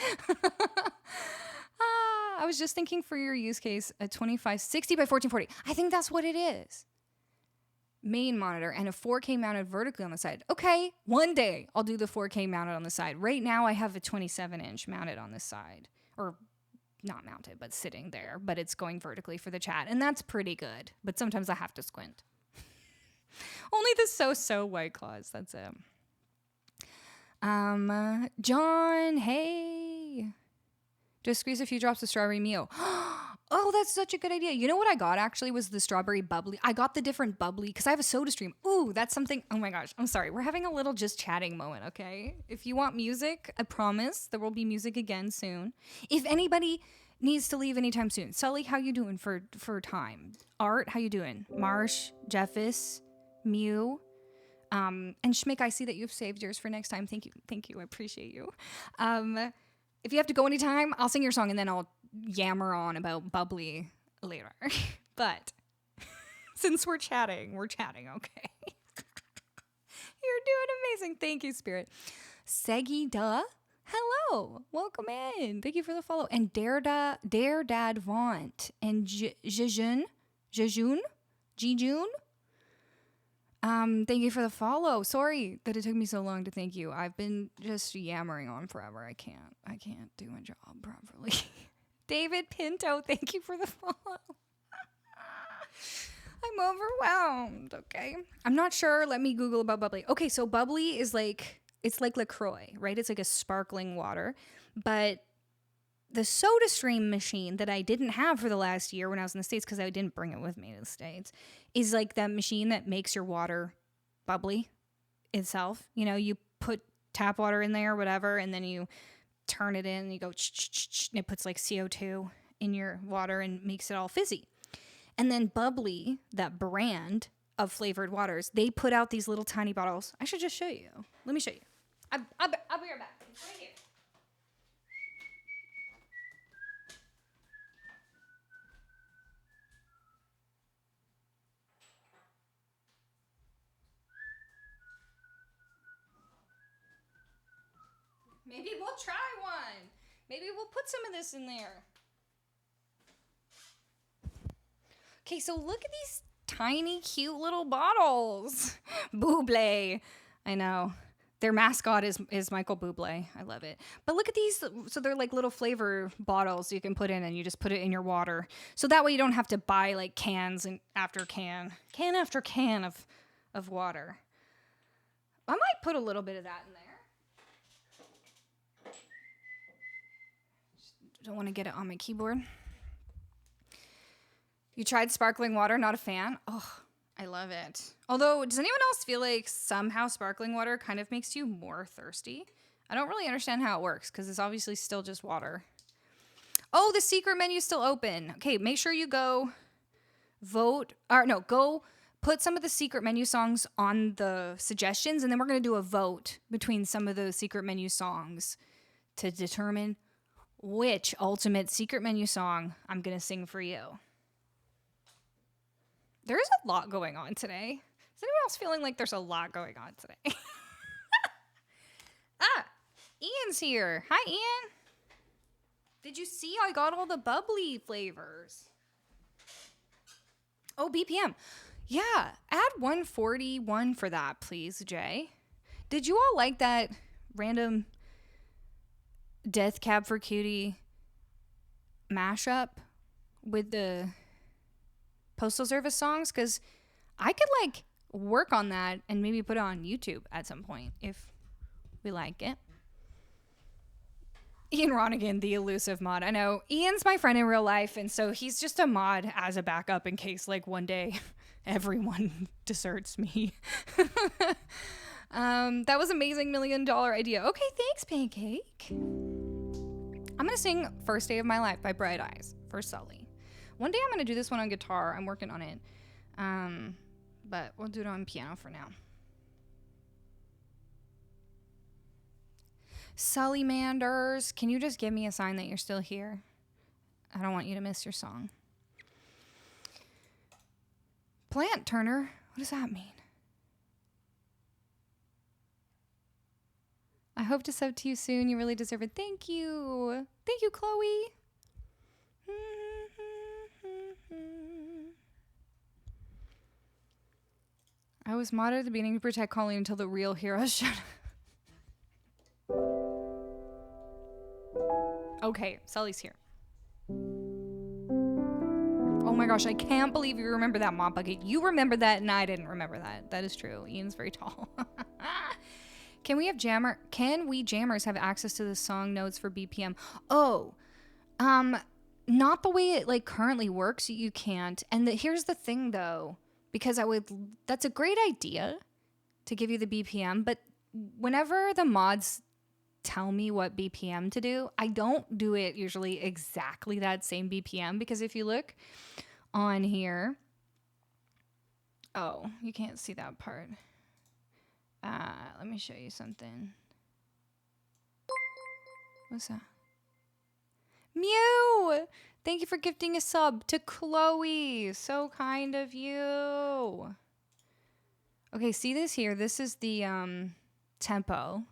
I was just thinking for your use case, a 2560 by 1440. I think that's what it is. Main monitor and a 4K mounted vertically on the side. Okay, one day I'll do the 4K mounted on the side. Right now I have a 27-inch mounted on the side. Or not mounted, but sitting there. But it's going vertically for the chat. And that's pretty good. But sometimes I have to squint. Only the so-so White Claws. That's it. John, hey. Just squeeze a few drops of strawberry Mio. Oh, that's such a good idea. You know what I got actually was the strawberry bubbly. I got the different bubbly because I have a soda stream. Ooh, that's something. Oh my gosh. I'm sorry. We're having a little just chatting moment, okay? If you want music, I promise there will be music again soon. If anybody needs to leave anytime soon. Sully, how you doing for time? Art, how you doing? Marsh, Jeffis, Mew. And Schmick, I see that you've saved yours for next time. Thank you. I appreciate you. If you have to go anytime, I'll sing your song and then I'll yammer on about bubbly later. But since we're chatting, okay? You're doing amazing. Thank you, Spirit. Segida, hello. Welcome in. Thank you for the follow. And Dare Dad Vaunt and Jejun. Thank you for the follow. Sorry that it took me so long to thank you. I've been just yammering on forever. I can't do my job properly. David Pinto, thank you for the follow. I'm overwhelmed, okay? I'm not sure. Let me Google about bubbly. Okay, so bubbly is like, it's like LaCroix, right? It's like a sparkling water. But the SodaStream machine that I didn't have for the last year when I was in the States, because I didn't bring it with me to the States, is like that machine that makes your water bubbly itself. You know, you put tap water in there or whatever, and then you turn it in and you go, and it puts like CO2 in your water and makes it all fizzy. And then bubbly, that brand, of flavored waters. They put out these little tiny bottles. I should just show you. Let me show you. I'll be right back. It's right here. Maybe we'll try one. Maybe we'll put some of this in there. Okay, so look at these tiny, cute little bottles. Bublé. I know. Their mascot is Michael Bublé. I love it. But look at these. So they're like little flavor bottles you can put in, and you just put it in your water. So that way you don't have to buy like cans and after can after can of water. I might put a little bit of that in there. Don't want to get it on my keyboard. You tried sparkling water? Not a fan? Oh, I love it. Although, does anyone else feel like somehow sparkling water kind of makes you more thirsty? I don't really understand how it works because it's obviously still just water. Oh, the secret menu's still open. Okay, make sure you go go put some of the secret menu songs on the suggestions, and then we're going to do a vote between some of those secret menu songs to determine which ultimate secret menu song I'm going to sing for you. There's a lot going on today. Is anyone else feeling like there's a lot going on today? Ian's here. Hi, Ian. Did you see I got all the bubbly flavors? Oh, BPM. Yeah, add 141 for that, please, Jay. Did you all like that random Death Cab for Cutie mashup with the Postal Service songs? Because I could like work on that and maybe put it on YouTube at some point if we like it. Ian Ronigan, the elusive mod. I know Ian's my friend in real life, and so he's just a mod as a backup in case like one day everyone deserts me. That was amazing, $1 million idea. Okay, thanks, Pancake. I'm gonna sing First Day of My Life by Bright Eyes for Sully. One day I'm gonna do this one on guitar. I'm working on it. But we'll do it on piano for now. Sully Manders, can you just give me a sign that you're still here? I don't want you to miss your song. Plant Turner, what does that mean? I hope to sub to you soon. You really deserve it. Thank you. Thank you, Chloe. I was modded at the beginning to protect Colleen until the real heroes showed up. Okay, Sully's here. Oh my gosh, I can't believe you remember that, Mop Bucket. You remember that and I didn't remember that. That is true. Ian's very tall. Can we jammers have access to the song notes for BPM? Oh, not the way it like currently works. You can't. And here's the thing though, because that's a great idea to give you the BPM, but whenever the mods tell me what BPM to do, I don't do it usually exactly that same BPM, because if you look on here, oh, you can't see that part. Let me show you something. What's that? Mew! Thank you for gifting a sub to Chloe. So kind of you. Okay, see this here? This is the tempo.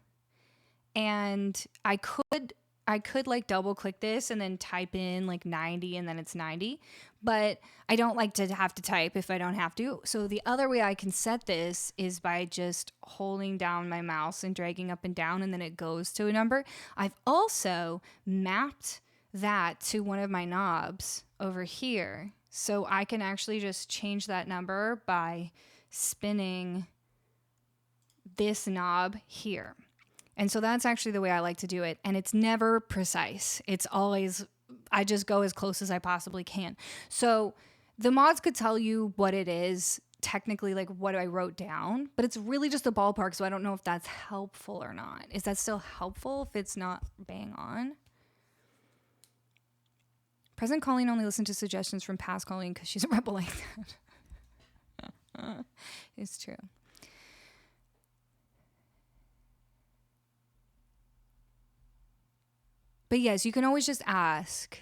And I could like double click this and then type in like 90 and then it's 90, but I don't like to have to type if I don't have to. So the other way I can set this is by just holding down my mouse and dragging up and down, and then it goes to a number. I've also mapped that to one of my knobs over here, so I can actually just change that number by spinning this knob here. And so that's actually the way I like to do it. And it's never precise. It's always, I just go as close as I possibly can. So the mods could tell you what it is, technically, like what I wrote down, but it's really just a ballpark. So I don't know if that's helpful or not. Is that still helpful if it's not bang on? Present Colleen only listened to suggestions from past Colleen because she's a rebel like that. It's true. But yes, you can always just ask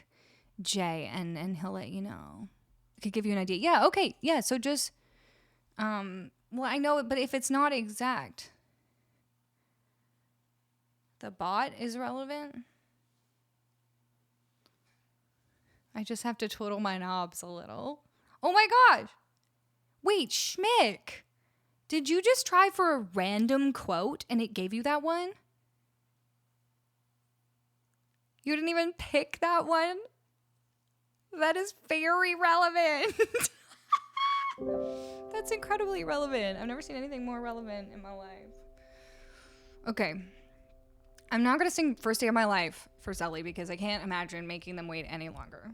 Jay and he'll let you know. It could give you an idea. Yeah, okay. Yeah, so just well, I know it, but if it's not exact, the bot is relevant. I just have to twiddle my knobs a little. Oh my gosh. Wait, Schmick. Did you just try for a random quote and it gave you that one? You didn't even pick that one? That is very relevant. That's incredibly relevant. I've never seen anything more relevant in my life. Okay. I'm not going to sing First Day of My Life for Sully because I can't imagine making them wait any longer.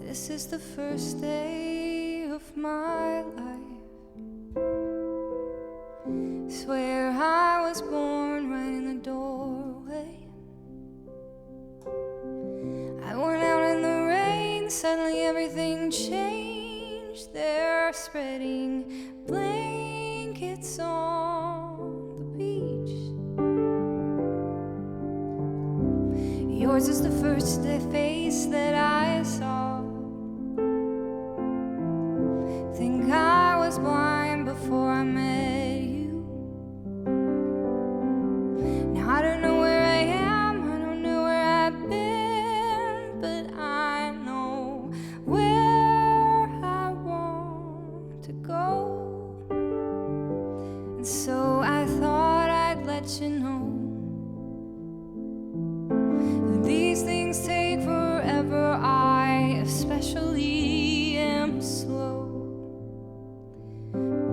This is the first day of my life. Swear I was born right in the doorway. I went out in the rain, suddenly everything changed. They're spreading blankets on the beach. Yours is the first face that I saw. Think I was blind before I met you. Now I don't know where I am, I don't know where I've been, but I know where I want to go. And so I thought I'd let you know that these things take forever. I especially am slow.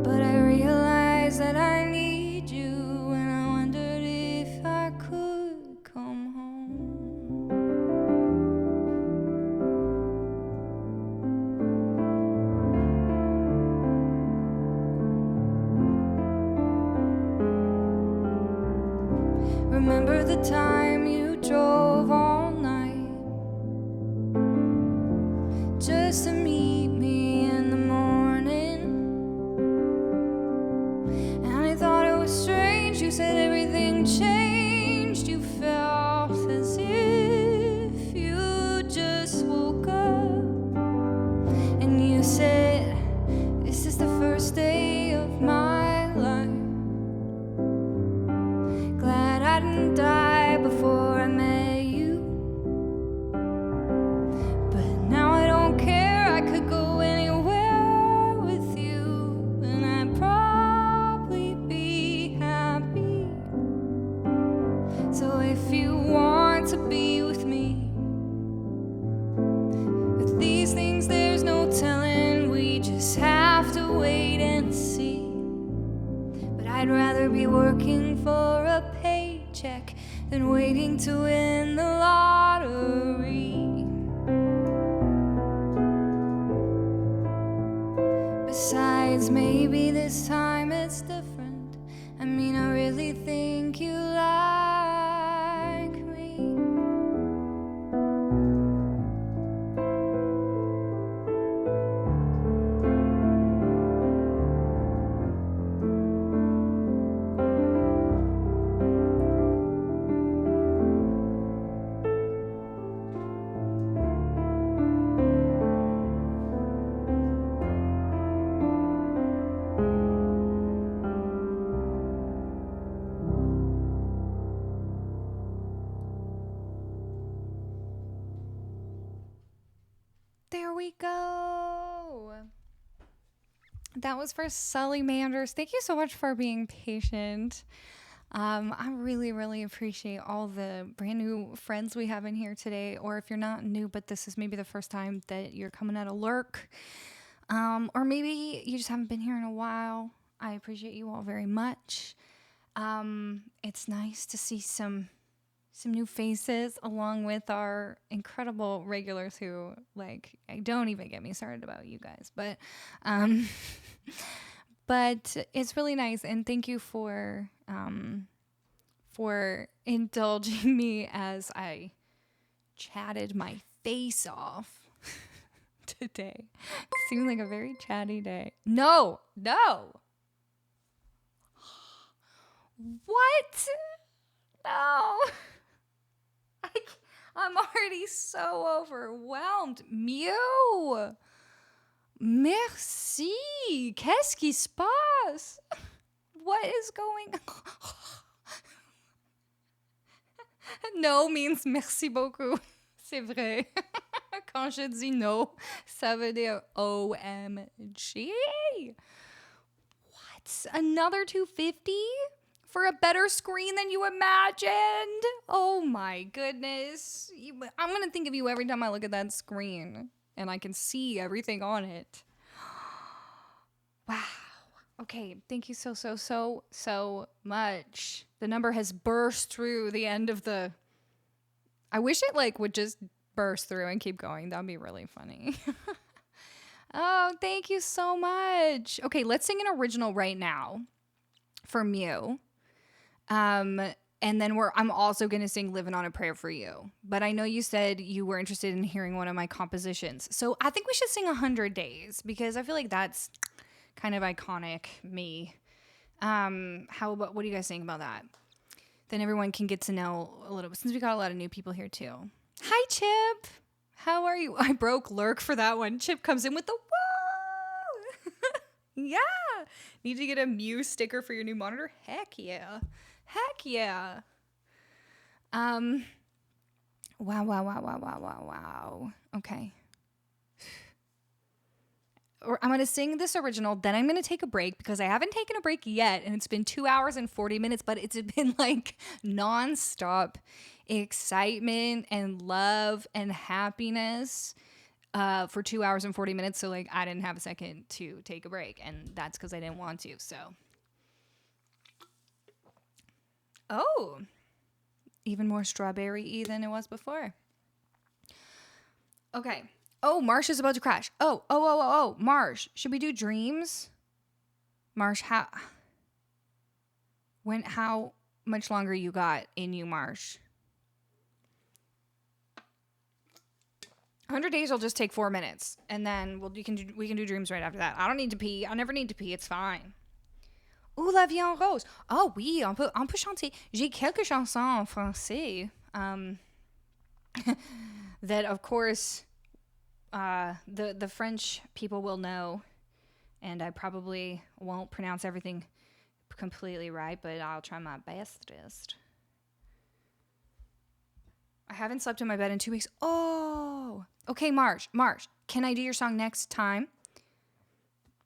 But I realized that I need you, and I wondered if I could come home. Remember the time you drove all night just to meet me in the morning? Strange, you said everything changed. You felt as if you just woke up. And you said, this is the first day of my life. Glad I didn't die before I met you. But now I don't care, I could go anywhere with you. And I'd probably be happy. So if you want to be with me, with these things there's no telling, we just have to wait and see. But I'd rather be working for a paycheck than waiting to win the lottery. Besides, maybe this time it's different. I mean, I really think you like me. There we go. That was for Sully Manders. Thank you so much for being patient. I really, really appreciate all the brand new friends we have in here today. Or if you're not new, but this is maybe the first time that you're coming at a lurk. Or maybe you just haven't been here in a while. I appreciate you all very much. It's nice to see some some new faces along with our incredible regulars who, like, don't even get me started about you guys, but but it's really nice, and thank you for indulging me as I chatted my face off today. Seemed like a very chatty day. No. What? No. I'm already so overwhelmed. Mew. Merci. Qu'est-ce qui se passe? What is going on? No means merci beaucoup. C'est vrai. Quand je dis no, ça veut dire OMG. What? Another $250? For a better screen than you imagined? Oh my goodness. I'm going to think of you every time I look at that screen and I can see everything on it. Wow. Okay, thank you so much. The number has burst through the end of the... I wish it like would just burst through and keep going. That'd be really funny. Oh, thank you so much. Okay, let's sing an original right now for Mew. And then I'm also going to sing Living on a Prayer for You. But I know you said you were interested in hearing one of my compositions. So I think we should sing 100 Days because I feel like that's kind of iconic me. How about, what do you guys think about that? Then everyone can get to know a little bit, since we got a lot of new people here too. Hi, Chip. How are you? I broke Lurk for that one. Chip comes in with the whoa. Yeah. Need to get a Mew sticker for your new monitor? Heck yeah. Heck yeah. Wow. Okay. I'm going to sing this original, then I'm going to take a break because I haven't taken a break yet, and it's been 2 hours and 40 minutes, but it's been like nonstop excitement and love and happiness for 2 hours and 40 minutes. So like I didn't have a second to take a break, and that's because I didn't want to. So, oh, even more strawberry-y than it was before. Okay. Oh, Marsh is about to crash. Oh, Marsh, should we do dreams? Marsh, how much longer you got in you, Marsh? 100 Days will just take 4 minutes, and then we can do dreams right after that. I don't need to pee. I never need to pee. It's fine. Ouh, la vie en rose. Oh oui, on peut chanter. J'ai quelques chansons en français. That of course the French people will know, and I probably won't pronounce everything completely right, but I'll try my bestest. I haven't slept in my bed in 2 weeks. Oh, okay, Marsh, can I do your song next time?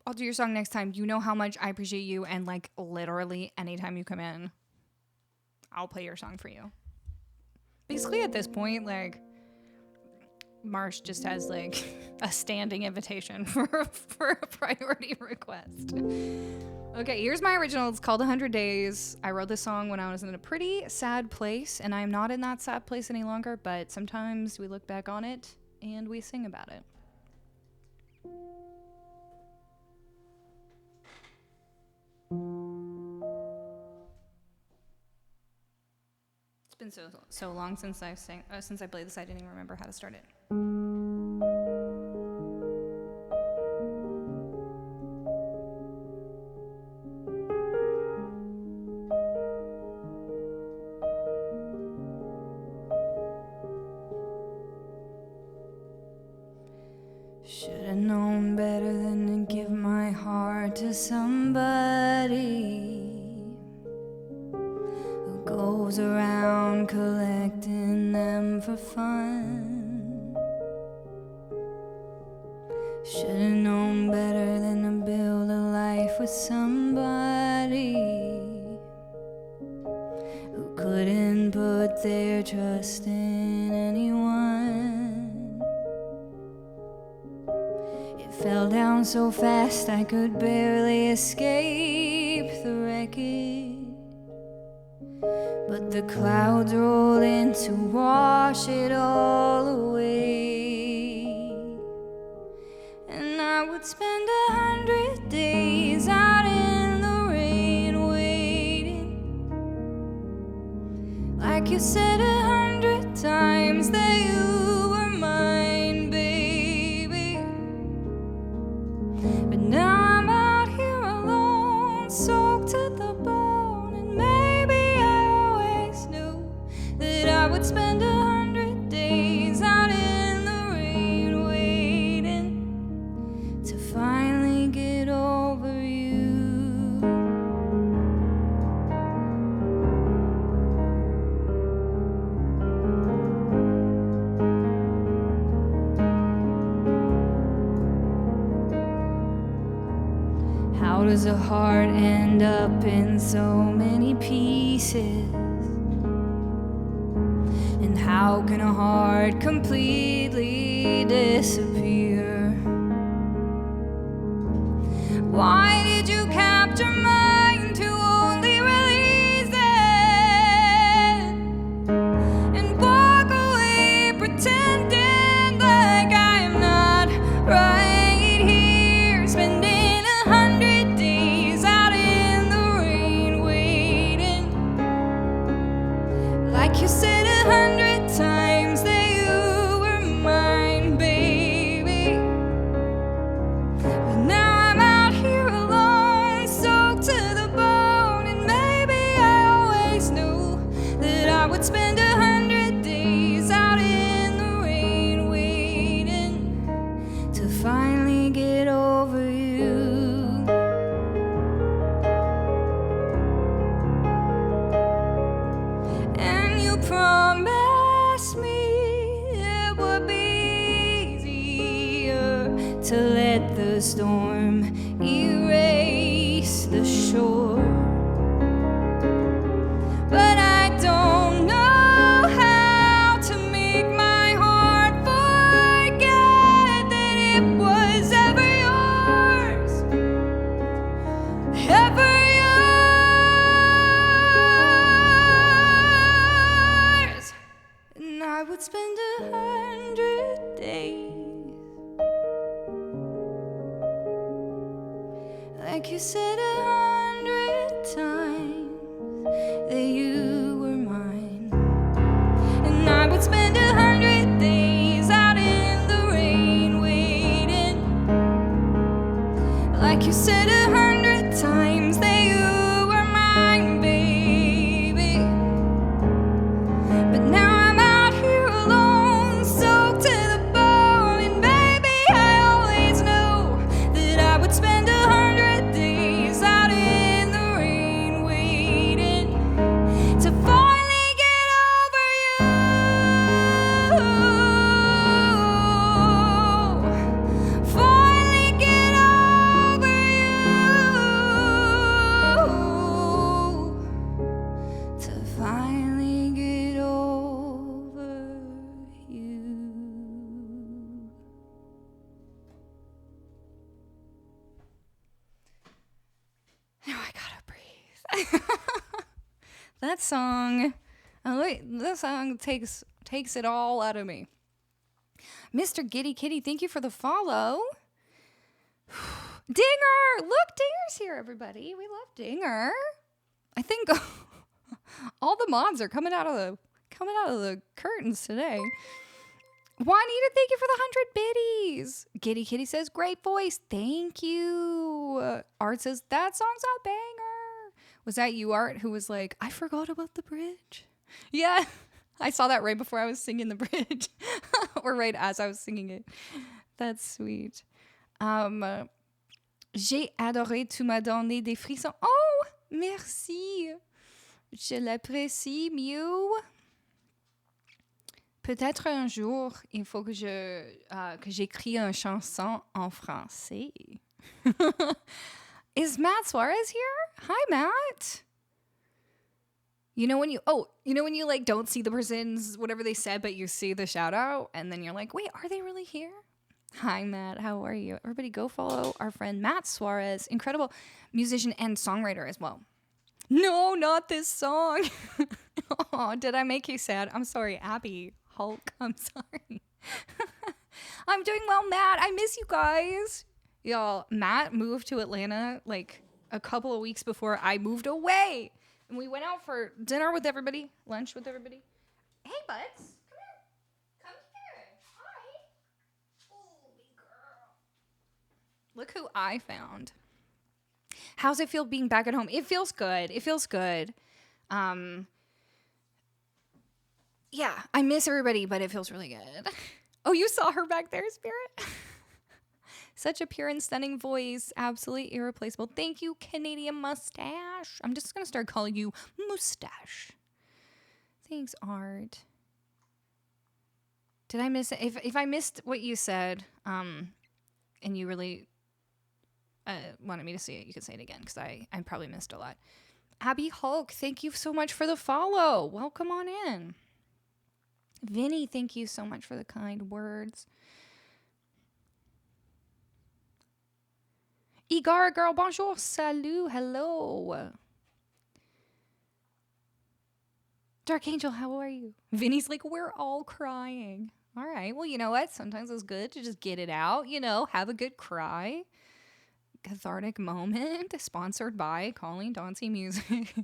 I'll do your song next time. You know how much I appreciate you, and like literally anytime you come in, I'll play your song for you. Basically at this point, like, Marsh just has like a standing invitation for a priority request. Okay, here's my original. It's called 100 Days. I wrote this song when I was in a pretty sad place, and I'm not in that sad place any longer, but sometimes we look back on it and we sing about it. It's been so long since I played this, I didn't even remember how to start it. Should've known better than to give my heart to somebody who goes around collecting them for fun. Should've known better than to build a life with somebody who couldn't put their trust in anyone. It fell down so fast I could barely escape the wreckage. but the clouds roll in to wash it all away. And I would spend 100 days out in the rain waiting, like you said 100 times that you were mine, baby. But now I'm out here alone, soaked to the bone, and maybe I always knew that I would spend 100 days out in the rain waiting to finally get over you. How does a heart end up in so many pieces? And how can a heart completely disappear? Why did you capture mine to only release it and walk away pretending like I am not right here, spending 100 days out in the rain waiting, like you said 100 times that you were mine, baby. But now I'm out here alone, soaked to the bone, and maybe I always knew that I would spend 100 days out in the rain waiting to finally get over you. And you promised me it would be easier to let the storm erase the shore. But I don't know how to make my heart forget that it was ever yours, ever yours. And I would spend 100 days, like you said 100 times that you were mine. And I would spend 100 days out in the rain waiting, like you said 100 times that you were mine, baby. But now I'm out here alone, soaked to the bone, and baby I always knew that I would spend 100 days out in the rain waiting to finally get over you. Finally get over you. To finally get over you. Now I gotta breathe. That song takes it all out of me. Mr. Giddy Kitty, thank you for the follow. Dinger! Look, Dinger's here, everybody. We love Dinger. I think all the mods are coming out of the curtains today. Juanita, thank you for the 100 biddies. Giddy Kitty says, great voice. Thank you. Art says, that song's a banger. Was that you, Art, who was like, I forgot about the bridge? Yeah, I saw that right before I was singing the bridge. Or right as I was singing it. That's sweet. J'ai adoré, tu m'as donné des frissons. Oh, merci. Je l'apprécie mieux. Peut-être un jour, il faut que j'écris une chanson en français. Is Matt Suarez here? Hi, Matt. You know when you like don't see the person's whatever they said, but you see the shout out, and then you're like, wait, are they really here? Hi, Matt. How are you? Everybody go follow our friend Matt Suarez, incredible musician and songwriter as well. No, not this song. Oh, did I make you sad? I'm sorry, Abby. Hulk, I'm sorry. I'm doing well, Matt. I miss you guys. Y'all, Matt moved to Atlanta like a couple of weeks before I moved away. And we went out for dinner with everybody, lunch with everybody. Hey, Buds. Come here. Come here. Hi. Holy girl. Look who I found. How's it feel being back at home? It feels good. It feels good. Yeah, I miss everybody, but it feels really good. Oh, you saw her back there, Spirit? Such a pure and stunning voice. Absolutely irreplaceable. Thank you, Canadian Mustache. I'm just going to start calling you Mustache. Thanks, Art. Did I miss it? If I missed what you said, and you really wanted me to see it, you could say it again, because I probably missed a lot. Abby Hulk, thank you so much for the follow. Welcome on in. Vinny, thank you so much for the kind words. Igara girl, bonjour, salut, hello. Dark Angel, how are you? Vinny's like, we're all crying. All right, well, you know what? Sometimes it's good to just get it out, have a good cry. Cathartic moment, sponsored by Calling Dauncey Music.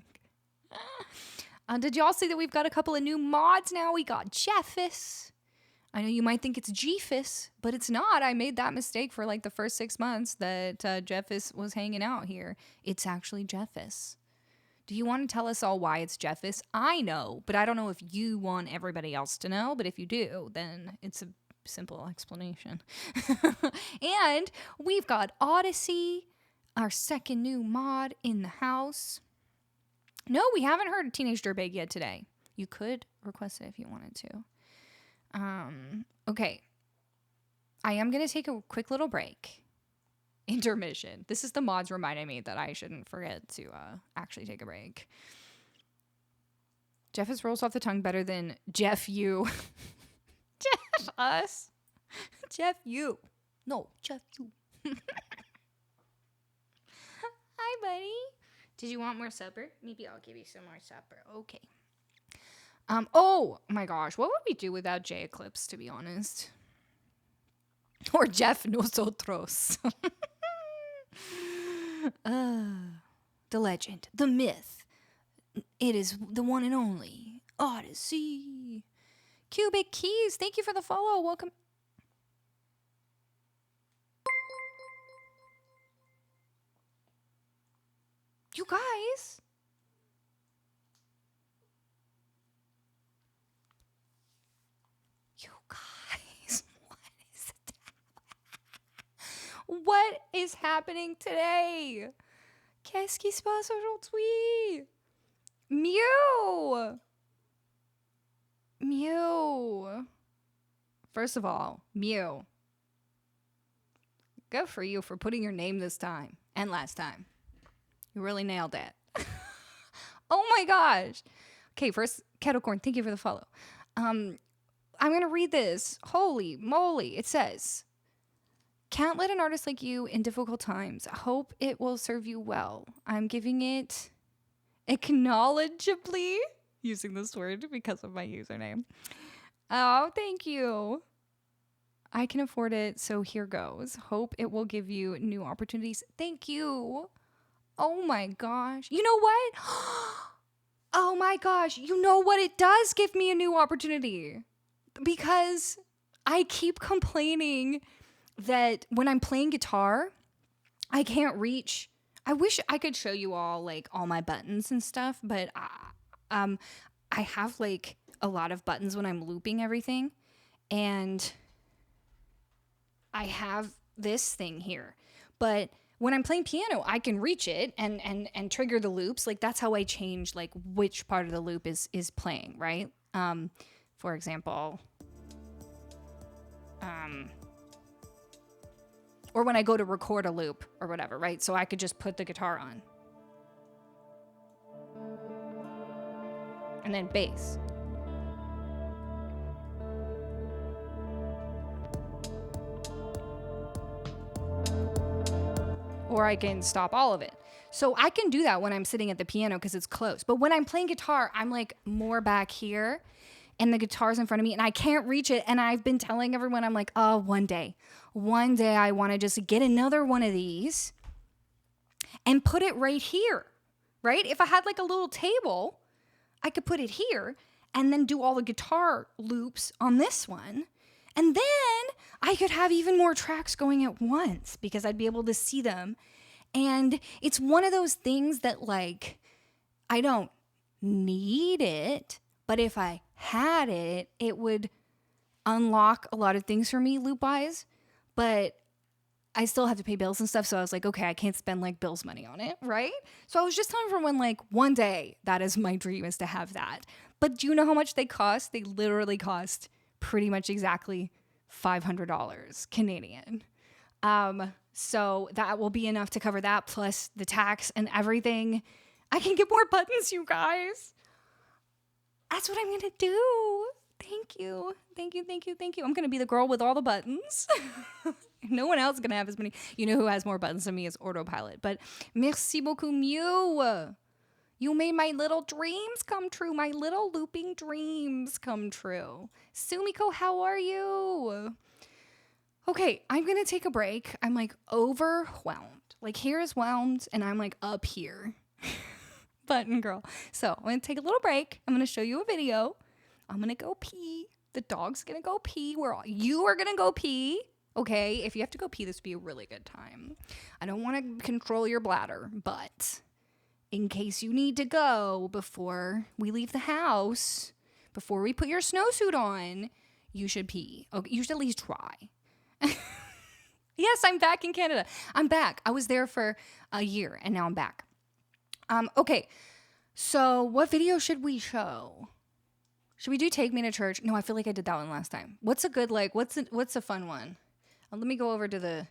Did y'all see that we've got a couple of new mods now? We got Jeffis. I know you might think it's Jeffis, but it's not. I made that mistake for like the first 6 months that Jeffis was hanging out here. It's actually Jeffis. Do you want to tell us all why it's Jeffis? I know, but I don't know if you want everybody else to know. But if you do, then it's a simple explanation. And we've got Odyssey, our second new mod in the house. No, we haven't heard Teenage Dirtbag yet today. You could request it if you wanted to. Okay. I am going to take a quick little break. Intermission. This is the mods reminding me that I shouldn't forget to actually take a break. Jeffis rolls off the tongue better than Jeff you. Jeff us. Jeff you. No, Jeff you. Hi, buddy. Did you want more supper? Maybe I'll give you some more supper. Okay. Oh my gosh, what would we do without J Eclipse, to be honest? Or Jeff Nosotros. The legend, the myth. It is the one and only Odyssey. Cubic Keys, thank you for the follow. Welcome. You guys. You guys. What is happening today? Qu'est-ce qui se passe aujourd'hui? Mew. Mew. First of all, Mew. Good for you for putting your name this time and last time. You really nailed it. Oh my gosh. Okay, first, Kettle Corn, thank you for the follow. I'm going to read this. Holy moly. It says, can't let an artist like you in difficult times. Hope it will serve you well. I'm giving it acknowledgeably, using this word because of my username. Oh, thank you. I can afford it, so here goes. Hope it will give you new opportunities. Thank you. Oh my gosh. You know what? Oh my gosh. You know what? It does give me a new opportunity. Because I keep complaining that when I'm playing guitar, I can't reach. I wish I could show you all like all my buttons and stuff, but I have like a lot of buttons when I'm looping everything. And I have this thing here. But when I'm playing piano, I can reach it and trigger the loops. Like that's how I change like which part of the loop is playing, right? For example, or when I go to record a loop or whatever, right? So I could just put the guitar on. And then bass. Or I can stop all of it. So I can do that when I'm sitting at the piano because it's close. But when I'm playing guitar, I'm like more back here and the guitar's in front of me and I can't reach it. And I've been telling everyone, I'm like, oh, one day I want to just get another one of these and put it right here, right? If I had like a little table, I could put it here and then do all the guitar loops on this one. And then I could have even more tracks going at once because I'd be able to see them. And it's one of those things that like, I don't need it, but if I had it, it would unlock a lot of things for me loop-wise, but I still have to pay bills and stuff. So I was like, okay, I can't spend like bills money on it, right? So I was just telling everyone like one day that is my dream is to have that. But do you know how much they cost? They literally cost pretty much exactly $500 Canadian. So that will be enough to cover that plus the tax and everything. I can get more buttons, you guys. That's what I'm going to do. Thank you. Thank you, thank you, thank you. I'm going to be the girl with all the buttons. No one else is going to have as many. You know who has more buttons than me is Autopilot. But merci beaucoup, Mew. You made my little dreams come true. My little looping dreams come true. Sumiko, how are you? Okay, I'm going to take a break. I'm like overwhelmed. Like here is whelmed and I'm like up here. Button girl. So I'm going to take a little break. I'm going to show you a video. I'm going to go pee. The dog's going to go pee. You are going to go pee. Okay, if you have to go pee, this would be a really good time. I don't want to control your bladder, but in case you need to go before we leave the house, before we put your snowsuit on, you should pee. Okay, you should at least try. Yes, I'm back in Canada. I'm back. I was there for a year and now I'm back. Okay, so what video should we show? Should we do Take Me to Church? No, I feel like I did that one last time. What's a good, like, what's a fun one? Let me go over to the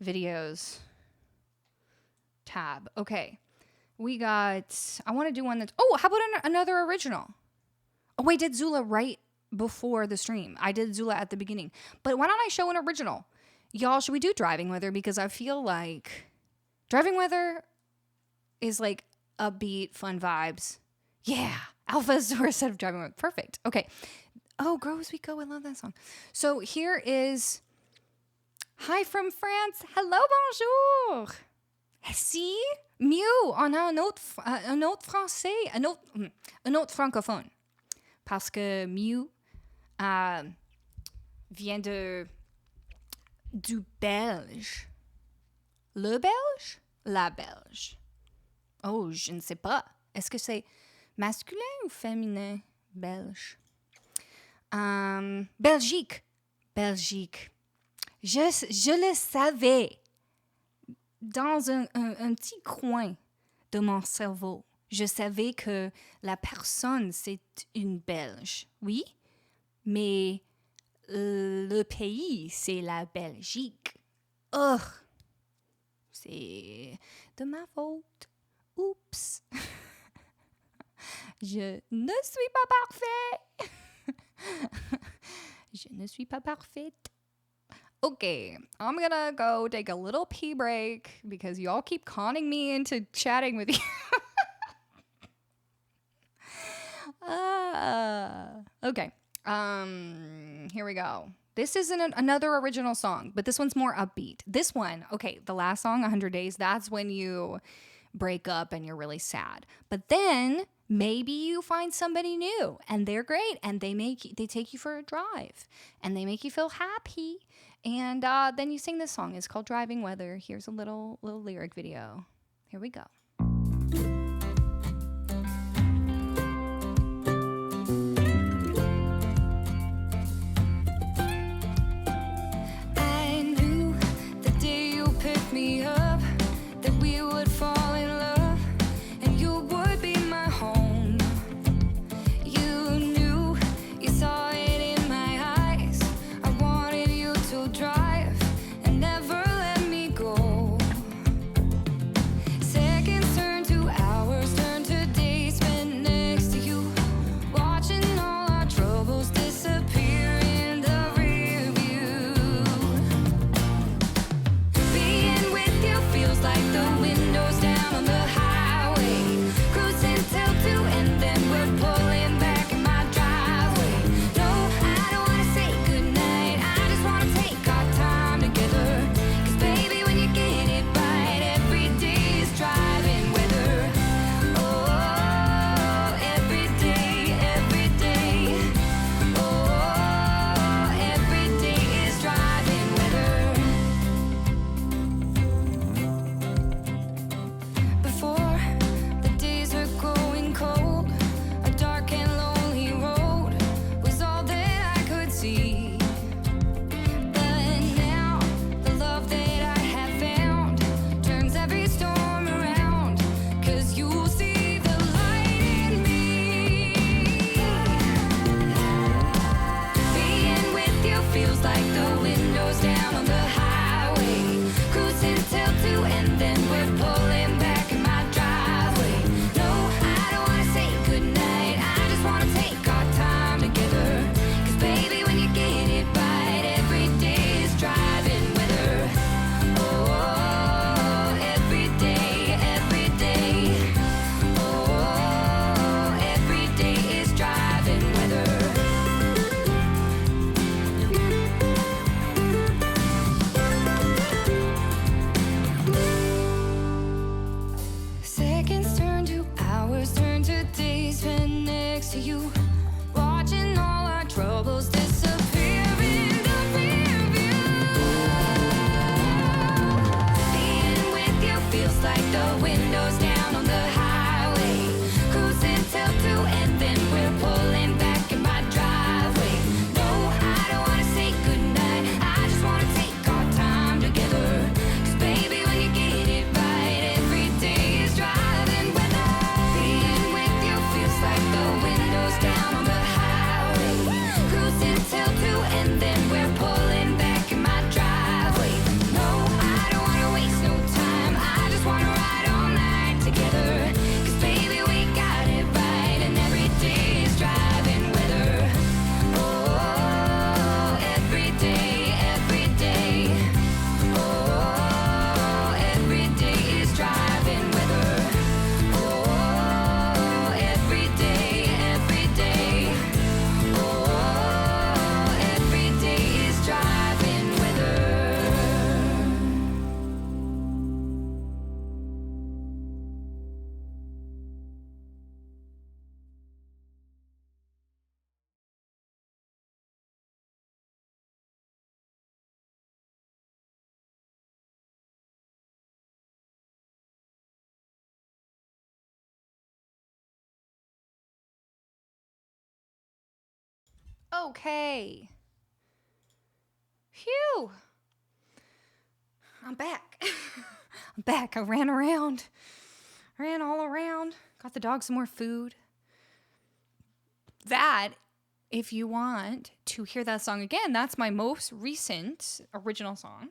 videos tab. Okay, we got, I want to do one that's, oh, how about another original? Oh, I did Zula right before the stream. I did Zula at the beginning. But why don't I show an original? Y'all, should we do Driving Weather? Because I feel like Driving Weather is like upbeat, fun vibes. Yeah, Alpha is a set of Driving Weather. Perfect. Okay. Oh, Grow As We Go. I love that song. So here is Hi from France. Hello, bonjour. Si, Mew, on a un autre français, un autre francophone. Parce que Mew vient du Belge. Le Belge? La Belge. Oh, je ne sais pas. Est-ce que c'est masculin ou féminin? Belge. Belgique. Belgique. Je le savais. Dans un petit coin de mon cerveau. Je savais que la personne, c'est une Belge. Oui, mais le pays, c'est la Belgique. Oh, c'est de ma faute. Oups. Je ne suis pas parfait. Je ne suis pas parfaite. Okay, I'm gonna go take a little pee break because y'all keep conning me into chatting with you. Okay, here we go. This isn't another original song, but this one's more upbeat. This one, okay, the last song, 100 Days, that's when you break up and you're really sad. But then maybe you find somebody new and they're great and they take you for a drive and they make you feel happy. And then you sing this song. It's called Driving Weather. Here's a little lyric video. Here we go. I knew the day you picked me up that we would fall in love and you would be my home. You knew, you saw it in my eyes. I wanted you to drive and never let me go. Second Okay. Phew. I'm back. I'm back. I ran around. Ran all around. Got the dog some more food. That, if you want to hear that song again, that's my most recent original song.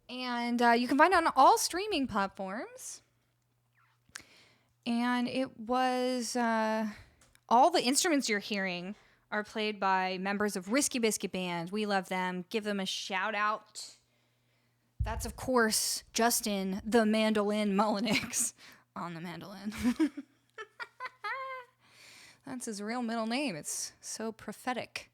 And you can find it on all streaming platforms. And it was all the instruments you're hearing are played by members of Risky Biscuit Band. We love them. Give them a shout out. That's, of course, Justin, the mandolin Mullenix, on the mandolin. That's his real middle name. It's so prophetic.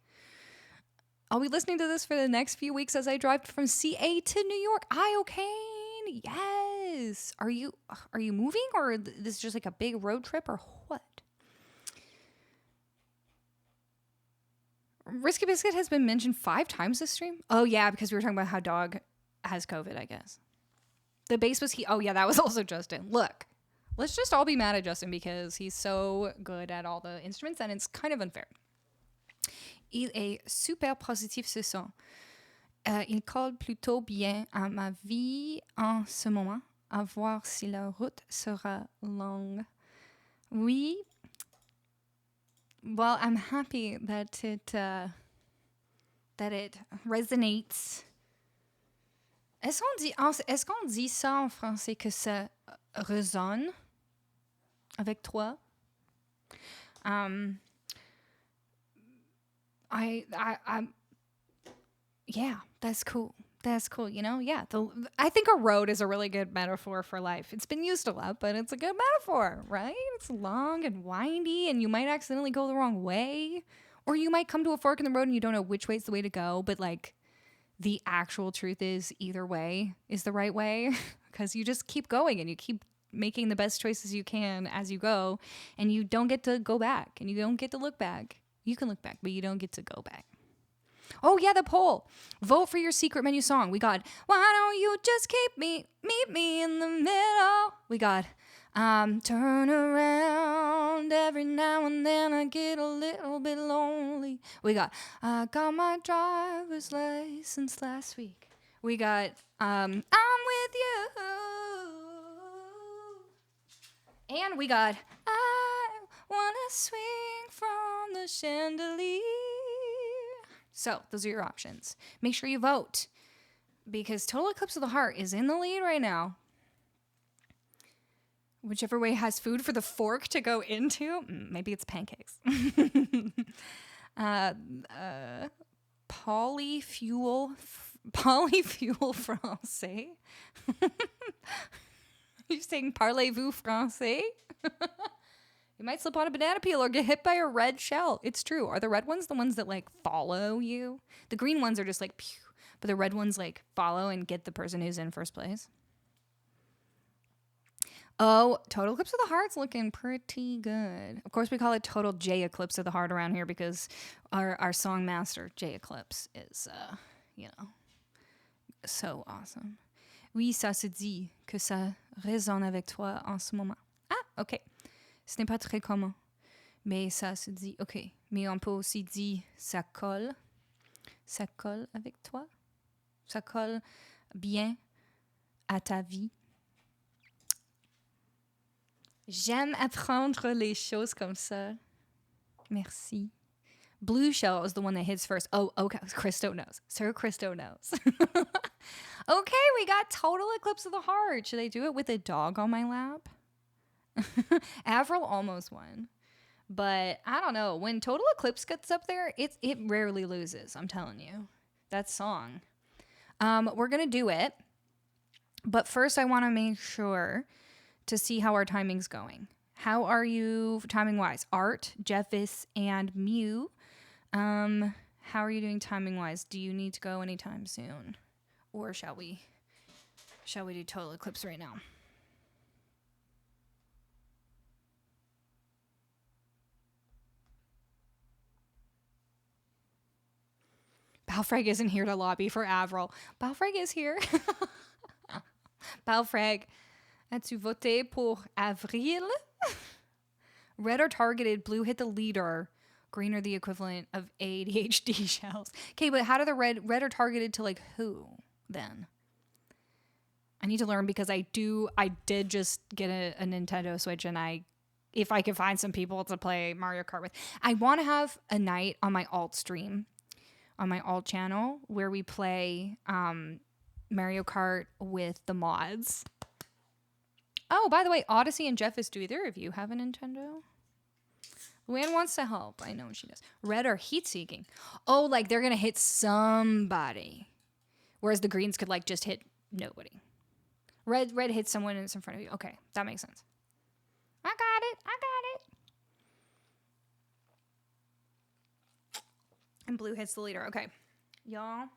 I'll be listening to this for the next few weeks as I drive from CA to New York. Iocane, yes. Are you moving, or this is just like a big road trip, or what? Risky Biscuit has been mentioned 5 times this stream. Oh yeah, because we were talking about how dog has COVID, I guess. The bass was oh yeah, that was also Justin. Look, let's just all be mad at Justin because he's so good at all the instruments and it's kind of unfair. Il est super positif ce son. Il colle plutôt bien à ma vie en ce moment. À voir si la route sera longue. Oui. Well, I'm happy that it resonates. Est-ce qu'on dit ça en français que ça résonne avec toi? Yeah, that's cool. That's cool, you know? Yeah, I think a road is a really good metaphor for life. It's been used a lot, but it's a good metaphor, right? It's long and windy, and you might accidentally go the wrong way. Or you might come to a fork in the road and you don't know which way is the way to go, but like the actual truth is either way is the right way because you just keep going and you keep making the best choices you can as you go, and you don't get to go back and you don't get to look back. You can look back, but you don't get to go back. Oh yeah, the poll. Vote for your secret menu song. We got, why don't you just meet me in the middle? We got, turn around every now and then I get a little bit lonely. We got, I got my driver's license last week. We got, I'm with you. And we got, I wanna swing from the chandelier. So those are your options. Make sure you vote because Total Eclipse of the Heart is in the lead right now. Whichever way has food for the fork to go into. Maybe it's pancakes. Polyfuel français. Are you saying parlez-vous français? You might slip on a banana peel or get hit by a red shell. It's true. Are the red ones the ones that like follow you? The green ones are just like pew, but the red ones like follow and get the person who's in first place. Oh, Total Eclipse of the Heart's looking pretty good. Of course, we call it Total J Eclipse of the Heart around here because our song master, J Eclipse, is, so awesome. Oui, ça se dit que ça résonne avec toi en ce moment. Ah, ok. Ce n'est pas très commun, mais ça se dit, ok. Mais on peut aussi dire ça colle avec toi. Ça colle bien à ta vie. J'aime apprendre les choses comme ça. Merci. Blue shell is the one that hits first. Oh, okay. Christo knows. Sir Christo knows. Okay, we got Total Eclipse of the Heart. Should I do it with a dog on my lap? Avril almost won. But I don't know. When Total Eclipse gets up there, it rarely loses. I'm telling you. That song. We're going to do it. But first I want to make sure to see how our timing's going. How are you timing-wise? Art, Jeffis, and Mew. How are you doing timing-wise? Do you need to go anytime soon? Or shall we do Total Eclipse right now? Balfrag isn't here to lobby for Avril. Balfrag is here. Balfrag, as-tu voté pour Avril? Red are targeted, blue hit the leader, green are the equivalent of ADHD shells. Okay, but how do the red are targeted to like who then? I need to learn because I did just get a Nintendo Switch, and if I could find some people to play Mario Kart with, I want to have a night on my alt stream, on my alt channel, where we play Mario Kart with the mods. Oh, by the way, Odyssey and Jeffis, do either of you have a Nintendo? Luann wants to help. I know she does. Red are heat-seeking. Oh, like they're going to hit somebody. Whereas the greens could like just hit nobody. Red hits someone that's in front of you. Okay, that makes sense. I got it. And blue hits the leader. Okay. Y'all.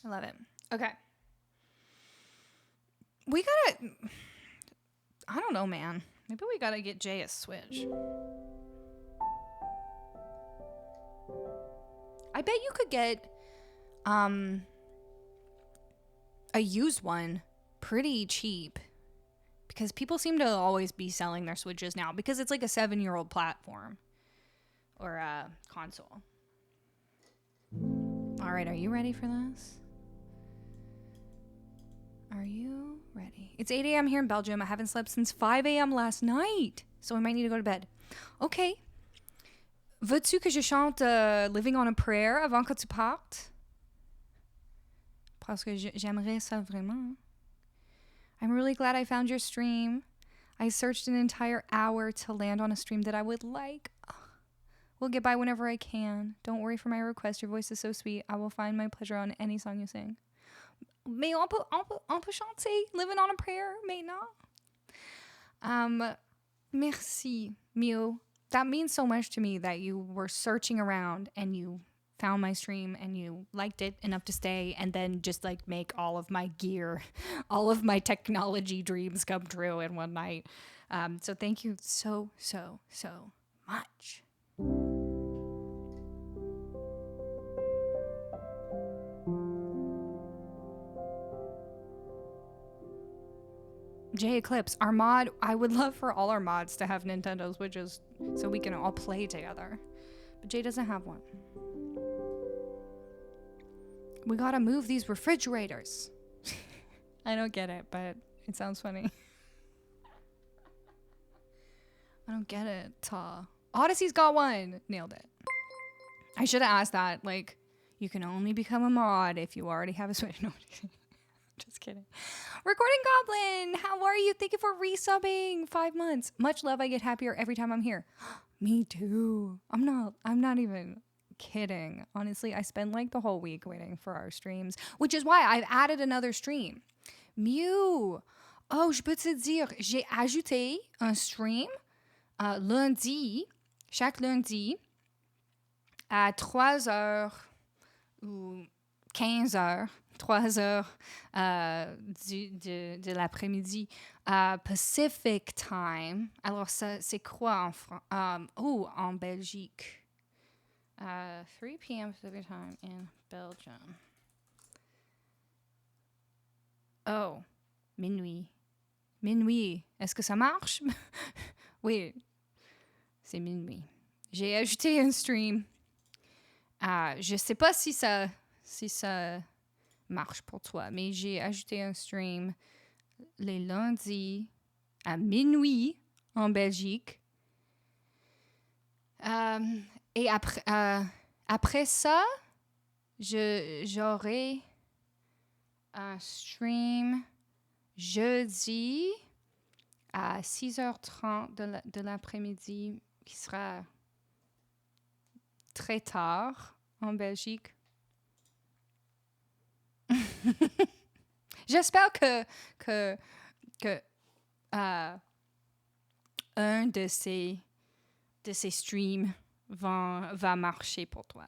I love it. Okay. We gotta... I don't know, man. Maybe we gotta get Jay a Switch. I bet you could get a used one pretty cheap, because people seem to always be selling their Switches now because it's like a 7-year-old platform or a console. All right, are you ready for this? Are you ready? It's 8 a.m. here in Belgium. I haven't slept since 5 a.m. last night, so I might need to go to bed. Okay. Veux-tu que je chante Living on a Prayer avant que tu partes? Parce que j'aimerais ça vraiment. I'm really glad I found your stream. I searched an entire hour to land on a stream that I would like. We'll get by whenever I can. Don't worry for my request. Your voice is so sweet. I will find my pleasure on any song you sing. Mais on peut chanter Living on a Prayer maintenant. Merci, Mew. That means so much to me that you were searching around and you found my stream and you liked it enough to stay and then just like make all of my gear, all of my technology dreams come true in one night. So thank you so much. J Eclipse, our mod, I would love for all our mods to have Nintendo Switches so we can all play together. But Jay doesn't have one. We gotta move these refrigerators. I don't get it, but it sounds funny. I don't get it. Odyssey's got one. Nailed it. I should have asked that. Like, you can only become a mod if you already have a Switch. No, just kidding. Recording Goblin, how are you? Thank you for resubbing 5 months. Much love. I get happier every time I'm here. Me too. I'm not even kidding. Honestly, I spend like the whole week waiting for our streams, which is why I've added another stream. Mew. Oh, je peux te dire, j'ai ajouté un stream lundi, chaque lundi, à 3h ou 15h. 3 heures de l'après-midi Pacific Time. Alors, ça, c'est quoi en Belgique? 3 p.m. Pacific Time in Belgium. Oh, minuit. Minuit. Est-ce que ça marche? Oui, c'est minuit. J'ai ajouté un stream. Je sais pas si ça marche pour toi, mais j'ai ajouté un stream les lundis à minuit en Belgique. Et après ça, j'aurai un stream jeudi à 6h30 de l'après-midi qui sera très tard en Belgique. J'espère que un de ces streams va marcher pour toi.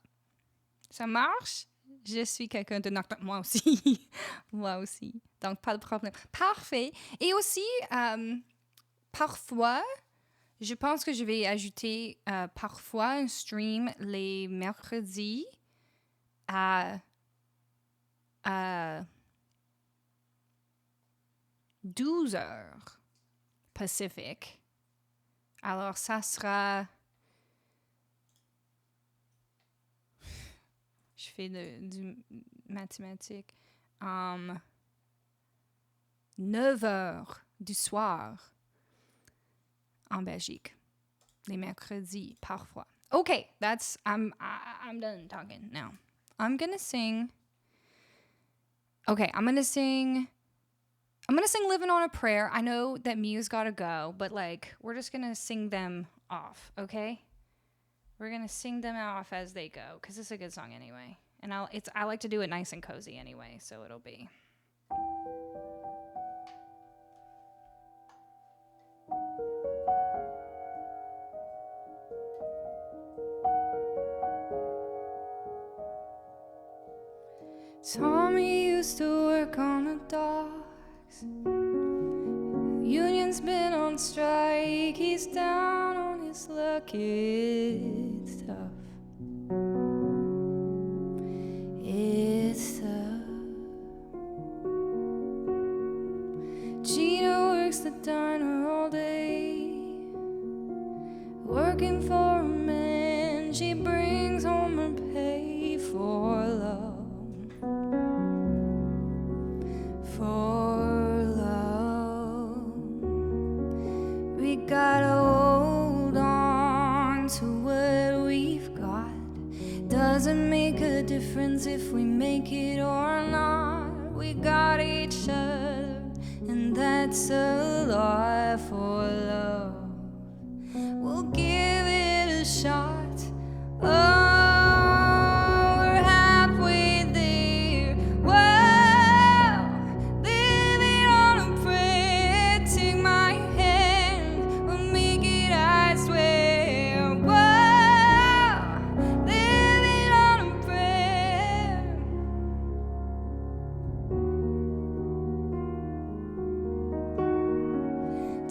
Ça marche? Je suis quelqu'un de nocturne. Moi aussi. Moi aussi. Donc, pas de problème. Parfait. Et aussi, parfois, je pense que je vais ajouter parfois un stream les mercredis à 12h Pacific. Alors, ça sera... Je fais du mathématique. 9 heures du soir en Belgique. Les mercredis, parfois. Okay, I'm done talking now. I'm gonna sing Living on a Prayer. I know that Mia's gotta go, but like, we're just gonna sing them off, okay? We're gonna sing them off as they go, because it's a good song anyway. And I like to do it nice and cozy anyway, so it'll be. Tommy used to work on the docks. Union's been on strike. He's down on his luck. It's tough. It's tough. Gina works the diner all day, working for a man. She brings home her pay for love. For love, we gotta hold on to what we've got. Doesn't make a difference if we make it or not. We got each other, and that's a lot. For love, we'll give it a shot.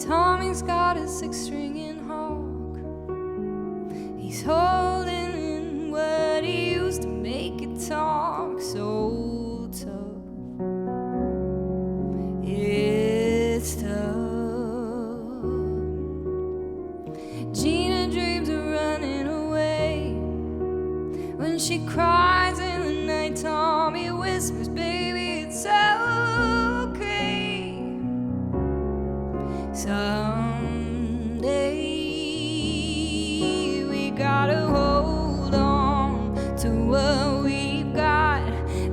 Tommy's got a 6-stringing hawk. He's holding in what he used to make it talk so tough. It's tough. Gina dreams of running away. When she cries in the night, Tommy whispers, baby, it's okay. Someday we gotta hold on to what we've got.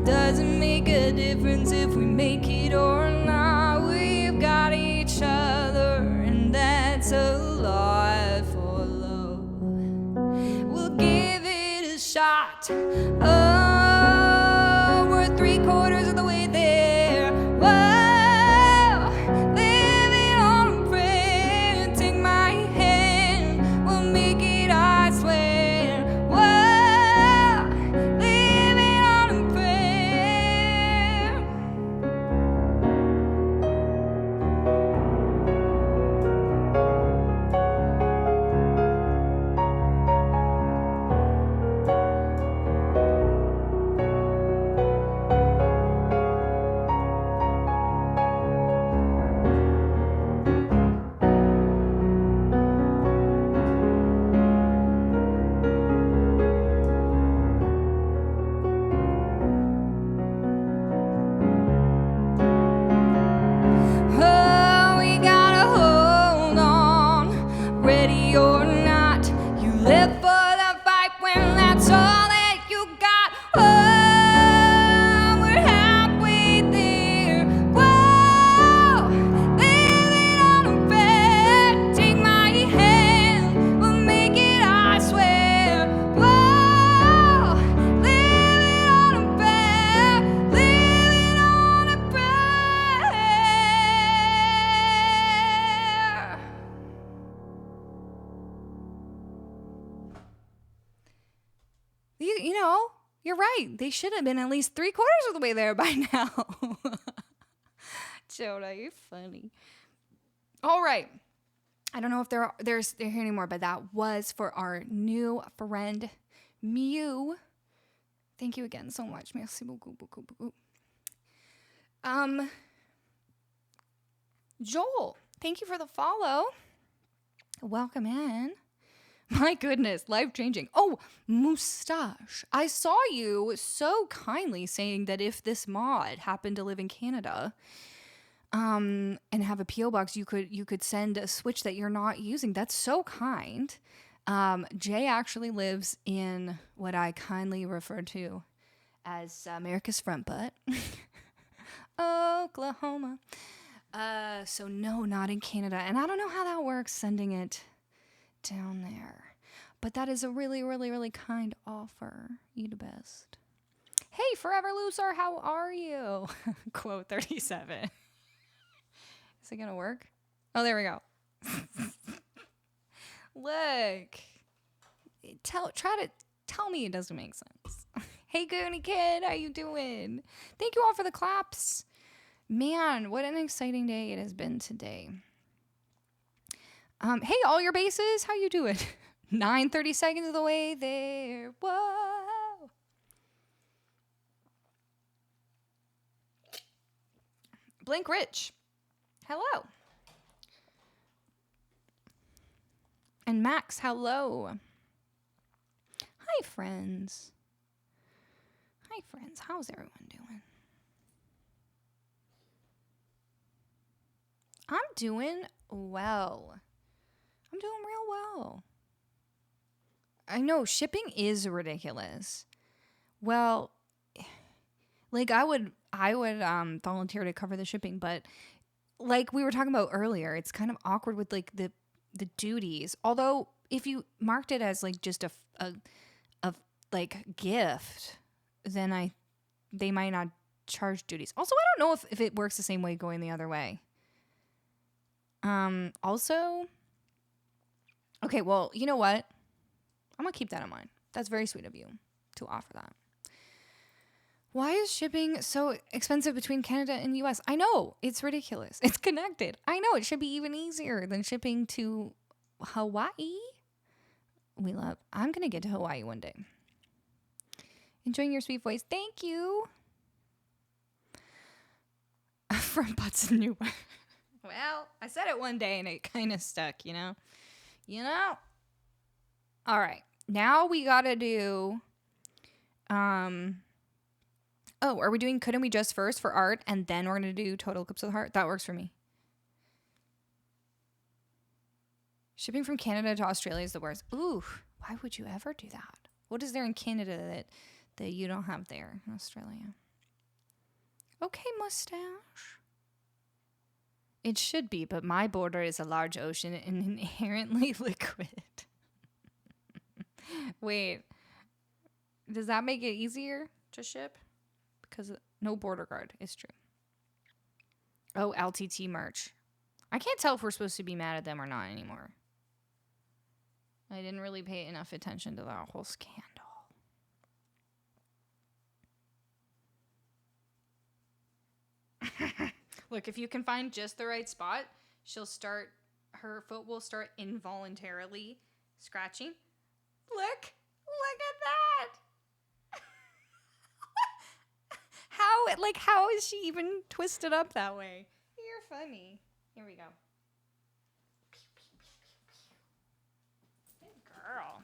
Doesn't make a difference if we make it or not. We've got each other, and that's a lot. For love, we'll give it a shot. Oh, we're 3/4 of the way there. Whoa. You know, you're right. They should have been at least 3/4 of the way there by now. Jonah, you're funny. All right. I don't know if they're here anymore, but that was for our new friend, Mew. Thank you again so much. Merci beaucoup, beaucoup, beaucoup. Joel, thank you for the follow. Welcome in. My goodness, life-changing. Oh, Moustache. I saw you so kindly saying that if this mod happened to live in Canada, and have a PO box, you could send a Switch that you're not using. That's so kind. Jay actually lives in what I kindly refer to as America's front butt, Oklahoma. So no, not in Canada, and I don't know how that works, sending it down there. But that is a really, really, really kind offer. You the best. Hey, Forever Loser, how are you? Quote 37. Is it gonna work? Oh, there we go. Look. Try to tell me it doesn't make sense. Hey, Goonie Kid, how you doing? Thank you all for the claps. Man, what an exciting day it has been today. Hey, all your bases, how you doing? 9:30 seconds of the way there. Whoa. Blink Rich. Hello. And Max, hello. Hi, friends. Hi, friends. How's everyone doing? I'm doing well. I'm doing real well. I know shipping is ridiculous. Well, like I would volunteer to cover the shipping, but like we were talking about earlier, it's kind of awkward with like the duties. Although if you marked it as like just a like gift, then they might not charge duties. Also, I don't know if it works the same way going the other way. Also, okay, well, you know what? I'm gonna keep that in mind. That's very sweet of you to offer that. Why is shipping so expensive between Canada and US? I know, it's ridiculous. It's connected. I know, it should be even easier than shipping to Hawaii. I'm gonna get to Hawaii one day. Enjoying your sweet voice. Thank you. From Butts and Neewer. Well, I said it one day and it kind of stuck, you know? All right. Now we got to do, are we doing Couldn't We Just first for art and then we're going to do Total Eclipse of the Heart? That works for me. Shipping from Canada to Australia is the worst. Ooh, why would you ever do that? What is there in Canada that you don't have there in Australia? Okay, Mustache. It should be, but my border is a large ocean and inherently liquid. Wait, does that make it easier to ship? Because no border guard is true. Oh, LTT merch. I can't tell if we're supposed to be mad at them or not anymore. I didn't really pay enough attention to that whole scandal. Look, if you can find just the right spot, her foot will start involuntarily scratching. Look at that. How is she even twisted up that way? You're funny. Here we go. Good girl.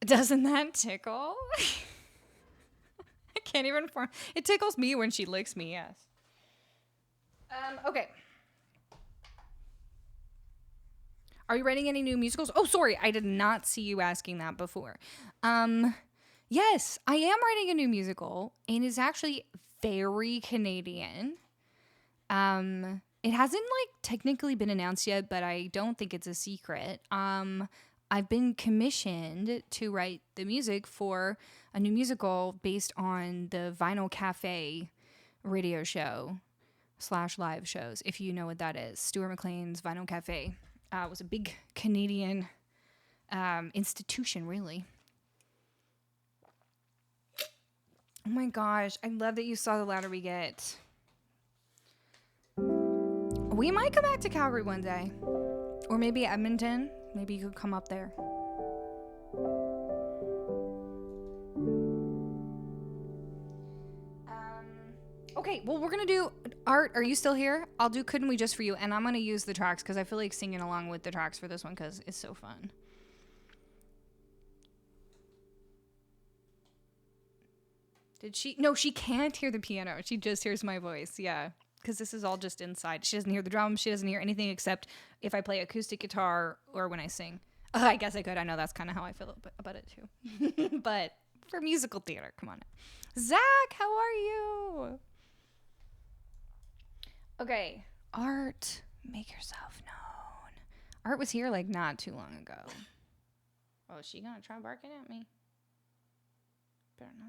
Doesn't that tickle? I can't even form. It tickles me when she licks me, yes. Okay. Are you writing any new musicals? Oh, sorry. I did not see you asking that before. Yes, I am writing a new musical, and it's actually very Canadian. It hasn't technically been announced yet, but I don't think it's a secret. I've been commissioned to write the music for a new musical based on the Vinyl Cafe radio show / live shows, if you know what that is. Stuart McLean's Vinyl Cafe was a big Canadian institution, really. Oh my gosh, I love that you saw The Louder We Get. We might come back to Calgary one day. Or maybe Edmonton. Maybe you could come up there. Okay, well, we're going to do Art. Are you still here? I'll do Couldn't We Just For You, and I'm going to use the tracks because I feel like singing along with the tracks for this one because it's so fun. Did she? No, she can't hear the piano. She just hears my voice. Yeah, because this is all just inside. She doesn't hear the drums. She doesn't hear anything except if I play acoustic guitar or when I sing. I guess I could. I know that's kind of how I feel about it too. But for musical theater, come on. Zach, how are you? Okay, Art, make yourself known. Art was here like not too long ago. Oh, is she gonna try barking at me? Better not.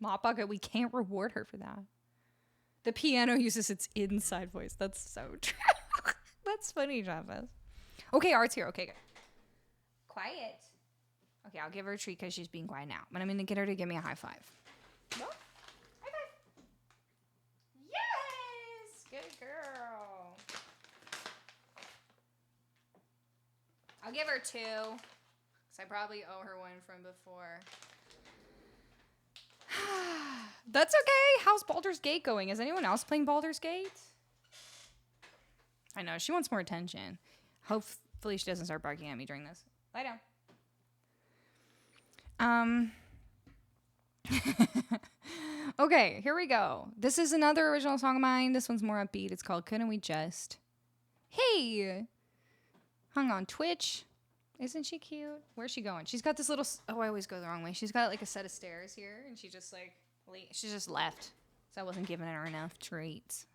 Mop bucket, we can't reward her for that. The piano uses its inside voice. That's so true. That's funny, Travis. Okay, Art's here. Okay, good. Quiet. Okay, I'll give her a treat because she's being quiet now. But I'm going to get her to give me a high five. No? High five. Yes! Good girl. I'll give her 2. Because I probably owe her one from before. That's okay. How's Baldur's Gate going? Is anyone else playing Baldur's Gate? I know. She wants more attention. Hopefully she doesn't start barking at me during this. Lie down. Okay, here we go. This is another original song of mine. This one's more upbeat. It's called Couldn't We Just? Hey! Hung on Twitch. Isn't she cute? Where's she going? She's got this little... Oh, I always go the wrong way. She's got like a set of stairs here, and she just like... She just left. So I wasn't giving her enough treats.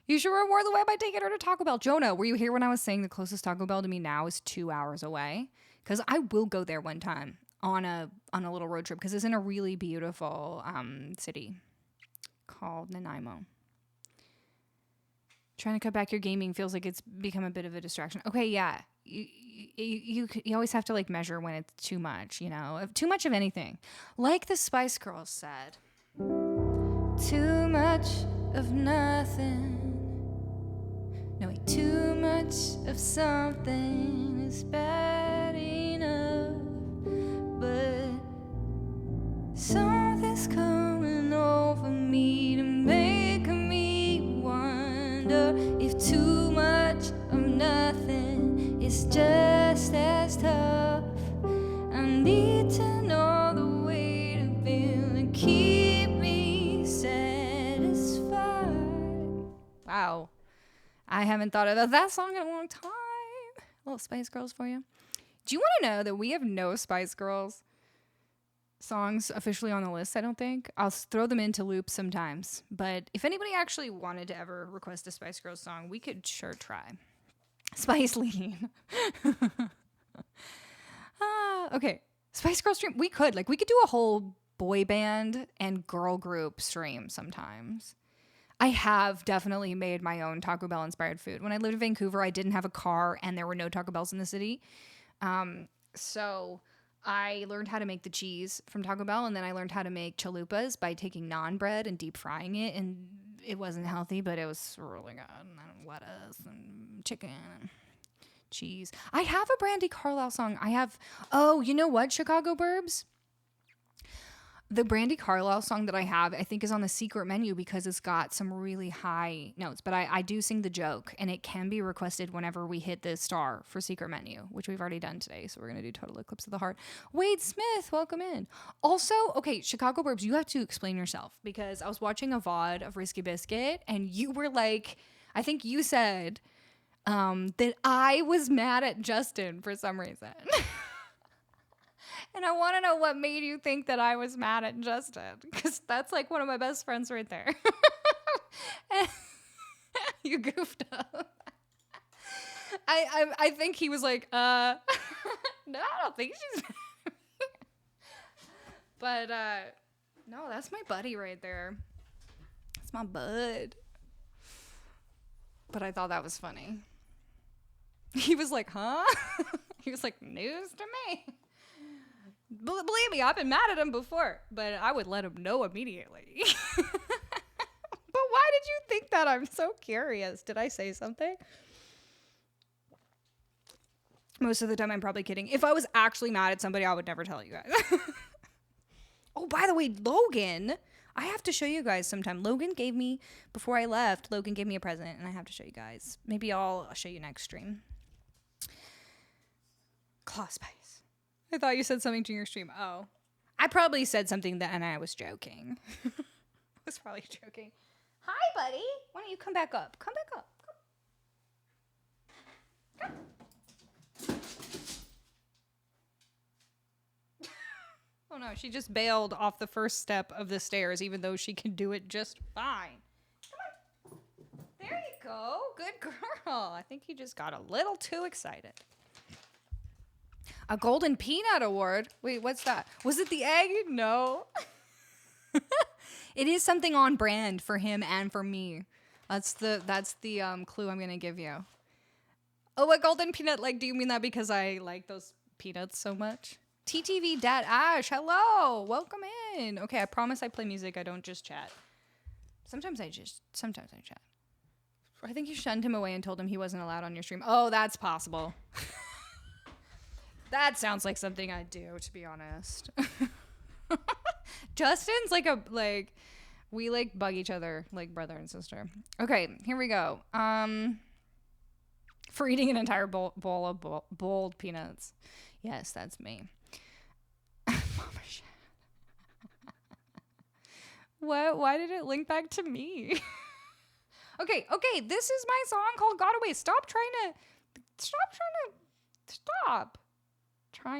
You should reward the web by taking her to Taco Bell. Jonah, were you here when I was saying the closest Taco Bell to me now is 2 hours away? Because I will go there one time on a little road trip because it's in a really beautiful city called Nanaimo. Trying to cut back your gaming feels like it's become a bit of a distraction. Okay, yeah. You always have to like measure when it's too much, you know? Too much of anything. Like the Spice Girls said. Too much of nothing. No, wait. Too much of something is bad enough. But something's coming over me to make me wonder if too much of nothing is just as tough. I need to know the way to feel and keep me satisfied. Wow. I haven't thought of that song in a long time. Little Spice Girls for you. Do you want to know that we have no Spice Girls songs officially on the list? I don't think. I'll throw them into loops sometimes. But if anybody actually wanted to ever request a Spice Girls song, we could sure try. Spice Lean. Okay. Spice Girls stream. We could do a whole boy band and girl group stream sometimes. I have definitely made my own Taco Bell inspired food. When I lived in Vancouver, I didn't have a car and there were no Taco Bells in the city. So I learned how to make the cheese from Taco Bell, and then I learned how to make chalupas by taking naan bread and deep frying it. And it wasn't healthy, but it was really good. And lettuce and chicken and cheese. I have a Brandy Carlisle song. You know what, Chicago Burbs? The Brandy Carlisle song that I have, I think, is on the secret menu because it's got some really high notes. But I do sing the joke, and it can be requested whenever we hit the star for secret menu, which we've already done today. So we're going to do Total Eclipse of the Heart. Wade Smith, welcome in. Also, okay, Chicago Burbs, you have to explain yourself because I was watching a VOD of Risky Biscuit, and you were like, I think you said that I was mad at Justin for some reason. And I want to know what made you think that I was mad at Justin. Because that's like one of my best friends right there. You goofed up. I think he was like, no, I don't think she's mad. But, no, that's my buddy right there. That's my bud. But I thought that was funny. He was like, huh? He was like, news to me. Believe me, I've been mad at him before, but I would let him know immediately. But why did you think that? I'm so curious. Did I say something? Most of the time, I'm probably kidding. If I was actually mad at somebody, I would never tell you guys. Oh, by the way, Logan, I have to show you guys sometime. Logan gave me, before I left, Logan gave me a present, and I have to show you guys. Maybe I'll show you next stream. Claw Spice. I thought you said something to your stream. Oh. I probably said something that, and I was joking. I was probably joking. Hi, buddy. Why don't you come back up? Come back up. Come. Oh no, she just bailed off the first step of the stairs, even though she can do it just fine. Come on. There you go. Good girl. I think you just got a little too excited. A Golden Peanut Award? Wait, what's that? Was it the egg? No. It is something on brand for him and for me. That's the clue I'm gonna give you. Oh, a golden peanut, like, do you mean that because I like those peanuts so much? TTV Dat Ash, hello, welcome in. Okay, I promise I play music, I don't just chat. Sometimes I chat. I think you shunned him away and told him he wasn't allowed on your stream. Oh, that's possible. That sounds like something I'd do, to be honest. Justin's we like bug each other like brother and sister. Okay, here we go. For eating an entire bowl of boiled peanuts. Yes, that's me. Mama shit. What? Why did it link back to me? Okay, this is my song called Got Away. Stop trying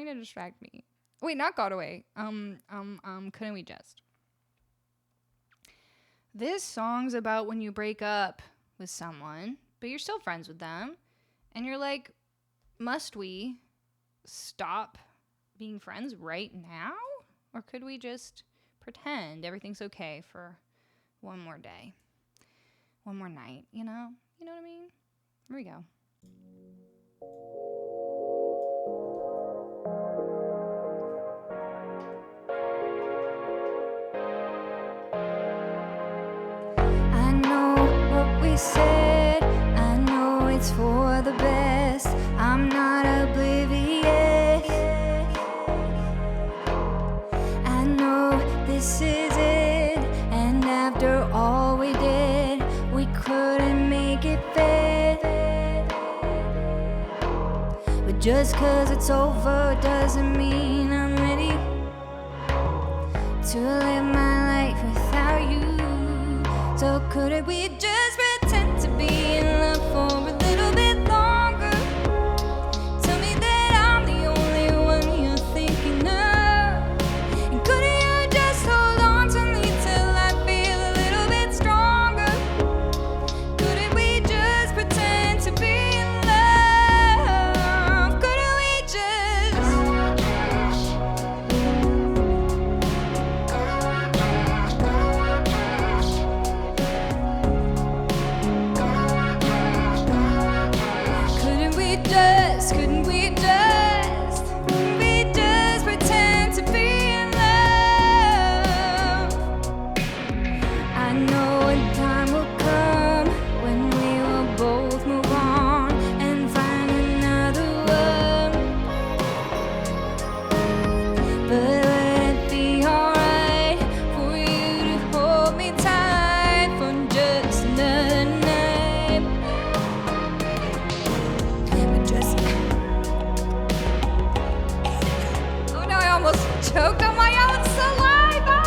to distract me. Wait, not Got Away. Couldn't we just? This song's about when you break up with someone, but you're still friends with them. And you're like, must we stop being friends right now? Or could we just pretend everything's okay for one more day? One more night, you know? You know what I mean? Here we go. I know what we said. I know it's for the best. I'm not oblivious. I know this is it. And after all we did, we couldn't make it fit. But just 'cause it's over doesn't mean I'm ready to live my life without you. So couldn't we just pretend to be in love for a little bit longer? Tell me that I'm the only one you're thinking of. And couldn't you just hold on to me till I feel a little bit stronger? Couldn't we just pretend to be in love? Couldn't we just? Couldn't we just pretend to be in love? I know a time will come when we will both move on and find another one. But would it be alright for you to hold me tight for just another night? But just choked on my own saliva.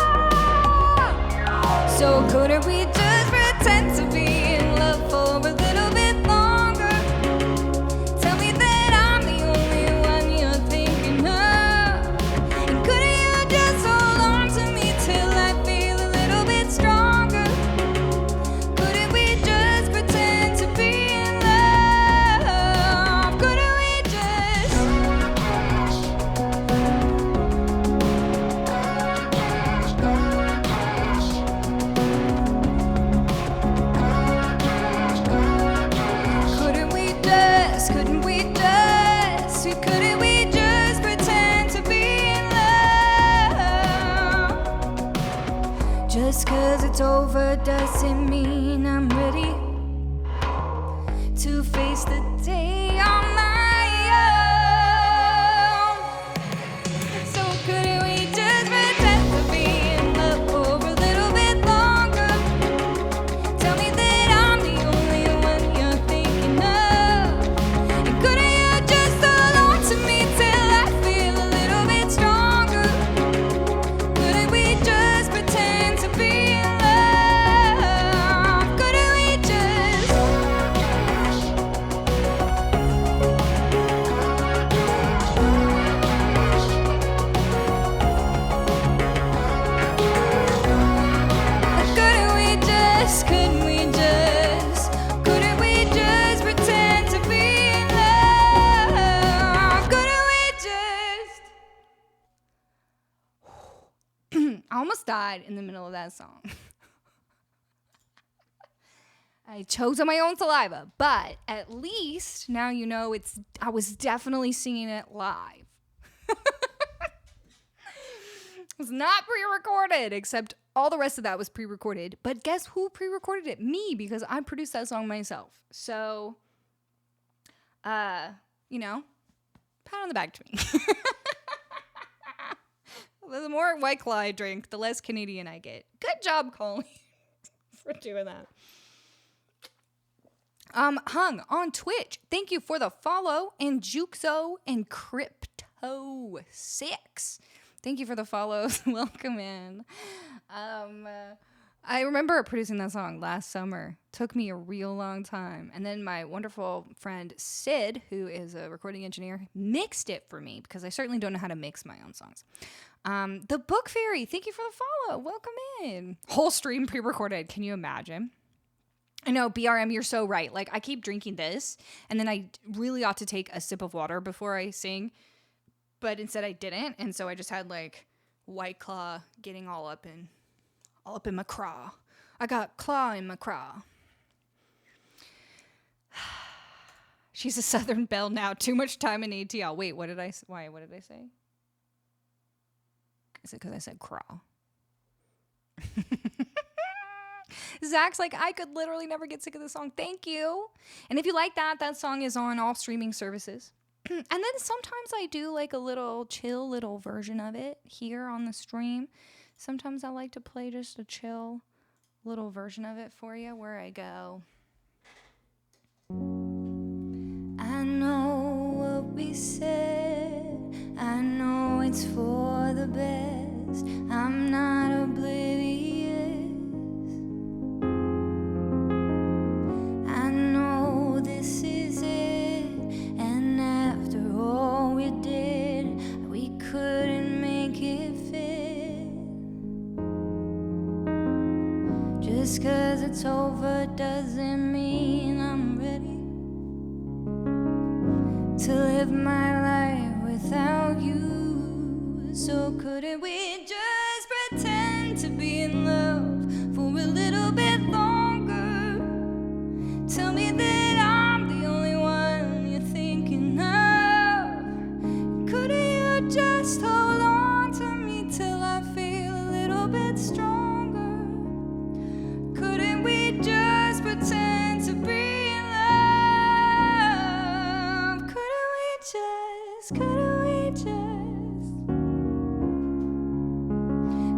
So couldn't we just pretend to be in love for a little bit longer? Tell me that I'm the only one you're thinking of. And couldn't you just hold on to me till I feel a little bit stronger? Couldn't we just pretend to be in love? Couldn't we just? Couldn't we just pretend to be in love? Just 'cause it's over doesn't mean I'm ready to face the day on my own. So couldn't we just pretend to be in love for a little bit I almost died in the middle of that song. I choked on my own saliva, but at least now you know I was definitely singing it live. It was not pre-recorded, except all the rest of that was pre-recorded. But guess who pre-recorded it? Me, because I produced that song myself. So, you know, pat on the back to me. The more White Claw I drink, the less Canadian I get. Good job, Colleen, for doing that. Hung on Twitch. Thank you for the follow. And Juxo and Crypto6. Thank you for the follows. Welcome in. I remember producing that song last summer. Took me a real long time. And then my wonderful friend Sid, who is a recording engineer, mixed it for me because I certainly don't know how to mix my own songs. The Book Fairy, thank you for the follow. Welcome in. Whole stream pre-recorded. Can you imagine? I know, BRM, you're so right. Like, I keep drinking this, and then I really ought to take a sip of water before I sing, but instead I didn't, and so I just had, like, White Claw getting all up in my craw. I got claw in my craw. She's a Southern belle now. Too much time in ATL. Wait, what did I say? Is it because I said craw? Zach's like, I could literally never get sick of this song. Thank you. And if you like that song is on all streaming services. And then sometimes I do like a little chill little version of it here on the stream. Sometimes I like to play just a chill little version of it for you where I go. I know what we said. I know it's for the best. I'm not oblivious. I know this is it. And after all we did, we couldn't make it fit. Just 'cause it's over doesn't mean I'm ready to live my life without you. So couldn't we just pretend to be in love for a little bit longer? Tell me that I'm the only one you're thinking of. Couldn't you just hold on to me till I feel a little bit stronger? Couldn't we just pretend to be in love? Couldn't we just, couldn't we just,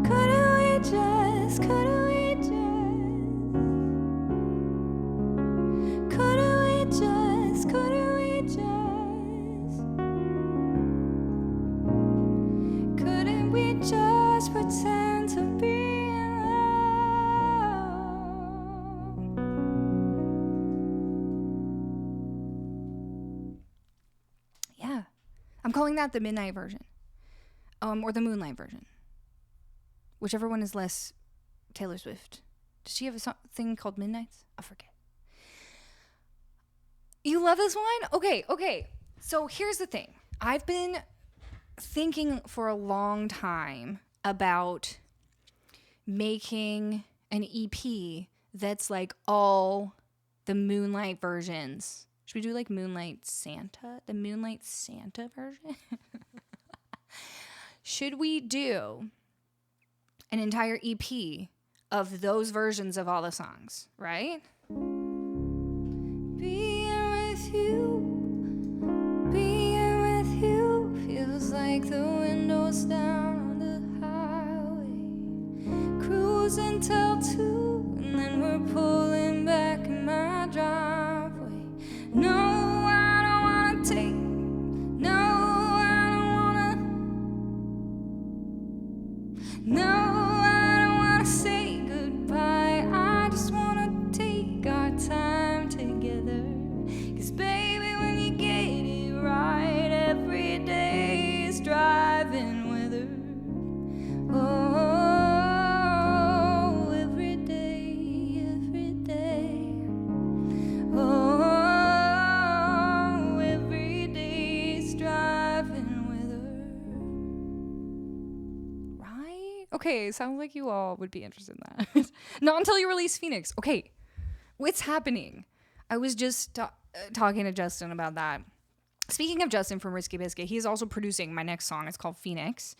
couldn't we just, couldn't we just, couldn't we just, couldn't we just, couldn't we just pretend to be in love? Yeah. I'm calling that the midnight version. Or the moonlight version. Whichever one is less Taylor Swift. Does she have a thing called Midnights? I forget. You love this one? Okay. So here's the thing. I've been thinking for a long time about making an EP that's like all the Moonlight versions. Should we do like Moonlight Santa? The Moonlight Santa version? Should we do an entire EP of those versions of all the songs, right? Being with you feels like the windows down on the highway, cruising till 2, and then we're pulling back in my driveway. No, I don't wanna take, no, I don't wanna, no, I don't wanna say goodbye. I just wanna take our time together. 'Cause baby, when you get it right, every day is driving weather. Okay, sounds like you all would be interested in that. Not until you release Phoenix. Okay, what's happening? I was just talking to Justin about that. Speaking of Justin from Risky Biscuit, he's also producing my next song. It's called Phoenix.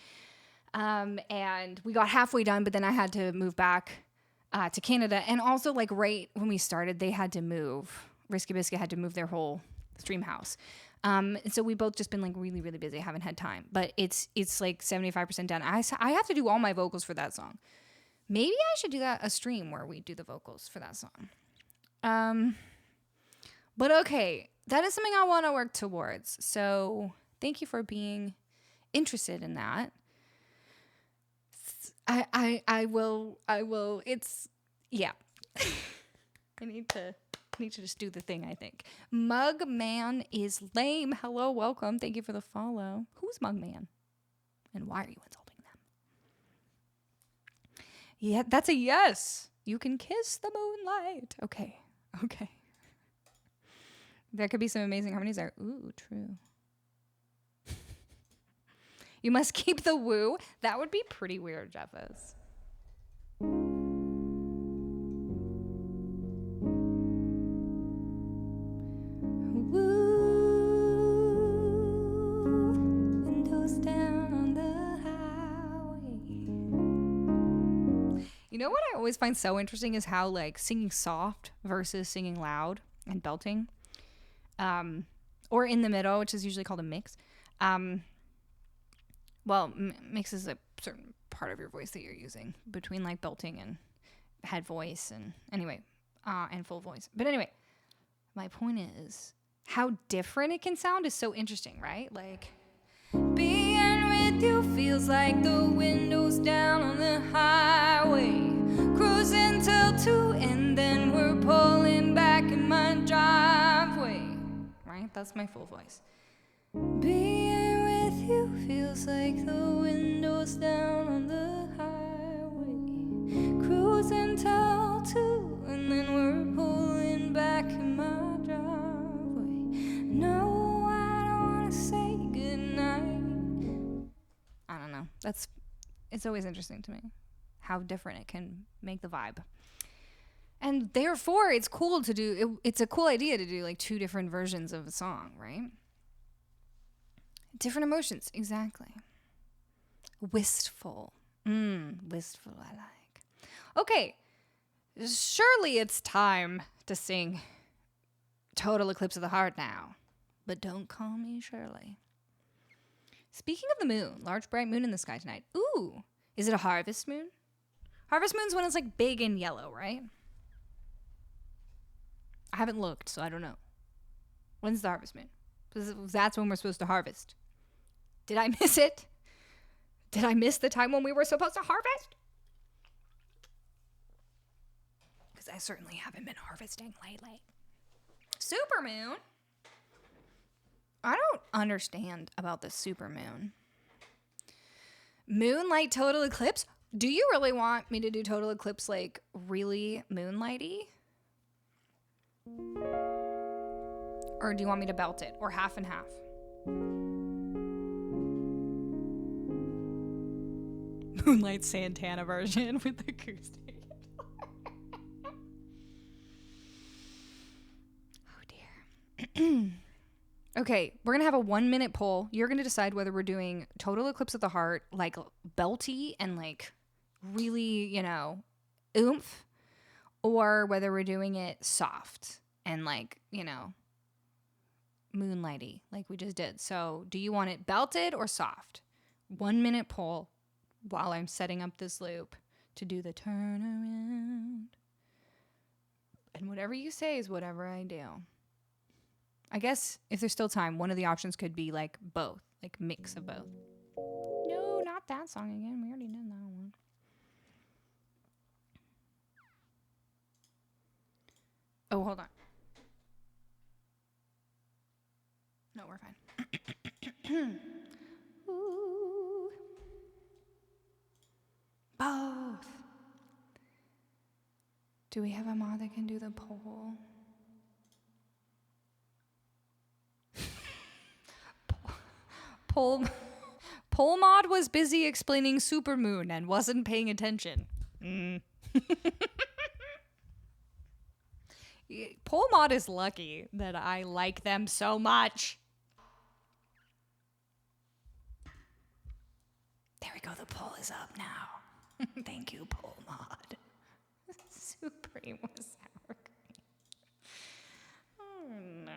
And we got halfway done, but then I had to move back to Canada. And also, like, right when we started, they had to move. Risky Biscuit had to move their whole stream house. And so we both just been like really, really busy. I haven't had time, but it's like 75% done. I have to do all my vocals for that song. Maybe I should do a stream where we do the vocals for that song. But okay, that is something I want to work towards. So thank you for being interested in that. I will. It's, yeah. I need to just do the thing, I think. Mugman is lame. Hello, welcome. Thank you for the follow. Who's Mugman? And why are you insulting them? Yeah, that's a yes. You can kiss the moonlight. Okay. There could be some amazing harmonies there. Ooh, true. You must keep the woo. That would be pretty weird, Jeffas. You know what I always find so interesting is how, like, singing soft versus singing loud and belting, or in the middle, which is usually called a mix. Mix is a certain part of your voice that you're using between, like, belting and head voice and and full voice. But anyway, my point is how different it can sound is so interesting, right? Like, being with you feels like the windows down on the highway, cruising till 2 and then we're pulling back in my driveway, right? That's my full voice. Being with you feels like the windows down on the highway, cruising till 2 and then we're pulling back in my driveway. No, I don't want to say goodnight. I don't know. It's always interesting to me how different it can make the vibe. And therefore, it's cool to do, it's a cool idea to do like 2 different versions of a song, right? Different emotions, exactly. Wistful. Wistful, I like. Okay, surely it's time to sing Total Eclipse of the Heart now. But don't call me Shirley. Speaking of the moon, large bright moon in the sky tonight. Ooh, is it a harvest moon? Harvest moon's when it's like big and yellow, right? I haven't looked, so I don't know. When's the harvest moon? Because that's when we're supposed to harvest. Did I miss it? Did I miss the time when we were supposed to harvest? Because I certainly haven't been harvesting lately. Supermoon? I don't understand about the supermoon. Moonlight total eclipse? Do you really want me to do total eclipse like really moonlighty? Or do you want me to belt it? Or half and half? Moonlight Santana version with acoustic. Oh dear. Okay, we're going to have a 1-minute poll. You're going to decide whether we're doing Total Eclipse of the Heart, like belty and like really, oomph, or whether we're doing it soft and like, moonlighty like we just did. So do you want it belted or soft? 1-minute poll while I'm setting up this loop to do the turnaround. And whatever you say is whatever I do. I guess if there's still time, one of the options could be like both, like mix of both. No, not that song again. We already did that one. Oh, hold on. No, we're fine. Ooh. Both. Do we have a mod that can do the poll? Polmod was busy explaining Supermoon and wasn't paying attention. Polmod is lucky that I like them so much. There we go. The poll is up now. Thank you, Polmod. Supreme was sour cream. Oh, no.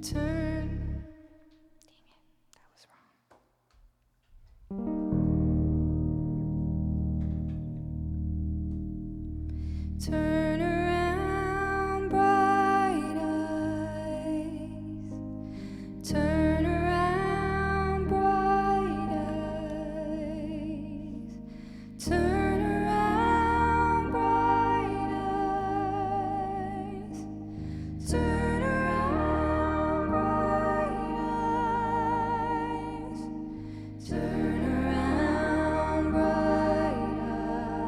Turn. Dang it, that was wrong. Turn around, bright eyes. Turn around, bright eyes. Turn around, bright eyes. Turn around, bright eyes. Turn around, bright eyes. Turn around, bright eyes.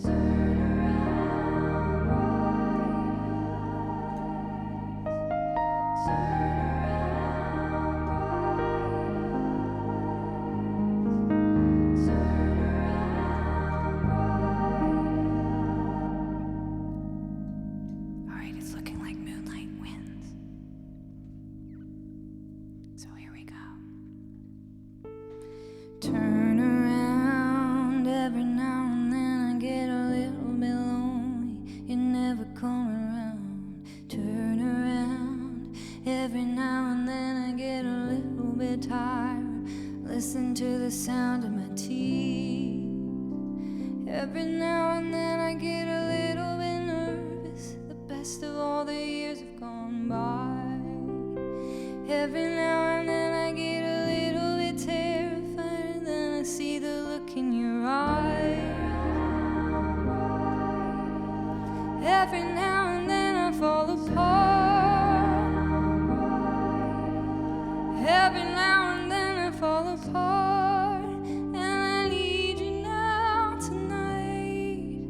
Turn around, bright eyes. Turn around, bright eyes. All right, it's looking like Moonlight wins. So here we go. Turn around, every now and then I get a little bit lonely. You never come around. Turn around, every now and then I get a little bit tired. Listen to the sound of my teeth. Every now and then I get a little bit nervous. The best of all the years have gone by. Every now and then I get a little bit terrified, and then I see the look in your eyes. Every now and then I fall apart. Every now and then I fall apart. And I need you now tonight.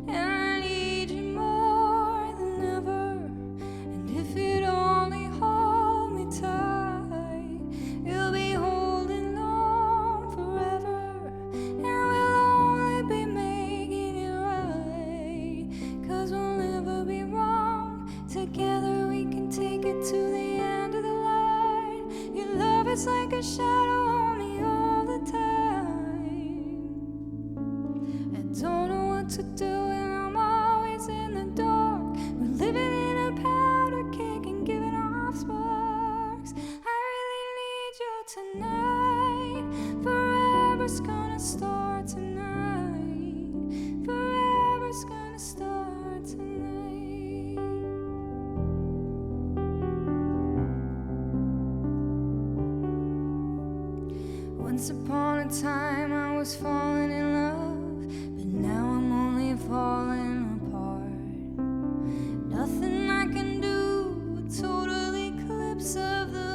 And I need you more than ever. And if you'd only hold me tight, you'll be holding on forever. And we'll only be making it right. 'Cause we'll never be wrong. Together we can take it to the end of the line. Your love is like a shadow on me all the time. I don't know what to do and I'm always in the dark. We're living in a powder keg and giving off sparks. I really need you tonight. Forever's gonna start tonight. Forever's gonna start tonight. Once upon a time I was falling in love, but now I'm only falling apart. Nothing I can do, a total eclipse of the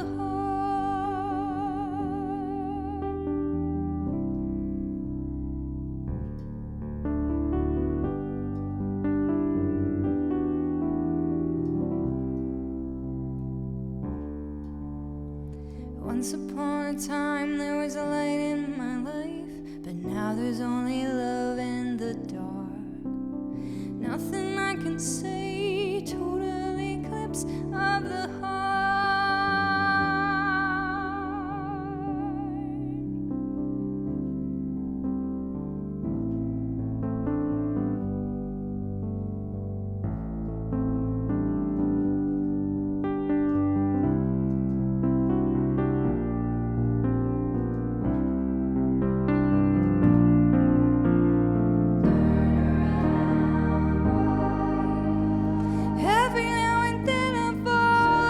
Once upon a time there was a light in my life, but now there's only love in the dark. Nothing I can say, total eclipse of the heart. Every now and then I fall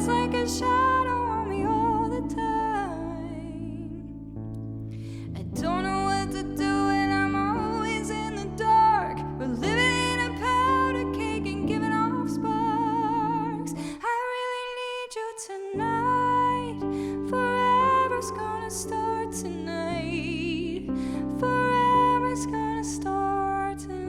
it's like a shadow on me all the time. I don't know what to do and I'm always in the dark. We're living in a powder cake and giving off sparks. I really need you tonight. Forever's gonna start tonight. Forever's gonna start tonight.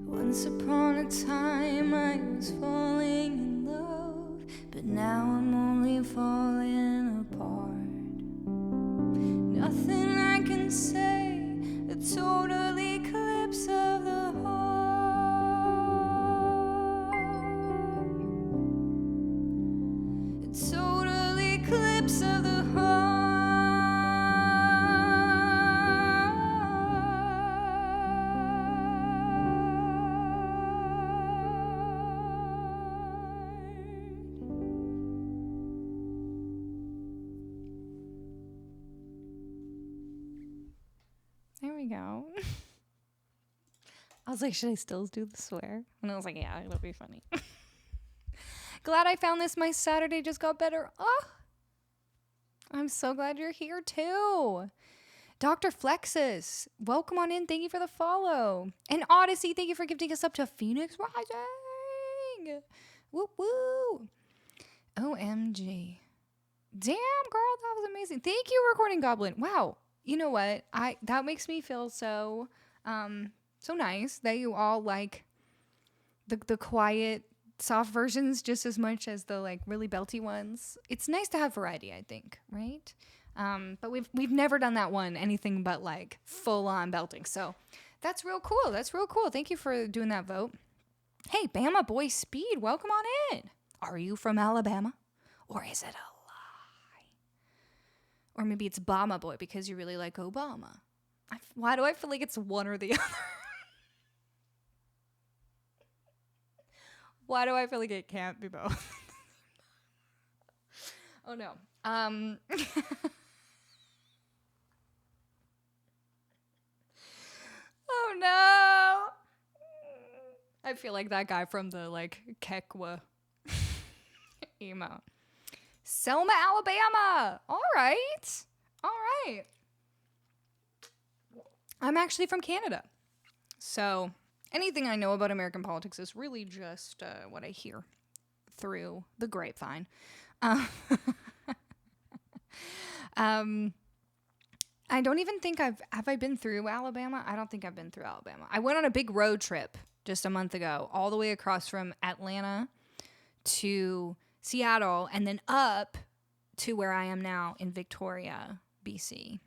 Once upon a time I was falling in love, but now I'm only falling apart. Nothing I can say, a total eclipse of the heart. A total eclipse of the heart. There we go. I was like, should I still do the swear? And I was like, yeah, it'll be funny. Glad I found this. My Saturday just got better. Oh, I'm so glad you're here too. Dr. Flexus, welcome on in. Thank you for the follow. And Odyssey, thank you for gifting us up to Phoenix Rising. Woo woo. OMG. Damn, girl, that was amazing. Thank you, Recording Goblin. Wow. You know what? That makes me feel so so nice that you all like the quiet, soft versions just as much as the like really belty ones. It's nice to have variety, I think, right? But we've never done that one anything but like full on belting. So that's real cool. That's real cool. Thank you for doing that vote. Hey, Bama Boy Speed, welcome on in. Are you from Alabama? Or is it a or maybe it's Bama Boy because you really like Obama. Why do I feel like it's one or the other? Why do I feel like it can't be both? Oh no. Oh no. I feel like that guy from the like Kekwa emo. Selma, Alabama. All right. All right. I'm actually from Canada. So anything I know about American politics is really just what I hear through the grapevine. I don't even think have I been through Alabama? I don't think I've been through Alabama. I went on a big road trip just a month ago, all the way across from Atlanta to Seattle, and then up to where I am now in Victoria, BC.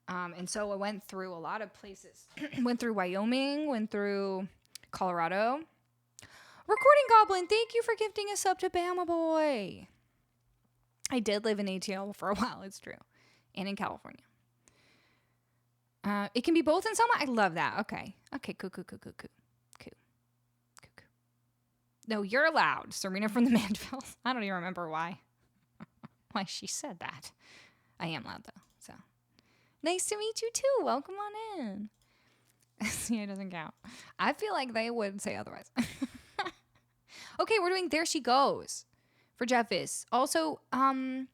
And so I went through a lot of places. Went through Wyoming, went through Colorado. Recording Goblin, thank you for gifting us up to Bama Boy. I did live in ATL for a while, it's true. And in California. It can be both in Selma? I love that. Okay. Okay, cool. No, you're allowed. Serena from the Mandeville. I don't even remember why she said that. I am loud, though. So nice to meet you, too. Welcome on in. See, it doesn't count. I feel like they would say otherwise. Okay, we're doing There She Goes for Jeffis. Also, Mick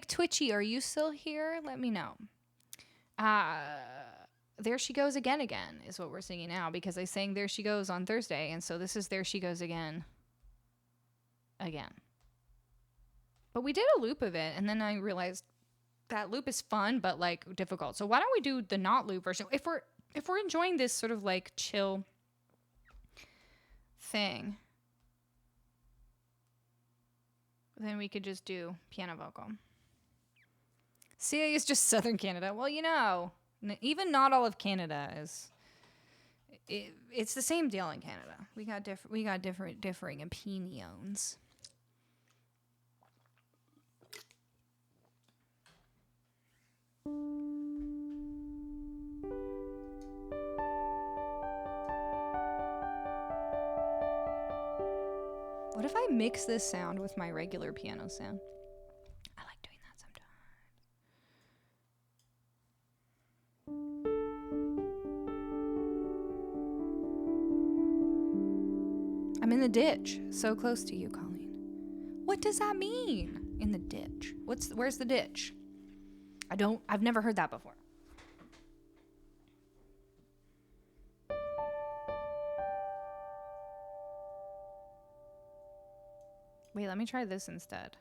Twitchy, are you still here? Let me know. There She Goes Again is what we're singing now, because I sang There She Goes on Thursday, and so this is There She Goes Again. But we did a loop of it, and then I realized that loop is fun, but like difficult. So why don't we do the not loop version? If we're enjoying this sort of like chill thing, then we could just do piano vocal. CA is just Southern Canada. Well, you know, even not all of Canada is. It's the same deal in Canada. We got differing opinions. What if I mix this sound with my regular piano sound? I like doing that sometimes. I'm in the ditch. So close to you, Colleen. What does that mean? In the ditch. Where's the ditch? I've never heard that before. Wait, let me try this instead.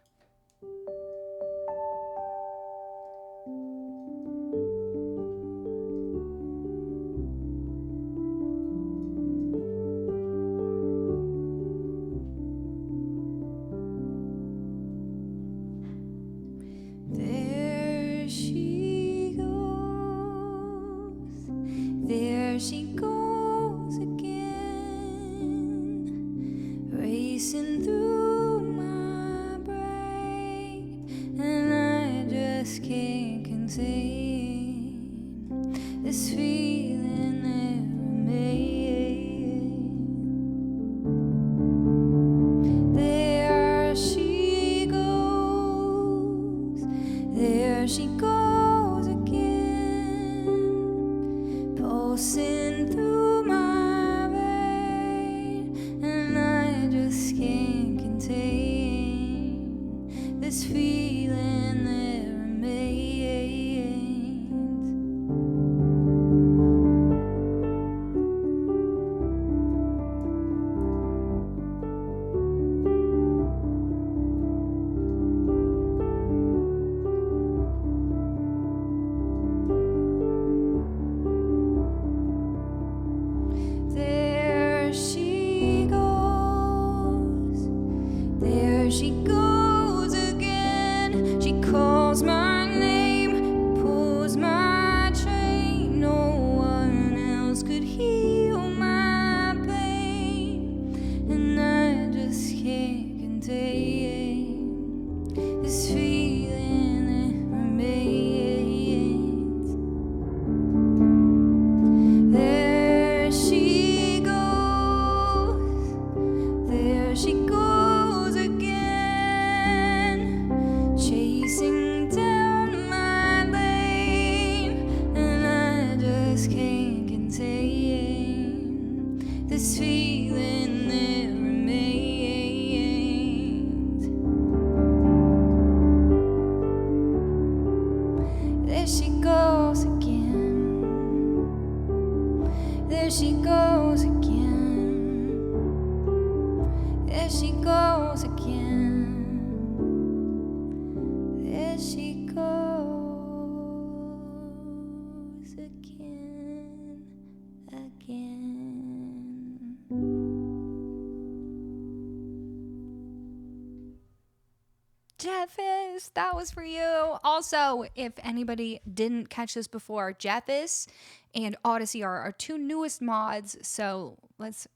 Jeffis, that was for you. Also, if anybody didn't catch this before, Jeffis and Odyssey are our two newest mods, so let's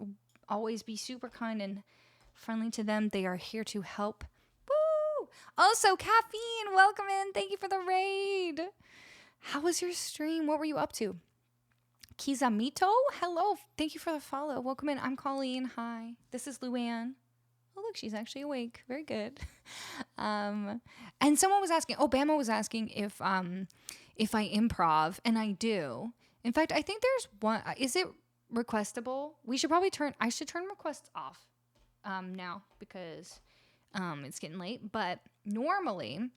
always be super kind and friendly to them. They are here to help. Woo! Also, Caffeine, welcome in. Thank you for the raid. How was your stream? What were you up to? Kizamito, hello. Thank you for the follow. Welcome in. I'm Colleen. Hi. This is Luann. Oh, look, she's actually awake. Very good. And someone was asking, Bama was asking if I improv, and I do. In fact, I think there's one. Is it requestable? I should turn requests off now because it's getting late. But normally,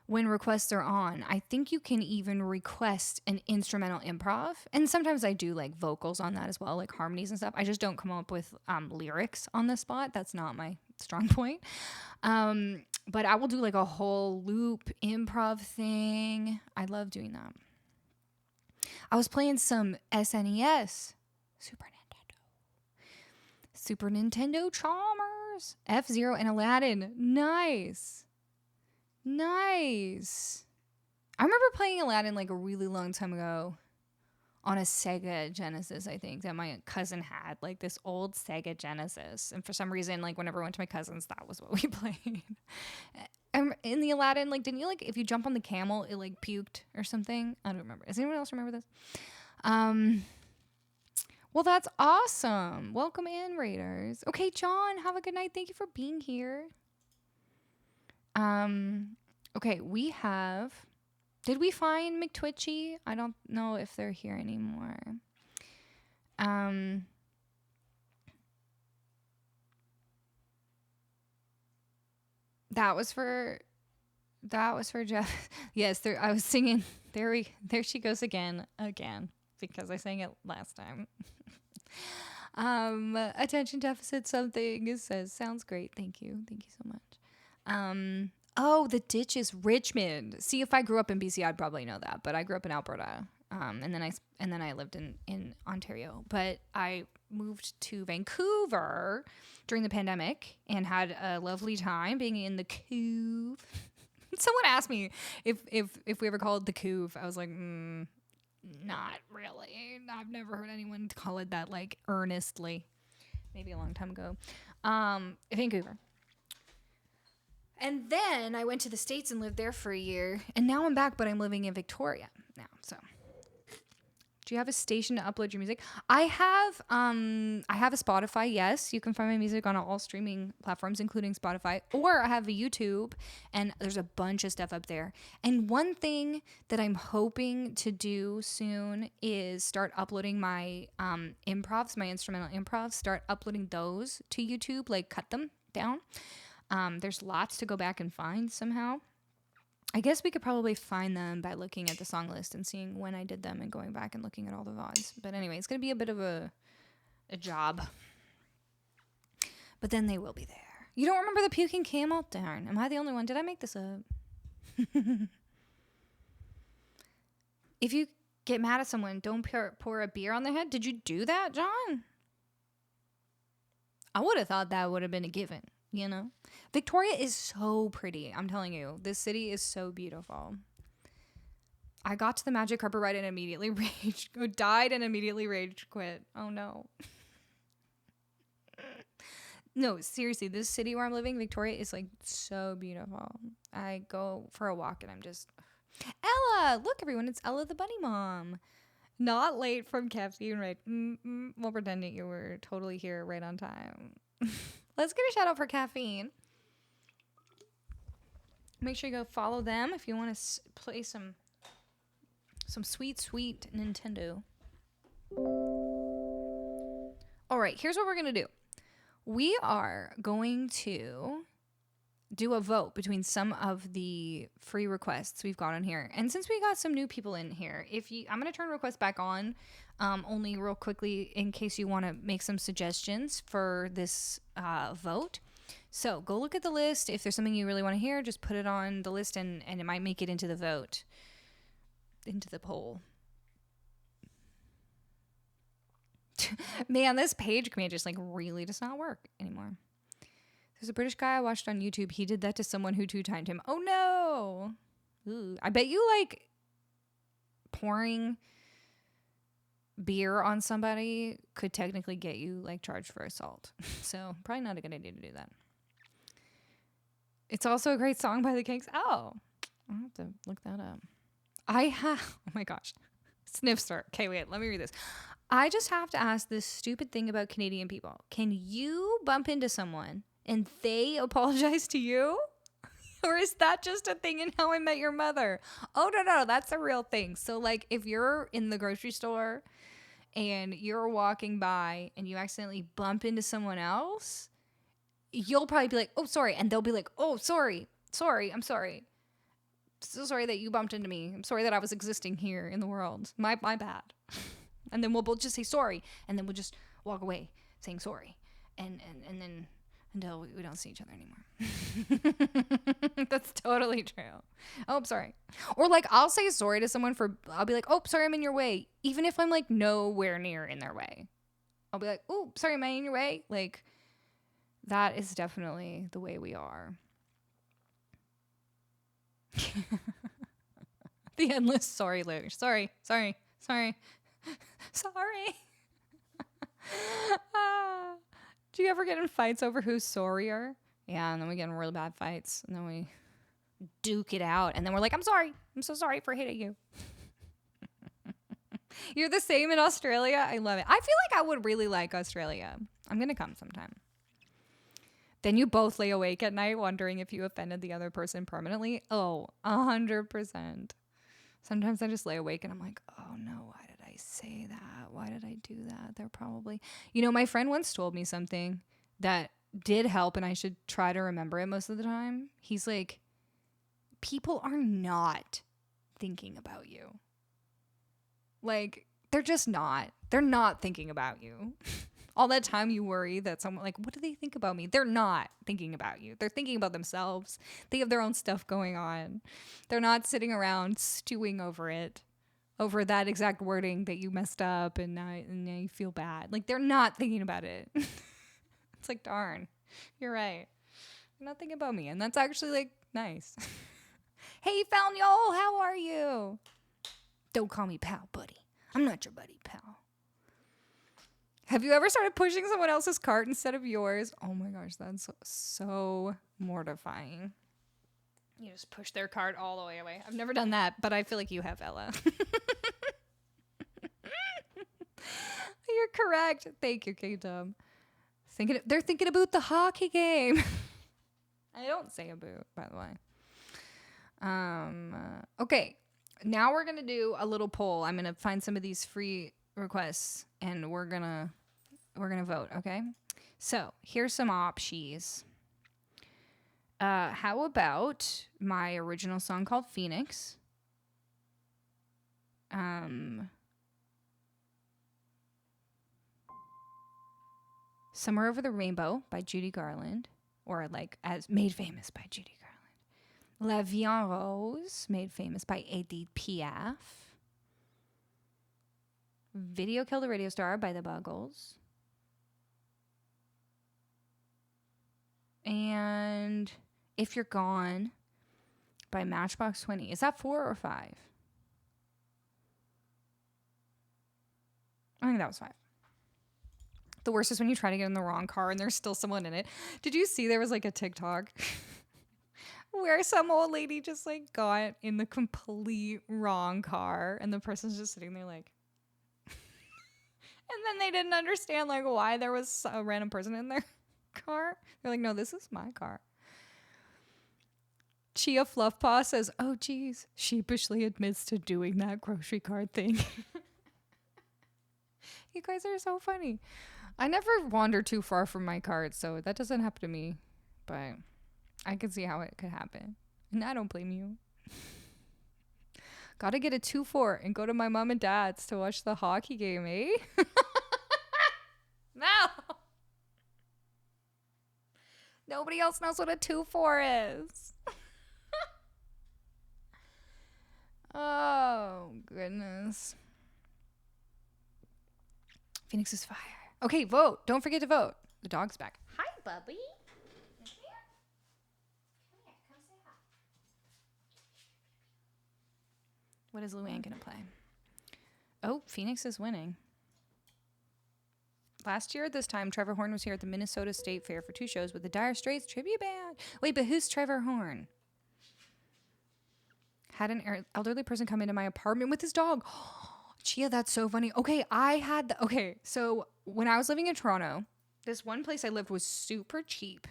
when requests are on, I think you can even request an instrumental improv. And sometimes I do like vocals on that as well, like harmonies and stuff. I just don't come up with lyrics on the spot. That's not my strong point. But I will do like a whole loop improv thing. I love doing that. I was playing some SNES, Super Nintendo Chalmers, F-Zero, and Aladdin. Nice. I remember playing Aladdin like a really long time ago on a Sega Genesis, I think, that my cousin had, like this old Sega Genesis. And for some reason, like whenever I went to my cousin's, that was what we played. And in the Aladdin, like, didn't you, like, if you jump on the camel, it like puked or something? I don't remember. Does anyone else remember this? Well, that's awesome. Welcome in, Raiders. Okay, John, have a good night. Thank you for being here. Okay, did we find McTwitchy? I don't know if they're here anymore. That was for Jeff. Yes, there I was singing. There she goes again, because I sang it last time. Attention deficit something. It says sounds great. Thank you so much. Oh, the ditch is Richmond. See, if I grew up in BC, I'd probably know that, but I grew up in Alberta. And then I lived in Ontario, but I moved to Vancouver during the pandemic and had a lovely time being in the Couve. Someone asked me if we ever called it the Couve. I was like, not really. I've never heard anyone call it that like earnestly. Maybe a long time ago. Vancouver. And then I went to the States and lived there for a year. And now I'm back, but I'm living in Victoria now. So, do you have a station to upload your music? I have a Spotify. Yes, you can find my music on all streaming platforms, including Spotify. Or I have a YouTube, and there's a bunch of stuff up there. And one thing that I'm hoping to do soon is start uploading my improvs, my instrumental improvs. Start uploading those to YouTube, like cut them down. There's lots to go back and find somehow. I guess we could probably find them by looking at the song list and seeing when I did them and going back and looking at all the VODs. But anyway, it's going to be a bit of a job. But then they will be there. You don't remember the puking camel? Darn. Am I the only one? Did I make this up? If you get mad at someone, don't pour a beer on their head. Did you do that, John? I would have thought that would have been a given. You know, Victoria is so pretty. I'm telling you, this city is so beautiful. I got to the magic carpet ride and immediately died and immediately rage quit. Oh no. No, seriously, this city where I'm living, Victoria, is like so beautiful. I go for a walk and I'm just, Ella, look everyone, it's Ella the bunny mom. Not late from caffeine, right? We'll pretend that you were totally here right on time. Let's get a shout out for Caffeine. Make sure you go follow them if you want to play some sweet Nintendo. All right, here's what we're going to do. We are going to do a vote between some of the free requests we've got on here. And since we got some new people in here, I'm going to turn requests back on only real quickly in case you want to make some suggestions for this vote. So go look at the list. If there's something you really want to hear, just put it on the list and it might make it into the vote, into the poll. Man, this page command just like really does not work anymore. There's a British guy I watched on YouTube. He did that to someone who two-timed him. Oh no. Ooh. I bet you like pouring beer on somebody could technically get you like charged for assault. So probably not a good idea to do that. It's also a great song by the Kinks. Oh, I'll have to look that up. Oh my gosh. Snifster. Okay, wait, let me read this. I just have to ask this stupid thing about Canadian people. Can you bump into someone and they apologize to you? Or is that just a thing in How I Met Your Mother? Oh, no, that's a real thing. So, like, if you're in the grocery store and you're walking by and you accidentally bump into someone else, you'll probably be like, oh, sorry. And they'll be like, oh, sorry, I'm sorry. So sorry that you bumped into me. I'm sorry that I was existing here in the world. My bad. And then we'll both just say sorry. And then we'll just walk away saying sorry. And then until we don't see each other anymore. That's totally true. Oh, I'm sorry. Or like I'll say sorry to someone I'll be like, oh, sorry, I'm in your way. Even if I'm like nowhere near in their way. I'll be like, oh, sorry, am I in your way? Like that is definitely the way we are. The endless sorry lyrics. Sorry. Do you ever get in fights over who's sorrier? Yeah, and then we get in really bad fights, and then we duke it out, and then we're like, I'm sorry. I'm so sorry for hitting you. You're the same in Australia? I love it. I feel like I would really like Australia. I'm going to come sometime. Then you both lay awake at night wondering if you offended the other person permanently. Oh, 100%. Sometimes I just lay awake and I'm like, oh no, why did I say that? Why did I do that? They're probably, my friend once told me something that did help, and I should try to remember it most of the time. He's like, people are not thinking about you. Like, they're just not. They're not thinking about you. All that time you worry that someone, like, what do they think about me? They're not thinking about you. They're thinking about themselves. They have their own stuff going on. They're not sitting around stewing over it, over that exact wording that you messed up and now you feel bad. Like, they're not thinking about it. It's like, darn, you're right. They're not thinking about me. And that's actually, like, nice. Hey, Falnol, how are you? Don't call me pal, buddy. I'm not your buddy, pal. Have you ever started pushing someone else's cart instead of yours? Oh my gosh, that's so mortifying. You just push their cart all the way away. I've never done that, but I feel like you have, Ella. You're correct. Thank you, K-Dub. They're thinking about the hockey game. I don't say about, by the way. Okay, now we're gonna do a little poll. I'm gonna find some of these free requests and we're gonna vote. Okay, so here's some options. How about my original song called Phoenix? Somewhere Over the Rainbow by Judy Garland, or like as made famous by Judy Garland. La Vie en Rose, made famous by Edith Piaf. Video Killed the Radio Star by the Buggles. And If You're Gone by Matchbox 20. Is that 4 or 5? I think that was 5. The worst is when you try to get in the wrong car and there's still someone in it. Did you see there was like a TikTok where some old lady just like got in the complete wrong car and the person's just sitting there like, and then they didn't understand like why there was a random person in their car. They're like, no, this is my car. Chia Fluffpaw says, oh geez, sheepishly admits to doing that grocery cart thing. You guys are so funny. I never wander too far from my cards, so that doesn't happen to me. But I can see how it could happen. And I don't blame you. Gotta get a 2-4 and go to my mom and dad's to watch the hockey game, eh? No! Nobody else knows what a 2-4 is. Oh, goodness. Phoenix is fire. Okay, vote. Don't forget to vote. The dog's back. Hi, Bubby. Come here. Come say hi. What is Luann going to play? Oh, Phoenix is winning. Last year at this time, Trevor Horn was here at the Minnesota State Fair for 2 shows with the Dire Straits tribute band. Wait, but who's Trevor Horn? Had an elderly person come into my apartment with his dog. Chia, that's so funny. Okay, so when I was living in Toronto, this one place I lived was super cheap.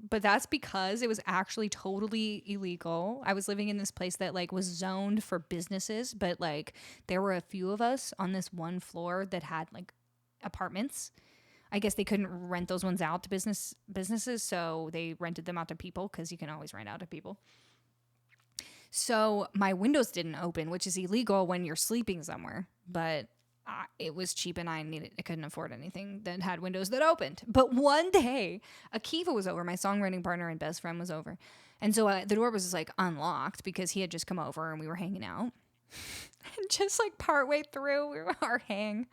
But that's because it was actually totally illegal. I was living in this place that like was zoned for businesses, but like there were a few of us on this one floor that had like apartments. I guess they couldn't rent those ones out to businesses, so they rented them out to people because you can always rent out to people. So my windows didn't open, which is illegal when you're sleeping somewhere, but it was cheap and I couldn't afford anything that had windows that opened. But one day, Akiva was over, my songwriting partner and best friend was over. And so the door was just like unlocked because he had just come over and we were hanging out. And just like partway through our hang,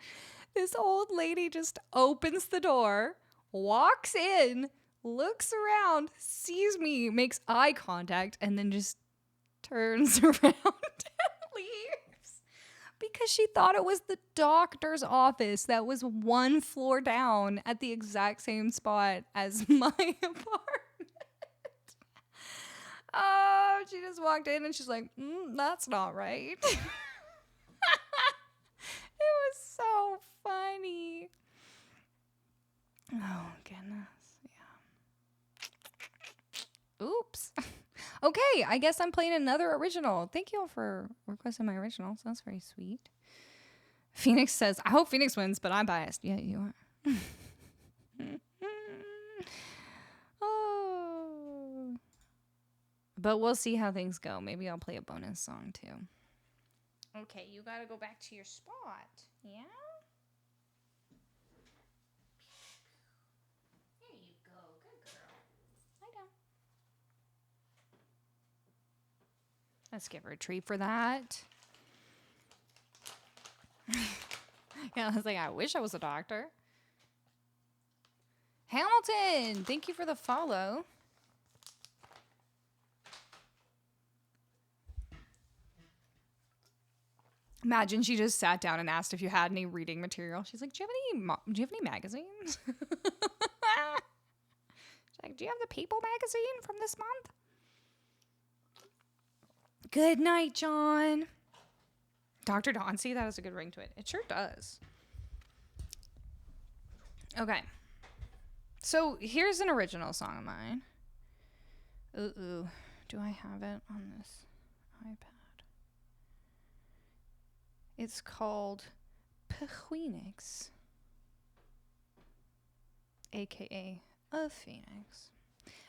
this old lady just opens the door, walks in, looks around, sees me, makes eye contact, and then just turns around and leaves because she thought it was the doctor's office that was one floor down at the exact same spot as my apartment. Oh, she just walked in and she's like, that's not right. It was so funny. Oh, goodness. Yeah. Oops. Okay, I guess I'm playing another original. Thank you all for requesting my originals. That's very sweet. Phoenix says, I hope Phoenix wins, but I'm biased. Yeah, you are. But we'll see how things go. Maybe I'll play a bonus song too. Okay, you gotta go back to your spot. Yeah? There you go. Good girl. Lie down. Let's give her a treat for that. Yeah, I was like, I wish I was a doctor. Hamilton, thank you for the follow. Imagine she just sat down and asked if you had any reading material. She's like, do you have any magazines? She's like, do you have the People magazine from this month? Good night, John. Dr. Dauncey, that has a good ring to it. It sure does. Okay. So here's an original song of mine. Ooh. Do I have it on this iPad? It's called Phoenix, aka a Phoenix.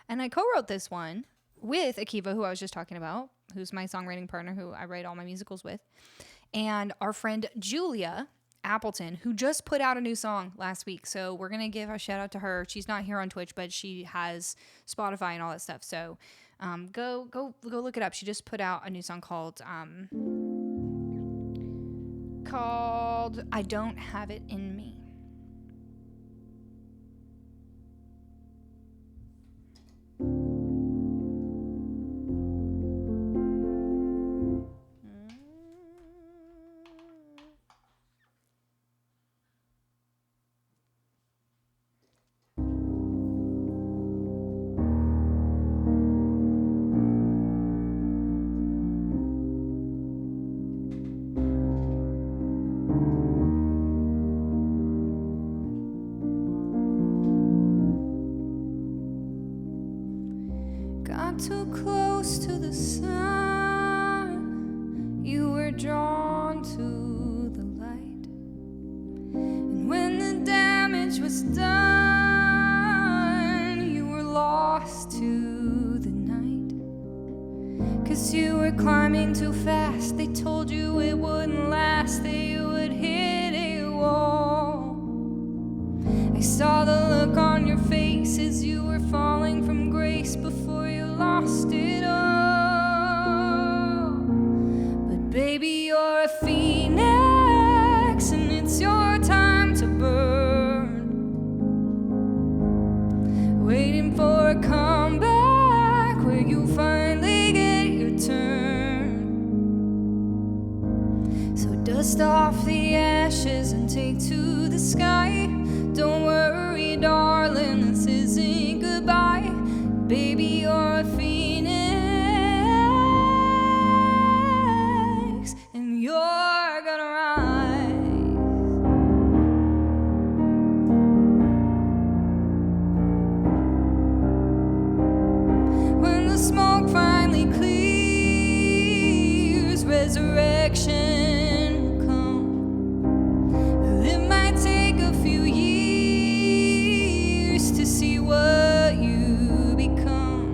And I co-wrote this one with Akiva, who I was just talking about, who's my songwriting partner, who I write all my musicals with, and our friend Julia Appleton, who just put out a new song last week. So we're going to give a shout out to her. She's not here on Twitch, but she has Spotify and all that stuff. So go look it up. She just put out a new song called I Don't Have It In Me. Too close to the sun, you were drawn to the light, and when the damage was done, you were lost to the night, 'cause you were climbing too fast. They told you it wouldn't last, that you would hit a wall. I saw the look on your face as you were falling from grace before you lost it all. But baby, you're a phoenix, and it's your time to burn, waiting for a comeback where you finally get your turn. So dust off the ashes and take to the sky. Don't worry, darling, this isn't goodbye. Baby, you're a phoenix, and you're gonna rise. When the smoke finally clears, resurrection will come. It might take a few years to see what you become.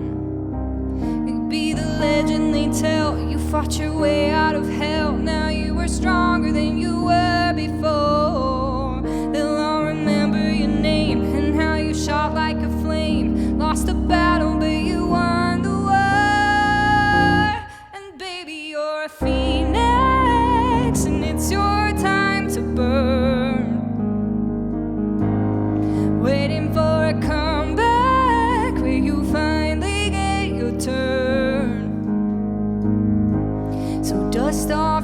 It'd be the legend they tell. You fought your way out of hell. Now you are stronger than you were before. They'll all remember your name and how you shot like a flame. Lost a battle, but you won the war. And baby, you're a phoenix, and it's your time to burn, waiting for a comeback where you finally get your turn. So dust off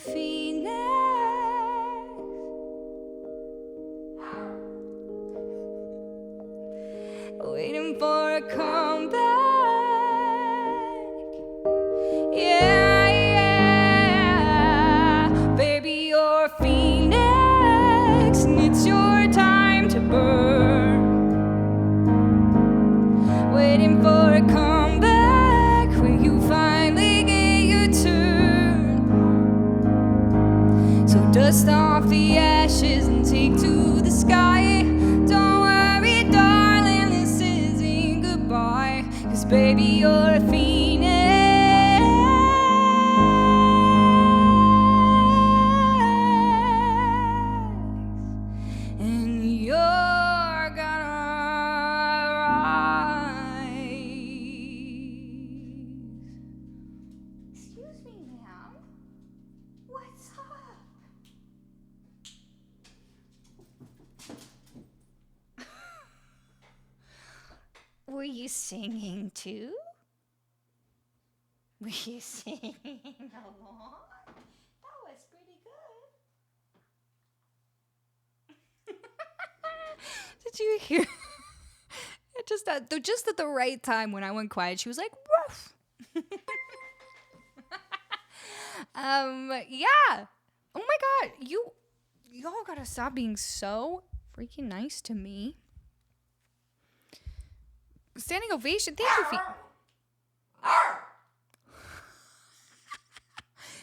phoenix, waiting for a comeback. Yeah, yeah, baby, you're a phoenix, and it's your time to burn. Waiting for a comeback where you finally get your turn. So dust off the ashes and take to the sky. Don't worry, darling, this isn't goodbye. 'Cause baby, you're a phoenix, and you're gonna rise. Excuse me, ma'am. What's up? Were you singing too? Were you singing along? That was pretty good. Did you hear? It just at the right time when I went quiet, she was like, "Woof." Yeah. Oh my God, y'all gotta stop being so freaking nice to me. Standing ovation. Thank you.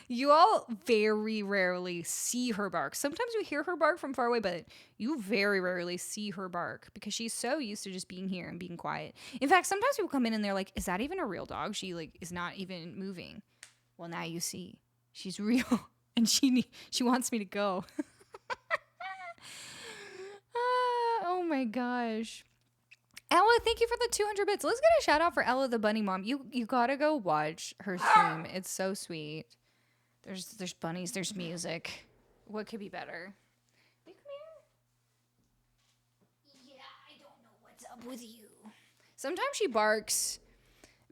You all very rarely see her bark. Sometimes you hear her bark from far away, but you very rarely see her bark because she's so used to just being here and being quiet. In fact, sometimes people come in and they're like, "Is that even a real dog? She like is not even moving." Well, now you see, she's real, and she wants me to go. Oh my gosh. Ella, thank you for the 200 bits. Let's get a shout out for Ella the bunny mom. You gotta go watch her stream. It's so sweet. There's bunnies, there's music. What could be better? Will you come here? Yeah, I don't know what's up with you. Sometimes she barks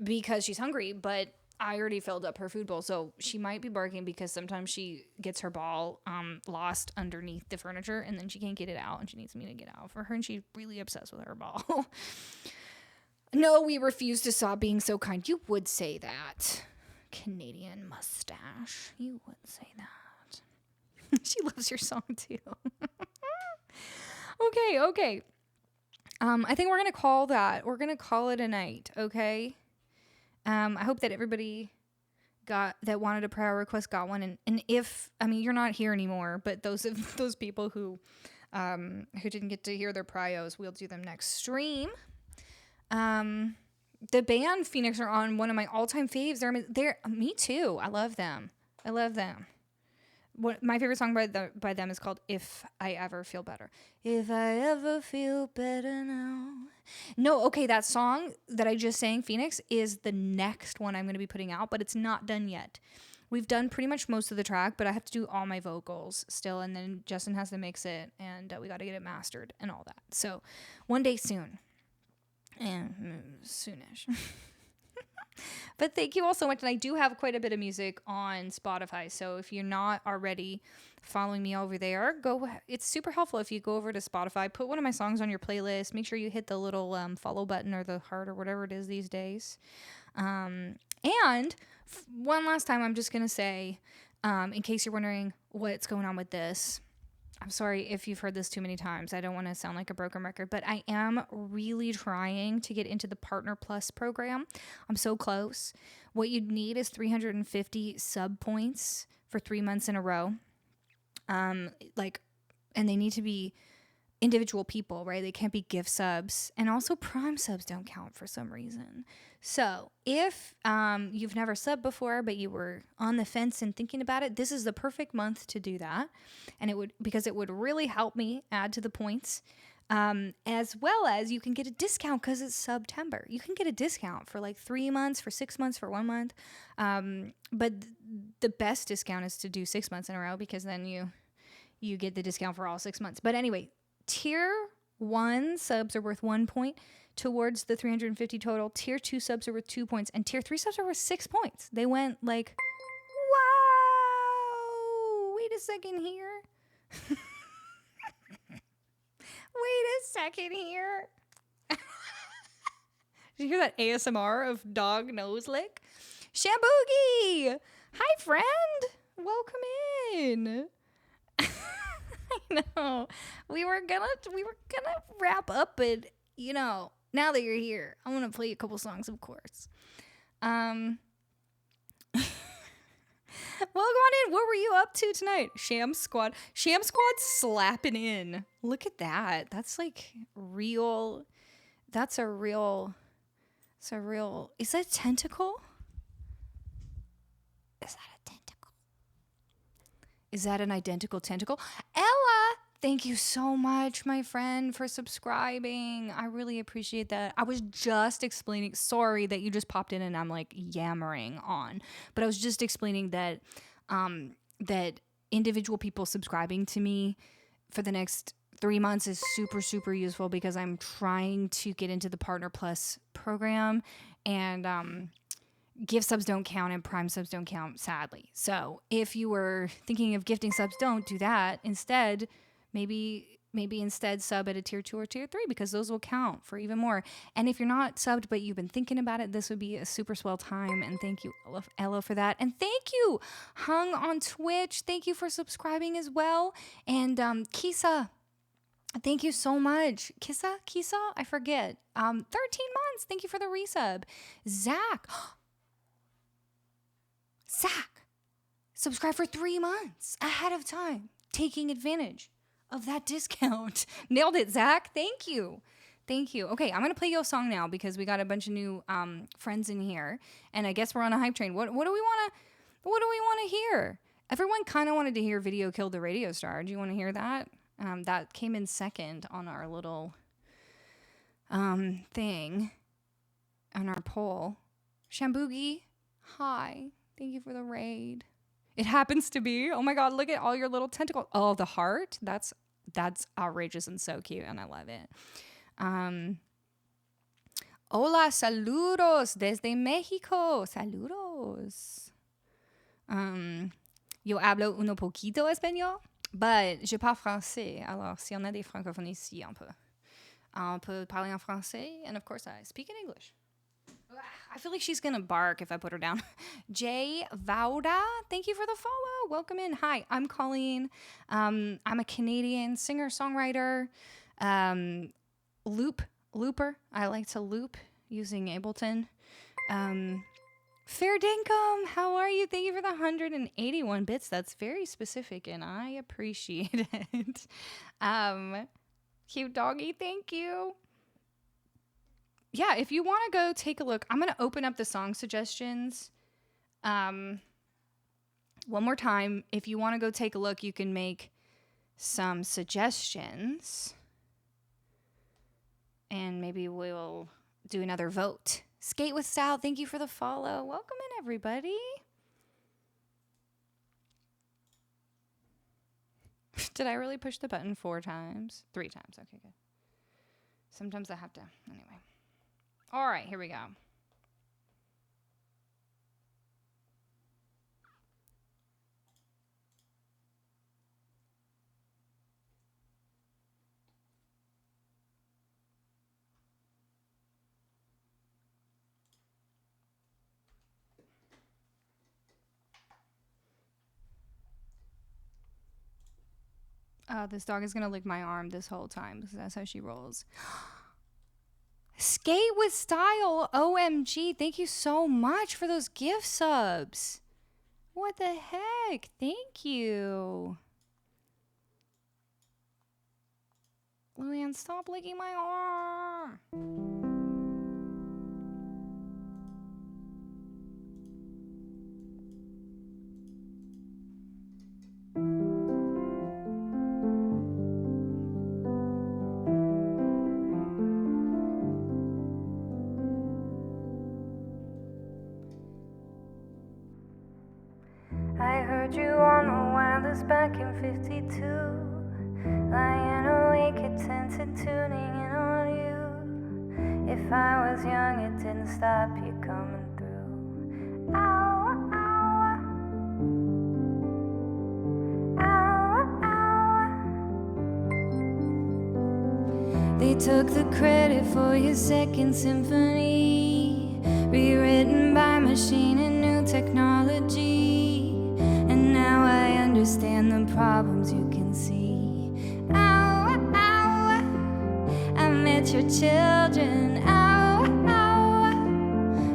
because she's hungry, but I already filled up her food bowl, so she might be barking because sometimes she gets her ball lost underneath the furniture, and then she can't get it out, and she needs me to get out for her, and she's really obsessed with her ball. No, we refuse to stop being so kind. You would say that. Canadian mustache. You would say that. She loves your song, too. Okay. I think we're going to call that. We're going to call it a night, okay? I hope that everybody that wanted a prayer request got one. And if, I mean, you're not here anymore, but those people who didn't get to hear their prios, we'll do them next stream. The band Phoenix are on one of my all-time faves. They're me too. I love them. My favorite song by them is called "If I Ever Feel Better." If I ever feel better now. No, okay, that song that I just sang, Phoenix, is the next one I'm going to be putting out, but it's not done yet. We've done pretty much most of the track, but I have to do all my vocals still, and then Justin has to mix it, and we got to get it mastered and all that. So one day soon. And soonish. But thank you all so much. And I do have quite a bit of music on Spotify. So if you're not already following me over there, it's super helpful if you go over to Spotify, put one of my songs on your playlist. Make sure you hit the little follow button or the heart or whatever it is these days. And one last time, I'm just going to say, in case you're wondering what's going on with this, I'm sorry if you've heard this too many times. I don't want to sound like a broken record, but I am really trying to get into the Partner Plus program. I'm so close. What you'd need is 350 sub points for 3 months in a row. And they need to be individual people, right? They can't be gift subs. And also Prime subs don't count for some reason. So if you've never subbed before, but you were on the fence and thinking about it, this is the perfect month to do that. And it would really help me add to the points. As well as you can get a discount because it's September. You can get a discount for like 3 months, for 6 months, for 1 month. But the best discount is to do 6 months in a row because then you get the discount for all 6 months. But anyway, Tier 1 subs are worth 1 point towards the 350 total. Tier 2 subs are worth 2 points. And Tier 3 subs are worth 6 points. They went like, Wait a second here. Wait a second here. Did you hear that ASMR of dog nose lick? Shamboogie! Hi, friend. Welcome in. I know. We were gonna wrap up, but you know, now that you're here, I want to play a couple songs, of course. Well, go on in. What were you up to tonight? Sham Squad. Sham Squad's slapping in. Look at that. That's like real. That's a real. It's a real. Is that a tentacle? Is that a tentacle? Is that an identical tentacle? Ella, thank you so much, my friend, for subscribing. I really appreciate that. I was just explaining. Sorry that you just popped in and I'm like yammering on, but I was just explaining that that individual people subscribing to me for the next 3 months is super, super useful because I'm trying to get into the Partner Plus program, and gift subs don't count and Prime subs don't count, sadly. So if you were thinking of gifting subs, don't do that. Instead, maybe instead sub at a tier 2 or tier 3 because those will count for even more. And if you're not subbed but you've been thinking about it, this would be a super swell time. And thank you, Ella, for that. And thank you, Hung on Twitch. Thank you for subscribing as well. And Kisa, thank you so much. Kisa, I forget. 13 months. Thank you for the resub. Zach, subscribe for 3 months ahead of time, taking advantage of that discount. Nailed it, Zach. Thank you. Okay, I'm gonna play you a song now because we got a bunch of new friends in here, and I guess we're on a hype train. What do we wanna hear? Everyone kind of wanted to hear "Video Killed the Radio Star." Do you want to hear that? That came in second on our little thing on our poll. Shamboogie, hi. Thank you for the raid. It happens to be. Oh my God, look at all your little tentacles. Oh, the heart. That's outrageous and so cute, and I love it. Hola, saludos desde México. Saludos. Yo hablo un poquito español, but je parle français. Alors, si on a des francophones ici, on peut parler en français, and of course, I speak in English. I feel like she's gonna bark if I put her down. Jay Vauda, thank you for the follow. Welcome in. Hi, I'm Colleen. I'm a Canadian singer-songwriter, looper. I like to loop using Ableton. Fair Dinkum, how are you? Thank you for the 181 bits. That's very specific, and I appreciate it. Cute doggy, thank you. Yeah, if you want to go take a look, I'm going to open up the song suggestions one more time. If you want to go take a look, you can make some suggestions. And maybe we'll do another vote. Skate with Style, thank you for the follow. Welcome in, everybody. Did I really push the button 4 times? 3 times. Okay, good. Sometimes I have to. Anyway. All right, here we go. This dog is going to lick my arm this whole time because that's how she rolls. Skate with Style, OMG. Thank you so much for those gift subs. What the heck? Thank you. Luann, stop licking my arm. I heard you on the wireless back in 52, lying awake at 10 to tuning in on you. If I was young, it didn't stop you coming through. Ow, ow, They took the credit for your second symphony, rewritten by machine and new technology. And now I understand the problems you can see. Ow, ow, I met your children. Ow, ow,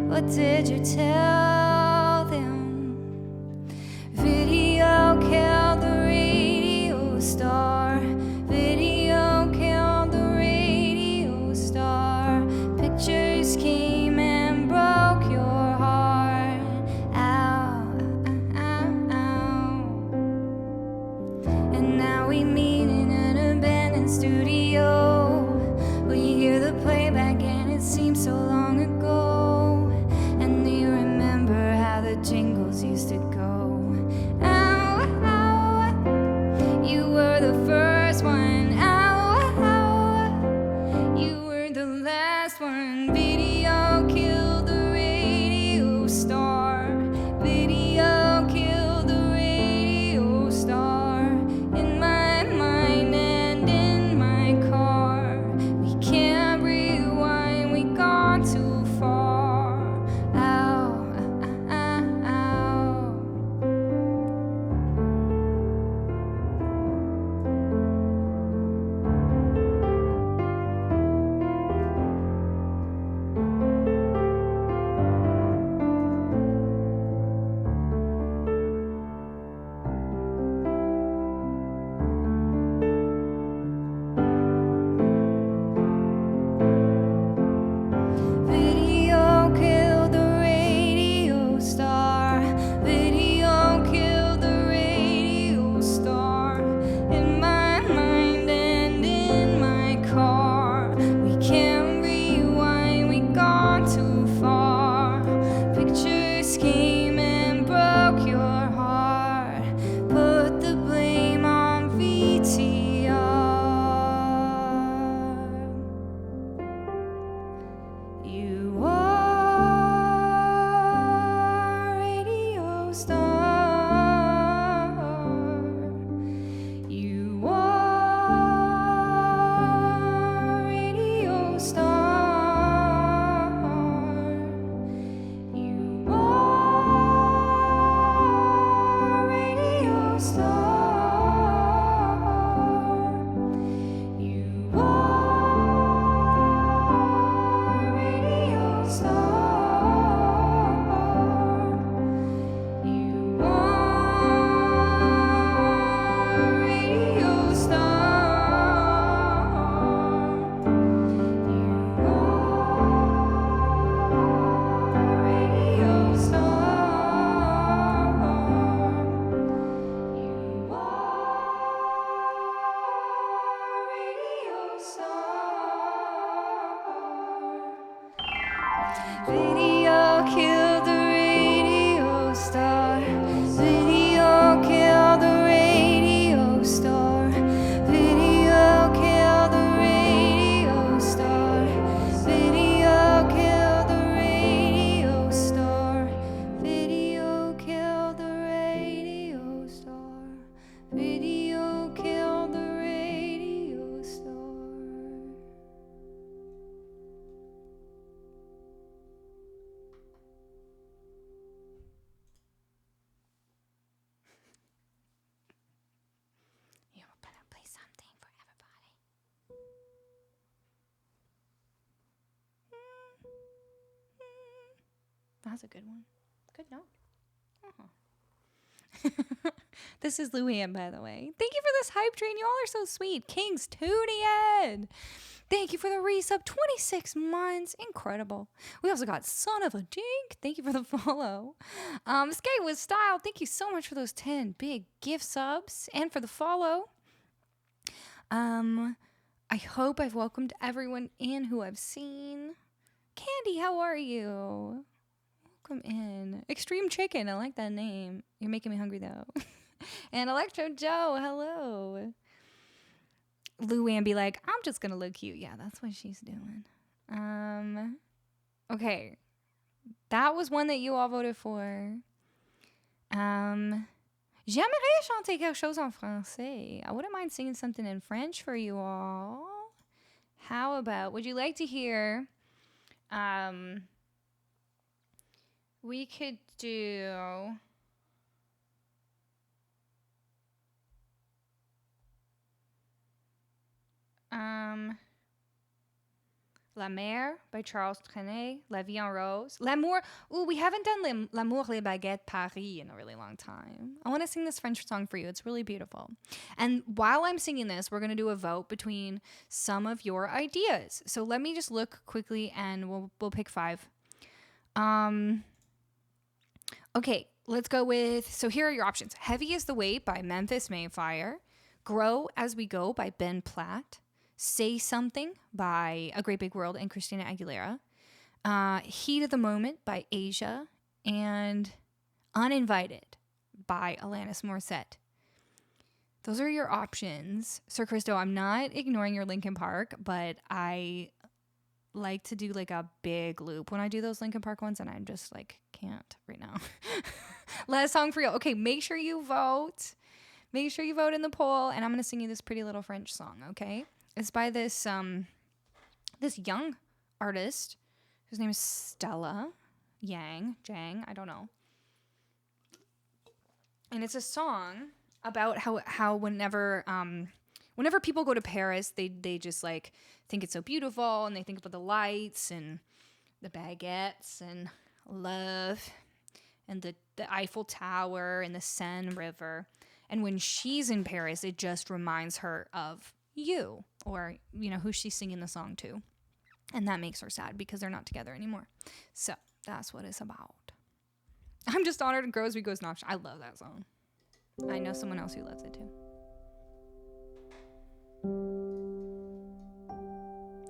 what did you tell them? Video killed the radio star. Video killed the radio star. Pictures came and broke your heart. Ow, ow, ow. And now we meet in an abandoned studio. We hear the playback and it seems so long ago. And you remember how the jingles used to go. Ow, ow, you were the first one. Ow, ow, you were the last one. Video killed the radio star. Video killed the radio star. In my mind and in my car. We can't rewind, we gone too far. Ow, ow, ow. Video killed the radio star. Video killed the radio star. In my mind and in my car. We can't rewind, we gone too far. Pictures came and broke your heart. Put the blame on VTR. You are radio star. You are radio star. You are radio star. You are radio star. You are radio Video killed the radio star. Video killed the radio star. Video killed the radio star. Video killed the radio star. Video killed the radio star. Video killed the radio star. You better play something for everybody. That's a good one. Good note. This is Luann, by the way. Thank you for this hype train. You all are so sweet. Kings Tootie. Thank you for the resub. 26 months. Incredible. We also got Son of a Dink. Thank you for the follow. Skate with Style. Thank you so much for those 10 big gift subs and for the follow. I hope I've welcomed everyone in who I've seen. Candy, how are you? Welcome in. Extreme Chicken. I like that name. You're making me hungry, though. And Electro Joe, hello. Luann be like, I'm just gonna look cute. Yeah, that's what she's doing. Okay. That was one that you all voted for. J'aimerais chanter quelque chose en français. I wouldn't mind singing something in French for you all. How about, would you like to hear, we could do, La Mer by Charles Trenet, La Vie en Rose. L'amour. Ooh, we haven't done L'amour, les baguettes, Paris in a really long time. I want to sing this French song for you. It's really beautiful. And while I'm singing this, we're going to do a vote between some of your ideas. So let me just look quickly and we'll pick 5. Okay, let's go with, so here are your options. Heavy is the Weight by Memphis Mayfire. Grow As We Go by Ben Platt. Say Something by A Great Big World and Christina Aguilera. Heat of the Moment by Asia. And Uninvited by Alanis Morissette. Those are your options. Sir Christo, I'm not ignoring your Linkin Park, but I like to do like a big loop when I do those Linkin Park ones, and I just like can't right now. Last song for you. Okay, make sure you vote. Make sure you vote in the poll, and I'm going to sing you this pretty little French song, okay? It's by this this young artist whose name is Stella Jang, I don't know. And it's a song about how whenever people go to Paris, they just like think it's so beautiful, and they think about the lights and the baguettes and love and the Eiffel Tower and the Seine River. And when she's in Paris, it just reminds her of you, or you know who she's singing the song to, and that makes her sad because they're not together anymore. So that's what it's about. I'm just honored and Grow As We Go is not. I love that song. I know someone else who loves it too.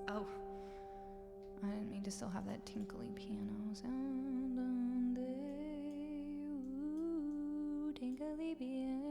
Oh, I didn't mean to still have that tinkly piano sound on the tinkly piano.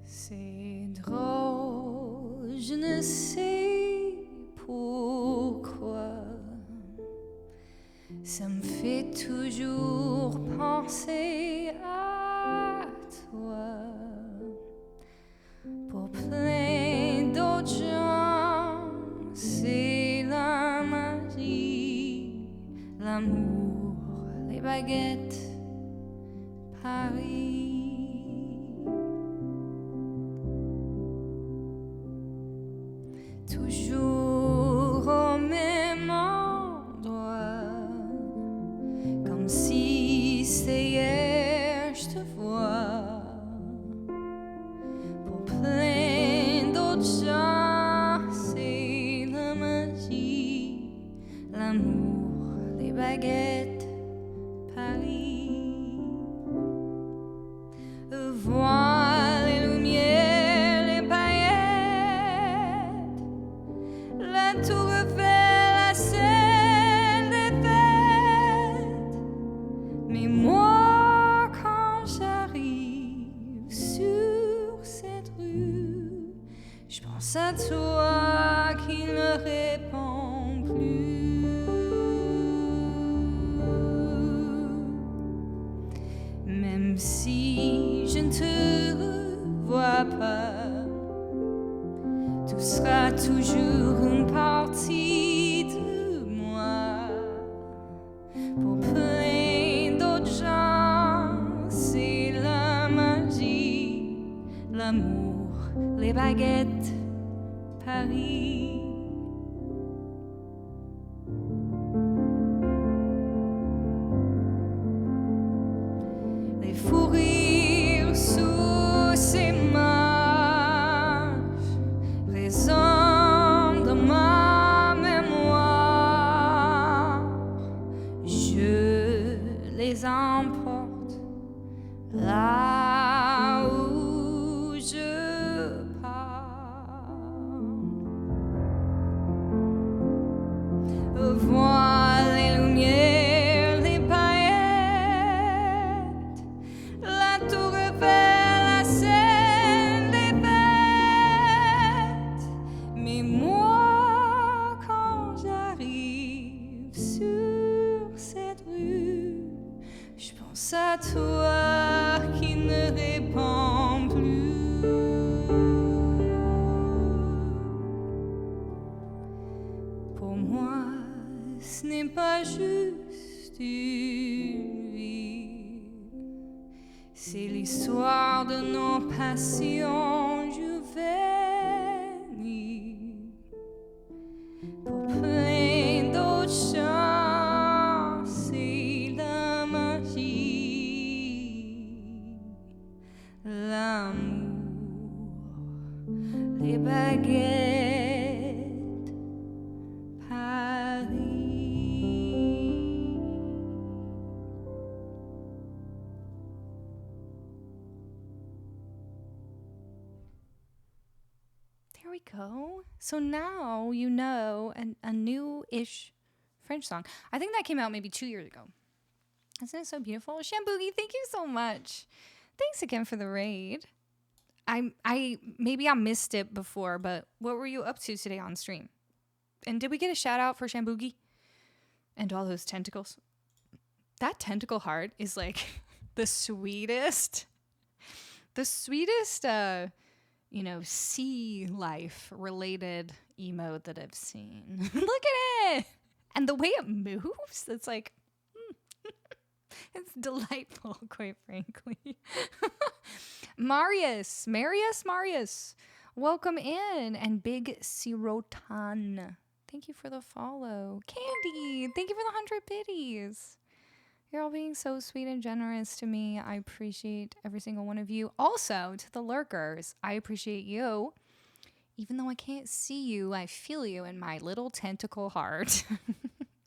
C'est drôle, je ne sais pourquoi. Ça me fait toujours penser à toi. Pour plein d'autres gens, c'est la magie, l'amour, les baguettes, Paris. Toujours au même endroit, comme si c'était hier, je te vois. Pour plein d'autres gens, c'est la magie, l'amour, les baguettes, Paris. Voir les lumières, les paillettes, la tour Eiffel, la scène des fêtes. Mais moi, quand j'arrive sur cette rue, je pense à toi qui ne répond plus. Même si je ne te revois pas, tout sera toujours une partie de moi. Pour plein d'autres gens, c'est la magie, l'amour, les baguettes, Paris. Les fous rires sous ses marches résonnent dans ma mémoire. Je les emporte là où je pars. Voir les lumières, les paillettes, la tour Eiffel, pense à toi qui ne réponds plus. Pour moi, ce n'est pas juste une vie, c'est l'histoire de nos passions juvéniles. Pour plein d'autres chants, c'est la magie, l'amour, les baguettes, Paris. There we go. So now you know a new-ish French song. I think that came out maybe 2 years ago. Isn't it so beautiful? Shamboogie, thank you so much. Thanks again for the raid. Maybe I missed it before, but what were you up to today on stream? And did we get a shout out for Shamboogie? And all those tentacles? That tentacle heart is like the sweetest, sea life related emote that I've seen. Look at it! And the way it moves, it's like, it's delightful, quite frankly. Marius, welcome in. And Big Sirotan, thank you for the follow. Candy, thank you for the 100 biddies. You're all being so sweet and generous to me. I appreciate every single one of you. Also, to the lurkers, I appreciate you. Even though I can't see you, I feel you in my little tentacle heart.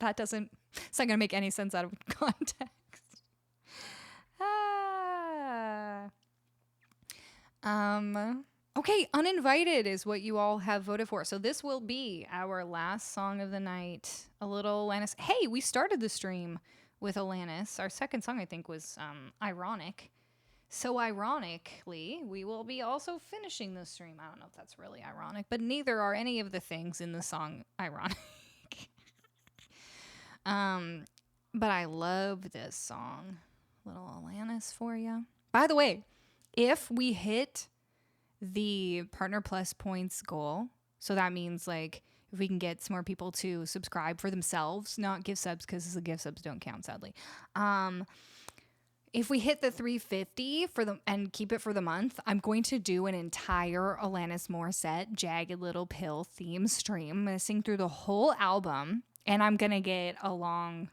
It's not going to make any sense out of context. Okay, Uninvited is what you all have voted for. So this will be our last song of the night. A little Alanis. Hey, we started the stream with Alanis. Our second song, I think, was Ironic. So ironically, we will be also finishing the stream. I don't know if that's really ironic, but neither are any of the things in the song ironic. But I love this song. Little Alanis for you. By the way, if we hit the Partner Plus points goal, so that means like if we can get some more people to subscribe for themselves, not give subs because the give subs don't count, sadly. If we hit the 350 and keep it for the month, I'm going to do an entire Alanis Morissette Jagged Little Pill theme stream. I'm going to sing through the whole album, and I'm going to get a long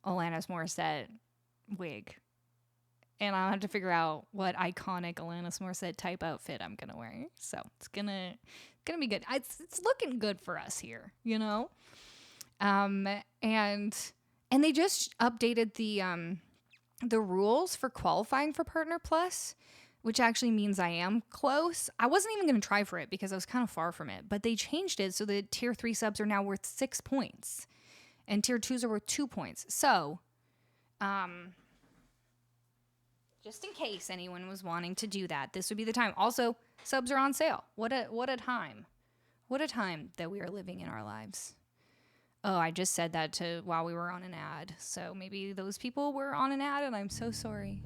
Alanis Morissette wig. And I'll have to figure out what iconic Alanis Morissette type outfit I'm gonna wear. So it's gonna be good. It's looking good for us here, you know. And they just updated the rules for qualifying for Partner Plus, which actually means I am close. I wasn't even gonna try for it because I was kind of far from it, but they changed it so that tier 3 subs are now worth 6 points, and tier 2s are worth 2 points. So, just in case anyone was wanting to do that, this would be the time. Also, subs are on sale. What a time. What a time that we are living in our lives. Oh, I just said that while we were on an ad. So maybe those people were on an ad and I'm so sorry.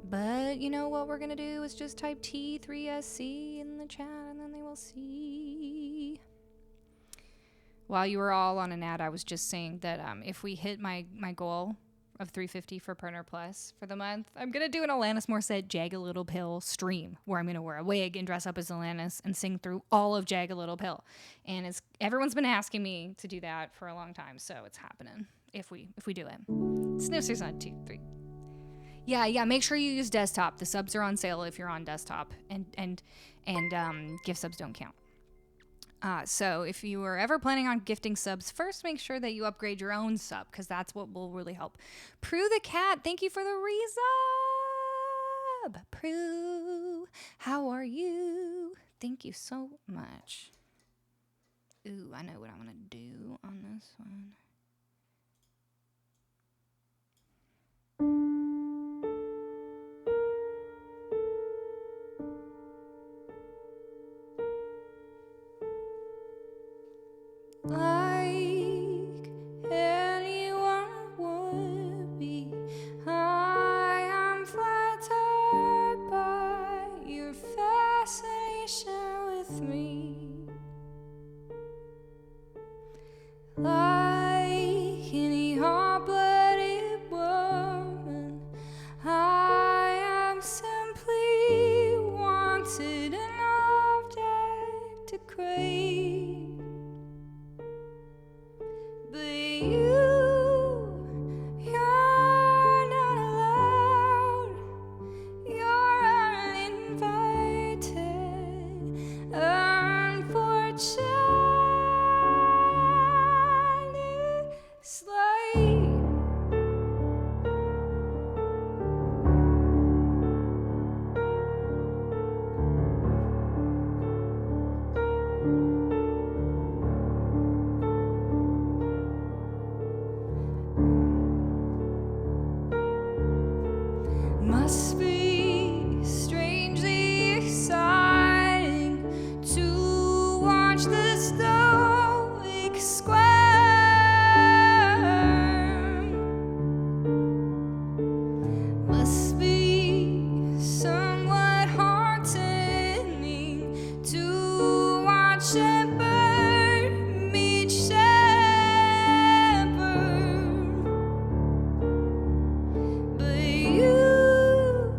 But you know what we're going to do is just type T3SC in the chat and then they will see. While you were all on an ad, I was just saying that if we hit my goal of 350 for Partner Plus for the month, I'm going to do an Alanis Morissette Jagged Little Pill stream where I'm going to wear a wig and dress up as Alanis and sing through all of Jagged Little Pill. And everyone's been asking me to do that for a long time, so it's happening if we do it. It's no serious on 2, 3. Yeah, make sure you use desktop. The subs are on sale if you're on desktop, and gift subs don't count. So if you were ever planning on gifting subs, first make sure that you upgrade your own sub, because that's what will really help. Prue the Cat, thank you for the resub. Prue, how are you? Thank you so much. Ooh, I know what I'm going to do on this one. Like anyone you're not allowed. You're uninvited. Unfortunately. Must be strangely exciting to watch the stoic squirm. Must be somewhat heartening to watch it burn, meet shepherd. But you're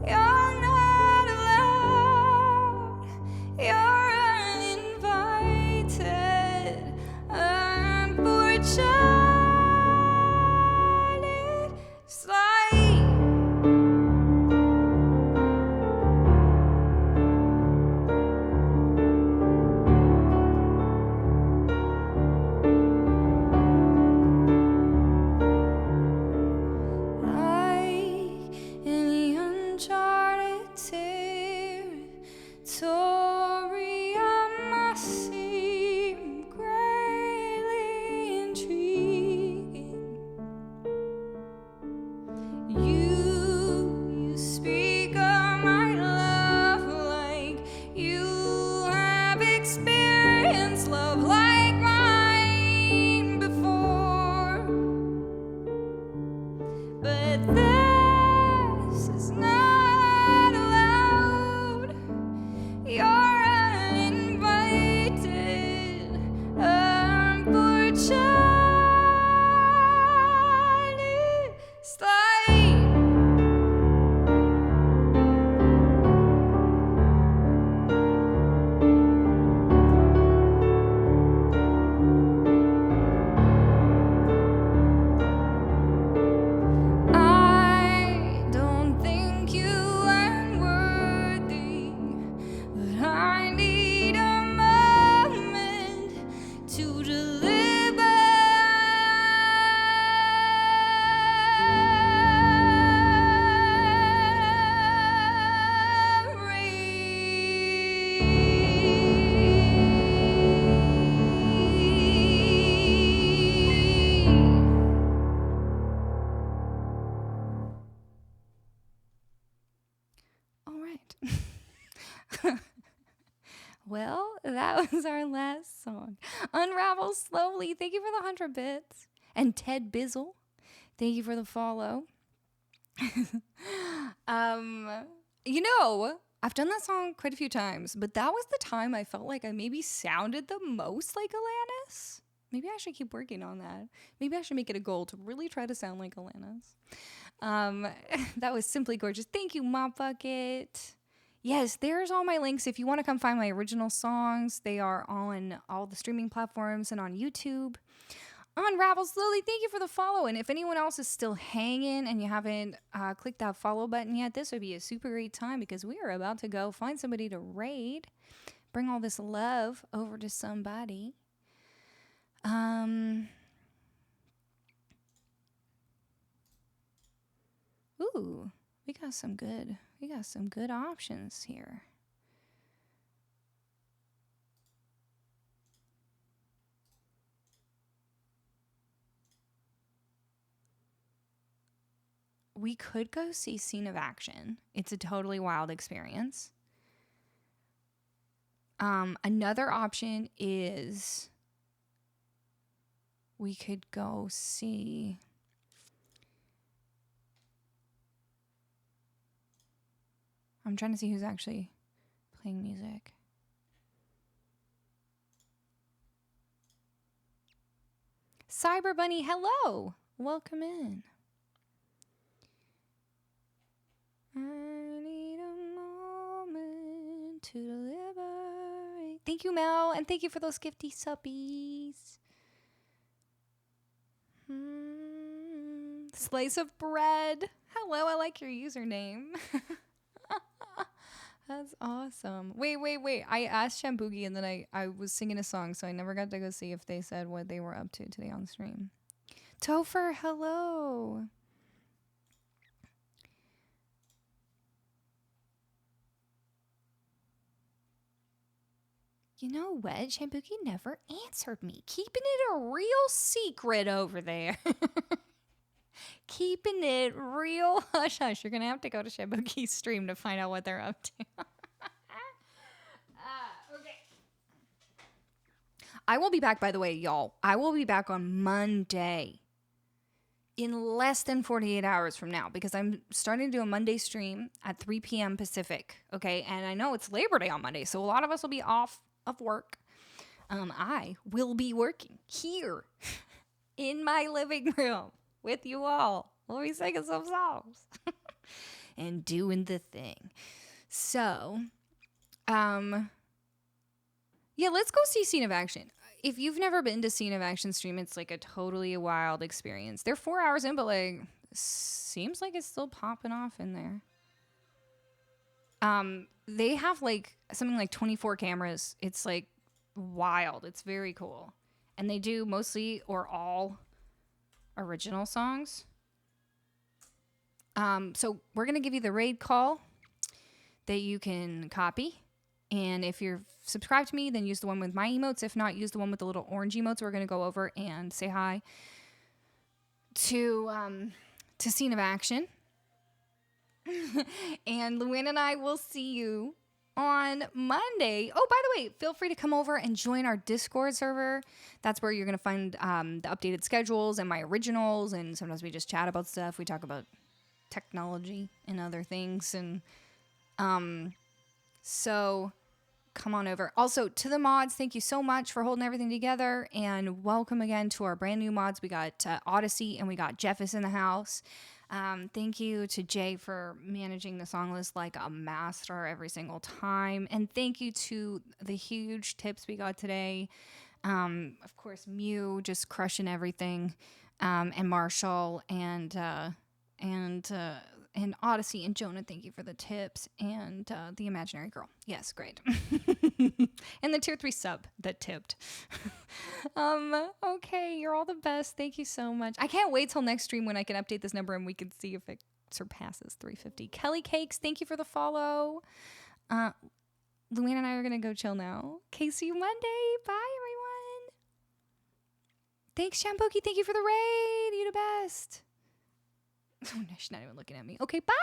not allowed. You're uninvited. Unfortunate slight. Like any uncharted territory, I must seem greatly intriguing. You speak of my love like you have experienced love like mine before. But this is not allowed. You're uninvited. Unfortunate slight. I don't think you am worthy, but I need a moment to deliberate. All right. Well, that was our last song. Unravel Slowly. Thank you for the 100 bits. And Ted Bizzle, thank you for the follow. You know, I've done that song quite a few times, but that was the time I felt like I maybe sounded the most like Alanis. Maybe I should keep working on that. Maybe I should make it a goal to really try to sound like Alanis. That was simply gorgeous. Thank you, Mop Bucket. Yes, there's all my links. If you want to come find my original songs, they are on all the streaming platforms and on YouTube. Unravel Slowly, thank you for the follow. And if anyone else is still hanging and you haven't clicked that follow button yet, this would be a super great time because we are about to go find somebody to raid. Bring all this love over to somebody. Ooh, we got some good options here. We could go see Scene of Action. It's a totally wild experience. Another option is we could go see I'm trying to see who's actually playing music. Cyber Bunny, hello. Welcome in. I need a moment to deliberate. Thank you, Mel, and thank you for those gifty suppies. Slice of bread. Hello, I like your username. That's awesome. Wait. I asked Shambugi and then I was singing a song, so I never got to go see if they said what they were up to today on stream. Topher, hello. You know what? Shambuki never answered me. Keeping it a real secret over there. Keeping it real hush hush. You're going to have to go to Shambuki's stream to find out what they're up to. Okay. I will be back, by the way, y'all. I will be back on Monday. In less than 48 hours from now, because I'm starting to do a Monday stream at 3 p.m. Pacific. Okay. And I know it's Labor Day on Monday, so a lot of us will be off of work. I will be working here in my living room with you all. We'll be singing some songs and doing the thing. So, yeah, let's go see Scene of Action. If you've never been to Scene of Action stream, it's like a totally wild experience. They're 4 hours in, but like, seems like it's still popping off in there. They have like something like 24 cameras. It's like wild. It's very cool. And they do mostly or all original songs. So we're going to give you the raid call that you can copy. And if you're subscribed to me, then use the one with my emotes. If not, use the one with the little orange emotes. We're going to go over and say hi to Scene of Action. And Luann and I will see you on Monday. Oh, by the way, feel free to come over and join our Discord server. That's where you're going to find the updated schedules and my originals. And sometimes we just chat about stuff. We talk about technology and other things. And so come on over. Also, to the mods, thank you so much for holding everything together. And welcome again to our brand new mods. We got Odyssey and we got Jeffus in the house. Thank you to Jay for managing the song list like a master every single time. And thank you to the huge tips we got today. Of course, Mew just crushing everything. And Marshall and Odyssey and Jonah, thank you for the tips. And the Imaginary Girl. Yes, great. And the tier 3 sub that tipped. Okay, you're all the best. Thank you so much. I can't wait till next stream when I can update this number and we can see if it surpasses 350. Kelly Cakes, thank you for the follow. Luann and I are going to go chill now. Okay, see you Monday. Bye, everyone. Thanks, Shampoki. Thank you for the raid. You the best. Oh, no, she's not even looking at me. Okay, bye.